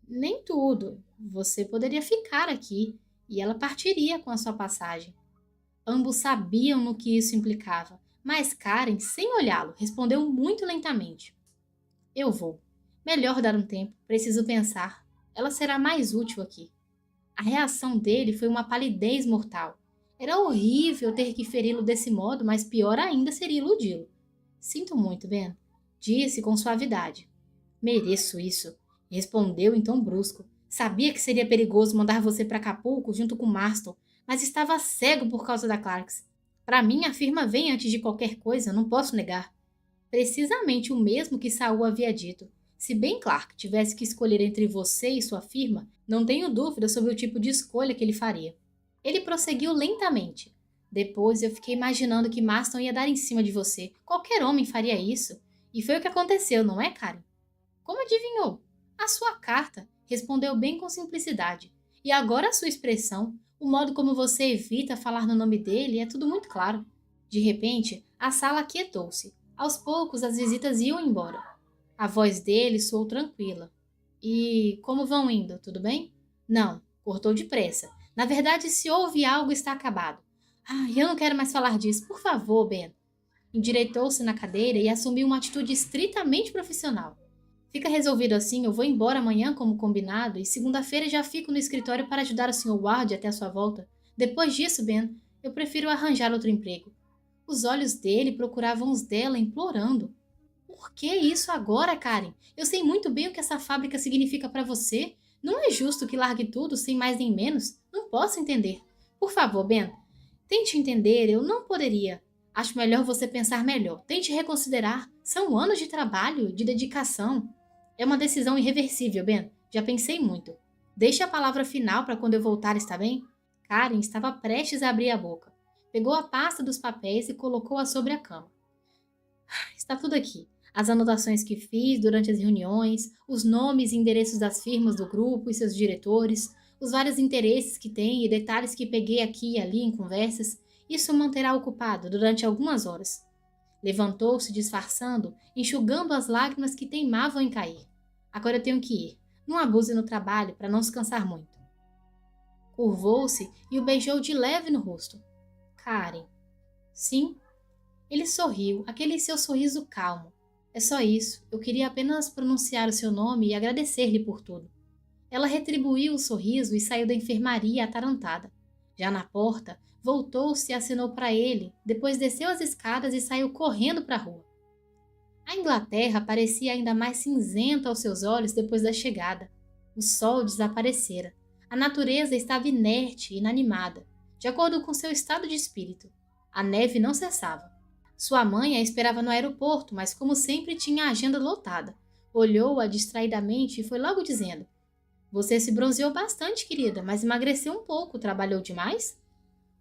Nem tudo. Você poderia ficar aqui e ela partiria com a sua passagem. Ambos sabiam no que isso implicava, Mas Karen, sem olhá-lo, respondeu muito lentamente. Eu vou. Melhor dar um tempo, preciso pensar. Ela será mais útil aqui. A reação dele foi uma palidez mortal. Era horrível ter que feri-lo desse modo, mas pior ainda seria iludi-lo. Sinto muito, Ben, disse com suavidade. Mereço isso, respondeu em tom brusco. Sabia que seria perigoso mandar você para Acapulco junto com Marston, mas estava cego por causa da Clarks. Para mim, a firma vem antes de qualquer coisa, não posso negar. Precisamente o mesmo que Saul havia dito. Se Ben Clark tivesse que escolher entre você e sua firma, não tenho dúvida sobre o tipo de escolha que ele faria. Ele prosseguiu lentamente. Depois eu fiquei imaginando que Marston ia dar em cima de você. Qualquer homem faria isso. E foi o que aconteceu, não é, Karen? Como adivinhou? A sua carta, respondeu bem com simplicidade. E agora a sua expressão, o modo como você evita falar no nome dele, é tudo muito claro. De repente, a sala aquietou-se. Aos poucos as visitas iam embora. A voz dele soou tranquila. E como vão indo, tudo bem? Não, cortou depressa. Na verdade, se houve algo, está acabado. Eu não quero mais falar disso. Por favor, Ben. Endireitou-se na cadeira e assumiu uma atitude estritamente profissional. Fica resolvido assim, eu vou embora amanhã como combinado e segunda-feira já fico no escritório para ajudar o Sr. Ward até a sua volta. Depois disso, Ben, eu prefiro arranjar outro emprego. Os olhos dele procuravam os dela, implorando. Por que isso agora, Karen? Eu sei muito bem o que essa fábrica significa para você. Não é justo que largue tudo sem mais nem menos. Não posso entender. Por favor, Ben, tente entender, eu não poderia. Acho melhor você pensar melhor. Tente reconsiderar. São anos de trabalho, de dedicação. É uma decisão irreversível, Ben. Já pensei muito. Deixe a palavra final para quando eu voltar, está bem? Karen estava prestes a abrir a boca. Pegou a pasta dos papéis e colocou-a sobre a cama. Está tudo aqui. As anotações que fiz durante as reuniões, os nomes e endereços das firmas do grupo e seus diretores, os vários interesses que tem e detalhes que peguei aqui e ali em conversas, isso o manterá ocupado durante algumas horas. Levantou-se disfarçando, enxugando as lágrimas que teimavam em cair. Agora eu tenho que ir. Não abuse no trabalho para não se cansar muito. Curvou-se e o beijou de leve no rosto. Karen. Sim? Ele sorriu, aquele seu sorriso calmo. É só isso. Eu queria apenas pronunciar o seu nome e agradecer-lhe por tudo. Ela retribuiu o sorriso e saiu da enfermaria atarantada. Já na porta, voltou-se e acenou para ele, depois desceu as escadas e saiu correndo para a rua. A Inglaterra parecia ainda mais cinzenta aos seus olhos depois da chegada. O sol desaparecera. A natureza estava inerte e inanimada, de acordo com seu estado de espírito. A neve não cessava. Sua mãe a esperava no aeroporto, mas como sempre tinha a agenda lotada. Olhou-a distraidamente e foi logo dizendo: Você se bronzeou bastante, querida, mas emagreceu um pouco, trabalhou demais?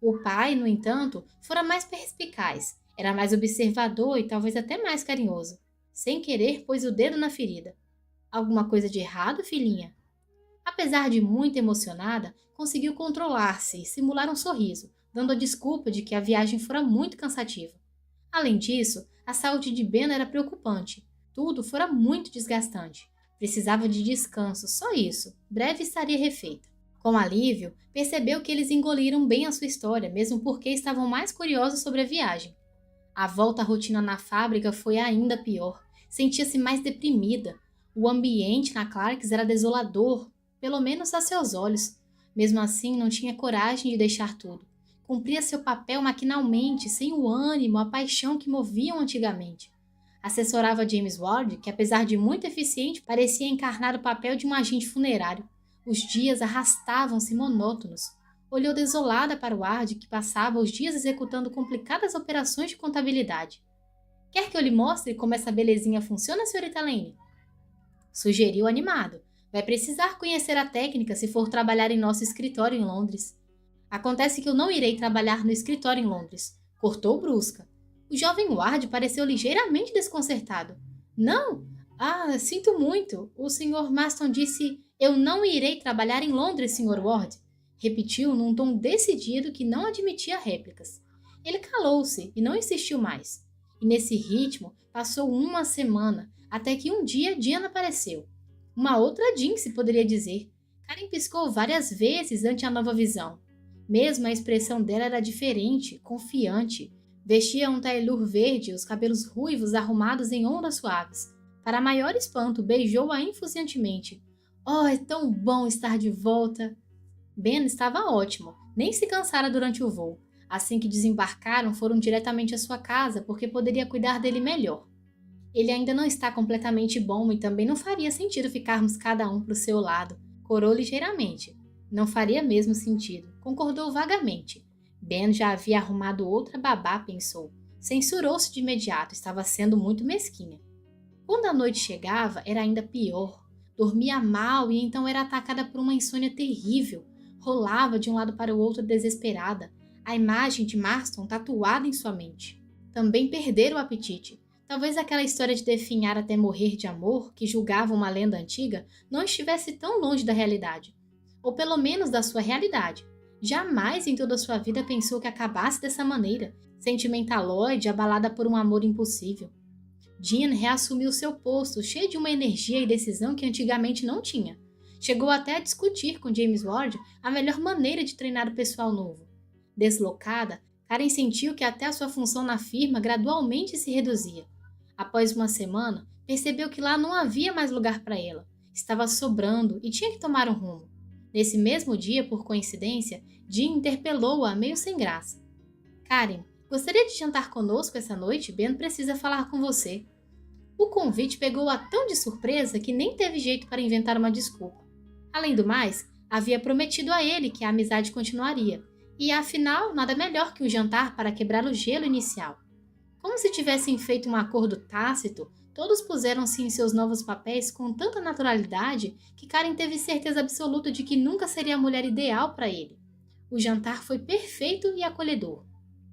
O pai, no entanto, fora mais perspicaz, era mais observador e talvez até mais carinhoso. Sem querer, pôs o dedo na ferida. Alguma coisa de errado, filhinha? Apesar de muito emocionada, conseguiu controlar-se e simular um sorriso, dando a desculpa de que a viagem fora muito cansativa. Além disso, a saúde de Ben era preocupante. Tudo fora muito desgastante. Precisava de descanso, só isso. Breve estaria refeita. Com alívio, percebeu que eles engoliram bem a sua história, mesmo porque estavam mais curiosos sobre a viagem. A volta à rotina na fábrica foi ainda pior. Sentia-se mais deprimida. O ambiente na Clarks era desolador, pelo menos a seus olhos. Mesmo assim, não tinha coragem de deixar tudo. Cumpria seu papel maquinalmente, sem o ânimo, a paixão que moviam antigamente. Assessorava James Ward, que apesar de muito eficiente, parecia encarnar o papel de um agente funerário. Os dias arrastavam-se monótonos. Olhou desolada para Ward, que passava os dias executando complicadas operações de contabilidade. Quer que eu lhe mostre como essa belezinha funciona, senhorita Lane? Sugeriu animado. Vai precisar conhecer a técnica se for trabalhar em nosso escritório em Londres. Acontece que eu não irei trabalhar no escritório em Londres. Cortou brusca. O jovem Ward pareceu ligeiramente desconcertado. Não? Sinto muito. O Sr. Marston disse: Eu não irei trabalhar em Londres, Sr. Ward. Repetiu num tom decidido que não admitia réplicas. Ele calou-se e não insistiu mais. E nesse ritmo passou uma semana, até que um dia Diana apareceu. Uma outra Jean, se poderia dizer. Karen piscou várias vezes ante a nova visão. Mesmo a expressão dela era diferente, confiante. Vestia um tailleur verde e os cabelos ruivos arrumados em ondas suaves. Para maior espanto, beijou-a infusiantemente. Oh, é tão bom estar de volta! Ben estava ótimo, nem se cansara durante o voo. Assim que desembarcaram, foram diretamente à sua casa porque poderia cuidar dele melhor. Ele ainda não está completamente bom e também não faria sentido ficarmos cada um para o seu lado. Corou ligeiramente. Não faria mesmo sentido. Concordou vagamente. Ben já havia arrumado outra babá, pensou. Censurou-se de imediato, estava sendo muito mesquinha. Quando a noite chegava, era ainda pior. Dormia mal e então era atacada por uma insônia terrível. Rolava de um lado para o outro desesperada, a imagem de Marston tatuada em sua mente. Também perdera o apetite. Talvez aquela história de definhar até morrer de amor, que julgava uma lenda antiga, não estivesse tão longe da realidade. Ou pelo menos da sua realidade. Jamais em toda a sua vida pensou que acabasse dessa maneira, sentimentaloide, abalada por um amor impossível. Jean reassumiu seu posto, cheio de uma energia e decisão que antigamente não tinha. Chegou até a discutir com James Ward a melhor maneira de treinar o pessoal novo. Deslocada, Karen sentiu que até a sua função na firma gradualmente se reduzia. Após uma semana, percebeu que lá não havia mais lugar para ela. Estava sobrando e tinha que tomar um rumo. Nesse mesmo dia, por coincidência, Jean interpelou-a meio sem graça. Karen, gostaria de jantar conosco essa noite? Ben precisa falar com você. O convite pegou-a tão de surpresa que nem teve jeito para inventar uma desculpa. Além do mais, havia prometido a ele que a amizade continuaria, e afinal, nada melhor que um jantar para quebrar o gelo inicial. Como se tivessem feito um acordo tácito, todos puseram-se em seus novos papéis com tanta naturalidade que Karen teve certeza absoluta de que nunca seria a mulher ideal para ele. O jantar foi perfeito e acolhedor.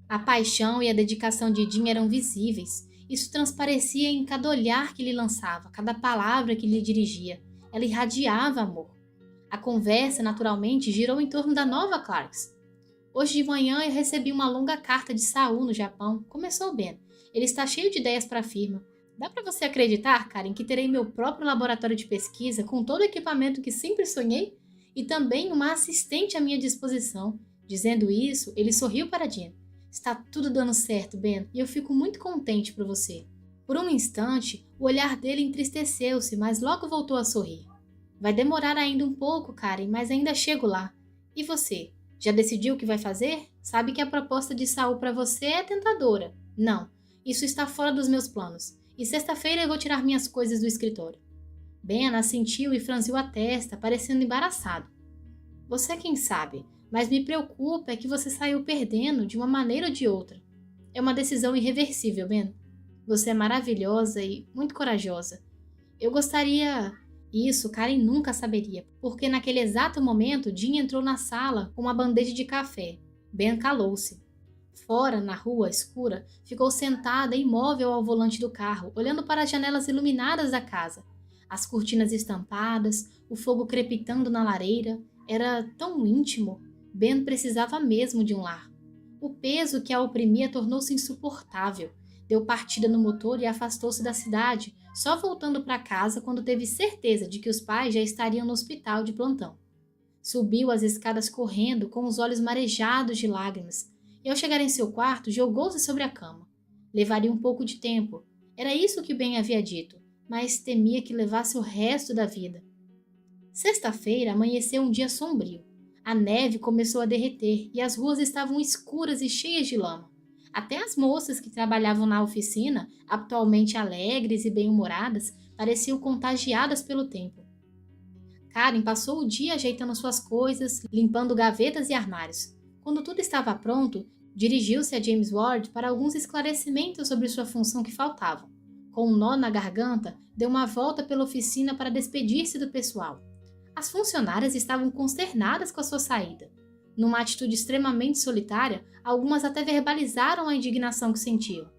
A paixão e a dedicação de Jean eram visíveis. Isso transparecia em cada olhar que lhe lançava, cada palavra que lhe dirigia. Ela irradiava amor. A conversa, naturalmente, girou em torno da nova Clarks. Hoje de manhã eu recebi uma longa carta de Saul no Japão. Começou Ben. Ele está cheio de ideias para a firma. Dá para você acreditar, Karen, que terei meu próprio laboratório de pesquisa com todo o equipamento que sempre sonhei? E também uma assistente à minha disposição. Dizendo isso, ele sorriu para Jean. Está tudo dando certo, Ben, e eu fico muito contente por você. Por um instante, o olhar dele entristeceu-se, mas logo voltou a sorrir. Vai demorar ainda um pouco, Karen, mas ainda chego lá. E você? Já decidiu o que vai fazer? Sabe que a proposta de Saul para você é tentadora. Não, isso está fora dos meus planos. E sexta-feira eu vou tirar minhas coisas do escritório. Ben assentiu e franziu a testa, parecendo embaraçado. Você quem sabe, mas me preocupa é que você saiu perdendo de uma maneira ou de outra. É uma decisão irreversível, Ben. Você é maravilhosa e muito corajosa. Eu gostaria... Isso Karen nunca saberia, porque naquele exato momento Jean entrou na sala com uma bandeja de café. Ben calou-se. Fora, na rua escura, ficou sentada imóvel ao volante do carro, olhando para as janelas iluminadas da casa. As cortinas estampadas, o fogo crepitando na lareira. Era tão íntimo. Ben precisava mesmo de um lar. O peso que a oprimia tornou-se insuportável. Deu partida no motor e afastou-se da cidade, só voltando para casa quando teve certeza de que os pais já estariam no hospital de plantão. Subiu as escadas correndo, com os olhos marejados de lágrimas, e ao chegar em seu quarto, jogou-se sobre a cama. Levaria um pouco de tempo. Era isso que Ben havia dito, mas temia que levasse o resto da vida. Sexta-feira amanheceu um dia sombrio. A neve começou a derreter e as ruas estavam escuras e cheias de lama. Até as moças que trabalhavam na oficina, atualmente alegres e bem-humoradas, pareciam contagiadas pelo tempo. Karen passou o dia ajeitando suas coisas, limpando gavetas e armários. Quando tudo estava pronto, dirigiu-se a James Ward para alguns esclarecimentos sobre sua função que faltavam. Com um nó na garganta, deu uma volta pela oficina para despedir-se do pessoal. As funcionárias estavam consternadas com a sua saída. Numa atitude extremamente solitária, algumas até verbalizaram a indignação que sentiam.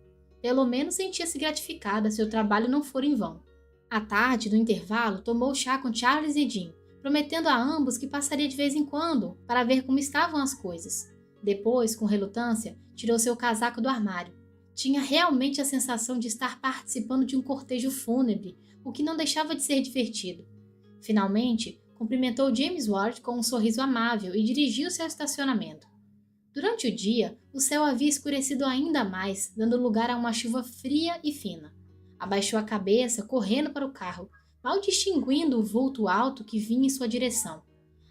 Pelo menos sentia-se gratificada se o trabalho não for em vão. À tarde, no intervalo, tomou chá com Charles e Jean, prometendo a ambos que passaria de vez em quando para ver como estavam as coisas. Depois, com relutância, tirou seu casaco do armário. Tinha realmente a sensação de estar participando de um cortejo fúnebre, o que não deixava de ser divertido. Finalmente, cumprimentou James Ward com um sorriso amável e dirigiu-se ao estacionamento. Durante o dia, o céu havia escurecido ainda mais, dando lugar a uma chuva fria e fina. Abaixou a cabeça, correndo para o carro, mal distinguindo o vulto alto que vinha em sua direção.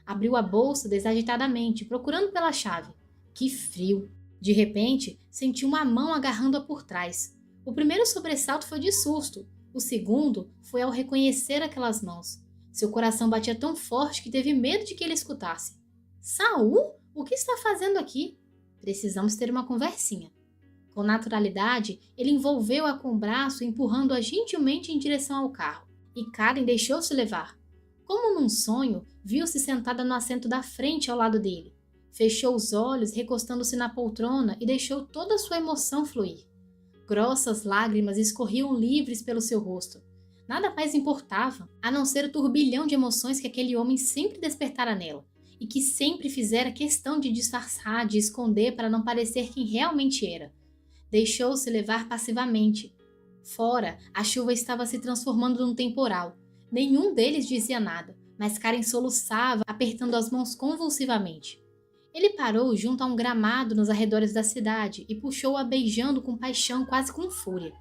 Abriu a bolsa desajeitadamente, procurando pela chave. Que frio! De repente, sentiu uma mão agarrando-a por trás. O primeiro sobressalto foi de susto. O segundo foi ao reconhecer aquelas mãos. Seu coração batia tão forte que teve medo de que ele escutasse. Saul? O que está fazendo aqui? Precisamos ter uma conversinha. Com naturalidade, ele envolveu-a com o braço, empurrando-a gentilmente em direção ao carro. E Karen deixou-se levar. Como num sonho, viu-se sentada no assento da frente ao lado dele. Fechou os olhos, recostando-se na poltrona e deixou toda a sua emoção fluir. Grossas lágrimas escorriam livres pelo seu rosto. Nada mais importava, a não ser o turbilhão de emoções que aquele homem sempre despertara nela, e que sempre fizera questão de disfarçar, de esconder para não parecer quem realmente era. Deixou-se levar passivamente. Fora, a chuva estava se transformando num temporal. Nenhum deles dizia nada, mas Karen soluçava, apertando as mãos convulsivamente. Ele parou junto a um gramado nos arredores da cidade e puxou-a beijando com paixão, quase com fúria.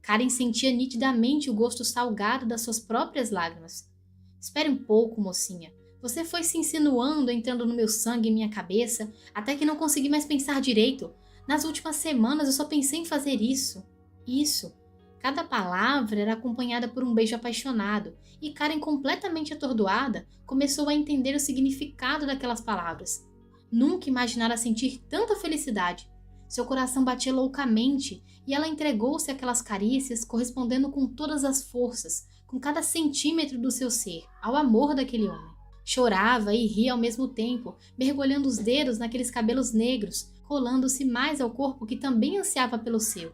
Karen sentia nitidamente o gosto salgado das suas próprias lágrimas. Espere um pouco, mocinha. Você foi se insinuando, entrando no meu sangue e minha cabeça, até que não consegui mais pensar direito. Nas últimas semanas eu só pensei em fazer isso. Isso. Cada palavra era acompanhada por um beijo apaixonado, e Karen, completamente atordoada, começou a entender o significado daquelas palavras. Nunca imaginara sentir tanta felicidade. Seu coração batia loucamente, e ela entregou-se àquelas carícias, correspondendo com todas as forças, com cada centímetro do seu ser, ao amor daquele homem. Chorava e ria ao mesmo tempo, mergulhando os dedos naqueles cabelos negros, colando-se mais ao corpo que também ansiava pelo seu.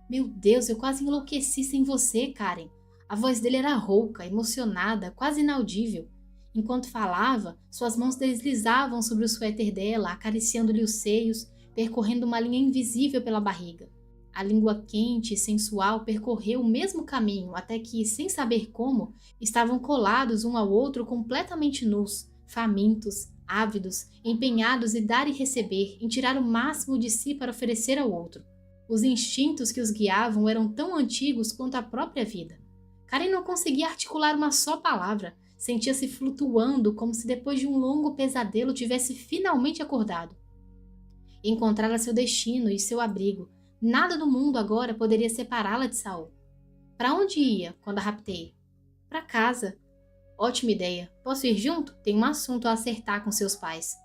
Meu Deus, eu quase enlouqueci sem você, Karen. A voz dele era rouca, emocionada, quase inaudível. Enquanto falava, suas mãos deslizavam sobre o suéter dela, acariciando-lhe os seios, percorrendo uma linha invisível pela barriga. A língua quente e sensual percorreu o mesmo caminho até que, sem saber como, estavam colados um ao outro completamente nus, famintos, ávidos, empenhados em dar e receber, em tirar o máximo de si para oferecer ao outro. Os instintos que os guiavam eram tão antigos quanto a própria vida. Karen não conseguia articular uma só palavra, sentia-se flutuando como se depois de um longo pesadelo tivesse finalmente acordado. Encontrara seu destino e seu abrigo. Nada do mundo agora poderia separá-la de Saul. Para onde ia quando a raptei? Para casa. Ótima ideia. Posso ir junto? Tenho um assunto a acertar com seus pais.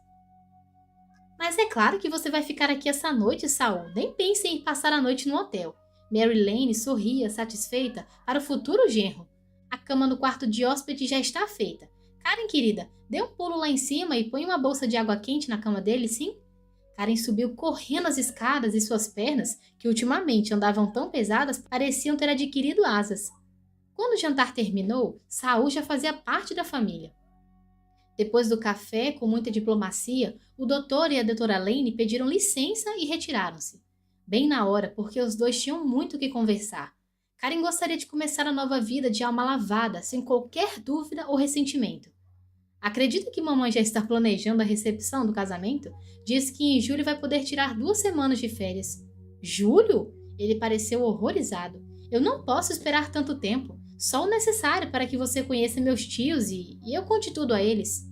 Mas é claro que você vai ficar aqui essa noite, Saul. Nem pense em ir passar a noite no hotel. Mary Lane sorria, satisfeita, para o futuro genro. A cama no quarto de hóspede já está feita. Karen, querida, dê um pulo lá em cima e põe uma bolsa de água quente na cama dele, sim? Karen subiu correndo as escadas e suas pernas, que ultimamente andavam tão pesadas, pareciam ter adquirido asas. Quando o jantar terminou, Saul já fazia parte da família. Depois do café, com muita diplomacia, o doutor e a doutora Lane pediram licença e retiraram-se. Bem na hora, porque os dois tinham muito o que conversar. Karen gostaria de começar a nova vida de alma lavada, sem qualquer dúvida ou ressentimento. Acredita que mamãe já está planejando a recepção do casamento? Diz que em julho vai poder tirar 2 semanas de férias. Julho? Ele pareceu horrorizado. Eu não posso esperar tanto tempo. Só o necessário para que você conheça meus tios e eu conte tudo a eles.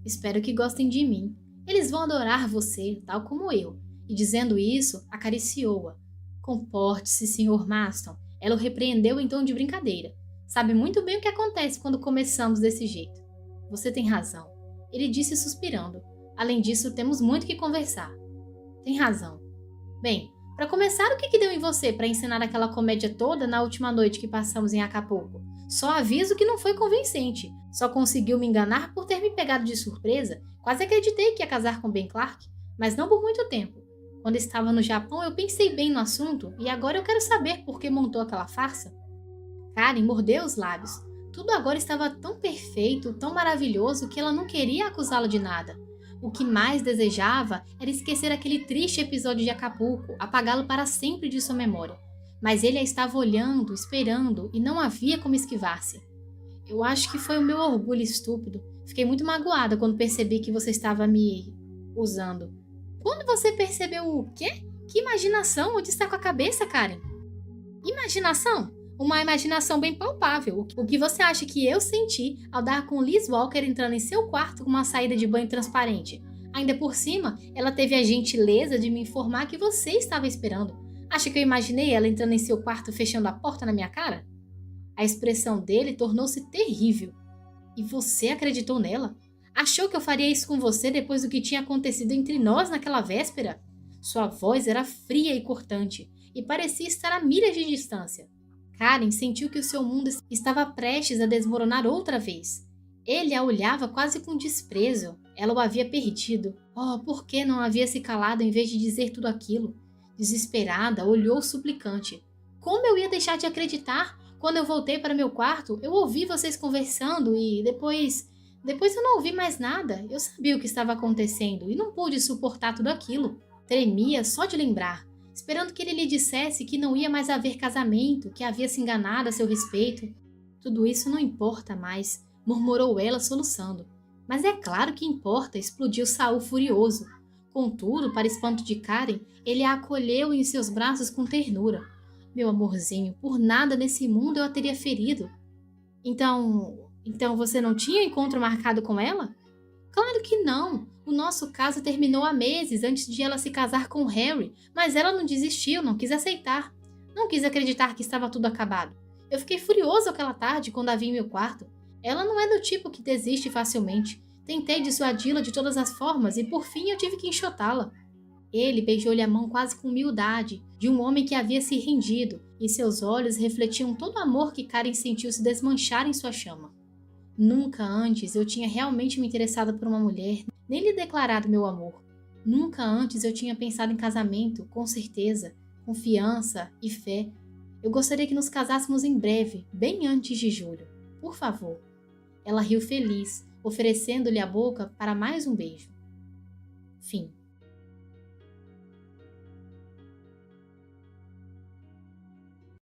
Espero que gostem de mim. Eles vão adorar você, tal como eu. E dizendo isso, acariciou-a. Comporte-se, Sr. Maston. Ela o repreendeu em tom de brincadeira. Sabe muito bem o que acontece quando começamos desse jeito. Você tem razão. Ele disse suspirando. Além disso, temos muito que conversar. Tem razão. Bem, para começar, o que deu em você para ensinar aquela comédia toda na última noite que passamos em Acapulco? Só aviso que não foi convincente. Só conseguiu me enganar por ter me pegado de surpresa. Quase acreditei que ia casar com Ben Clark, mas não por muito tempo. Quando estava no Japão, eu pensei bem no assunto e agora eu quero saber por que montou aquela farsa. Karen mordeu os lábios. Tudo agora estava tão perfeito, tão maravilhoso que ela não queria acusá-lo de nada. O que mais desejava era esquecer aquele triste episódio de Acapulco, apagá-lo para sempre de sua memória. Mas ele a estava olhando, esperando, e não havia como esquivar-se. Eu acho que foi o meu orgulho estúpido. Fiquei muito magoada quando percebi que você estava me... usando. Quando você percebeu o quê? Que imaginação? Onde está com a cabeça, Karen? Imaginação? Uma imaginação bem palpável. O que você acha que eu senti ao dar com Liz Walker entrando em seu quarto com uma saída de banho transparente? Ainda por cima, ela teve a gentileza de me informar que você estava esperando. Acha que eu imaginei ela entrando em seu quarto fechando a porta na minha cara? A expressão dele tornou-se terrível. E você acreditou nela? Achou que eu faria isso com você depois do que tinha acontecido entre nós naquela véspera? Sua voz era fria e cortante, e parecia estar a milhas de distância. Karen sentiu que o seu mundo estava prestes a desmoronar outra vez. Ele a olhava quase com desprezo. Ela o havia perdido. Oh, por que não havia se calado em vez de dizer tudo aquilo? Desesperada, olhou suplicante. Como eu ia deixar de acreditar? Quando eu voltei para meu quarto, eu ouvi vocês conversando e depois eu não ouvi mais nada. Eu sabia o que estava acontecendo e não pude suportar tudo aquilo. Tremia só de lembrar, esperando que ele lhe dissesse que não ia mais haver casamento, que havia se enganado a seu respeito. Tudo isso não importa mais, murmurou ela soluçando. Mas é claro que importa, explodiu Saul furioso. Contudo, para espanto de Karen, ele a acolheu em seus braços com ternura. Meu amorzinho, por nada nesse mundo eu a teria ferido. Então você não tinha encontro marcado com ela? Claro que não. O nosso caso terminou há meses antes de ela se casar com Harry, mas ela não desistiu, não quis aceitar. Não quis acreditar que estava tudo acabado. Eu fiquei furioso aquela tarde quando a vi em meu quarto. Ela não é do tipo que desiste facilmente. Tentei dissuadi-la de todas as formas e por fim eu tive que enxotá-la. Ele beijou-lhe a mão quase com humildade, de um homem que havia se rendido, e seus olhos refletiam todo o amor que Karen sentiu se desmanchar em sua chama. Nunca antes eu tinha realmente me interessado por uma mulher, nem lhe declarado meu amor. Nunca antes eu tinha pensado em casamento, com certeza, confiança e fé. Eu gostaria que nos casássemos em breve, bem antes de julho. Por favor. Ela riu feliz, oferecendo-lhe a boca para mais um beijo. Fim.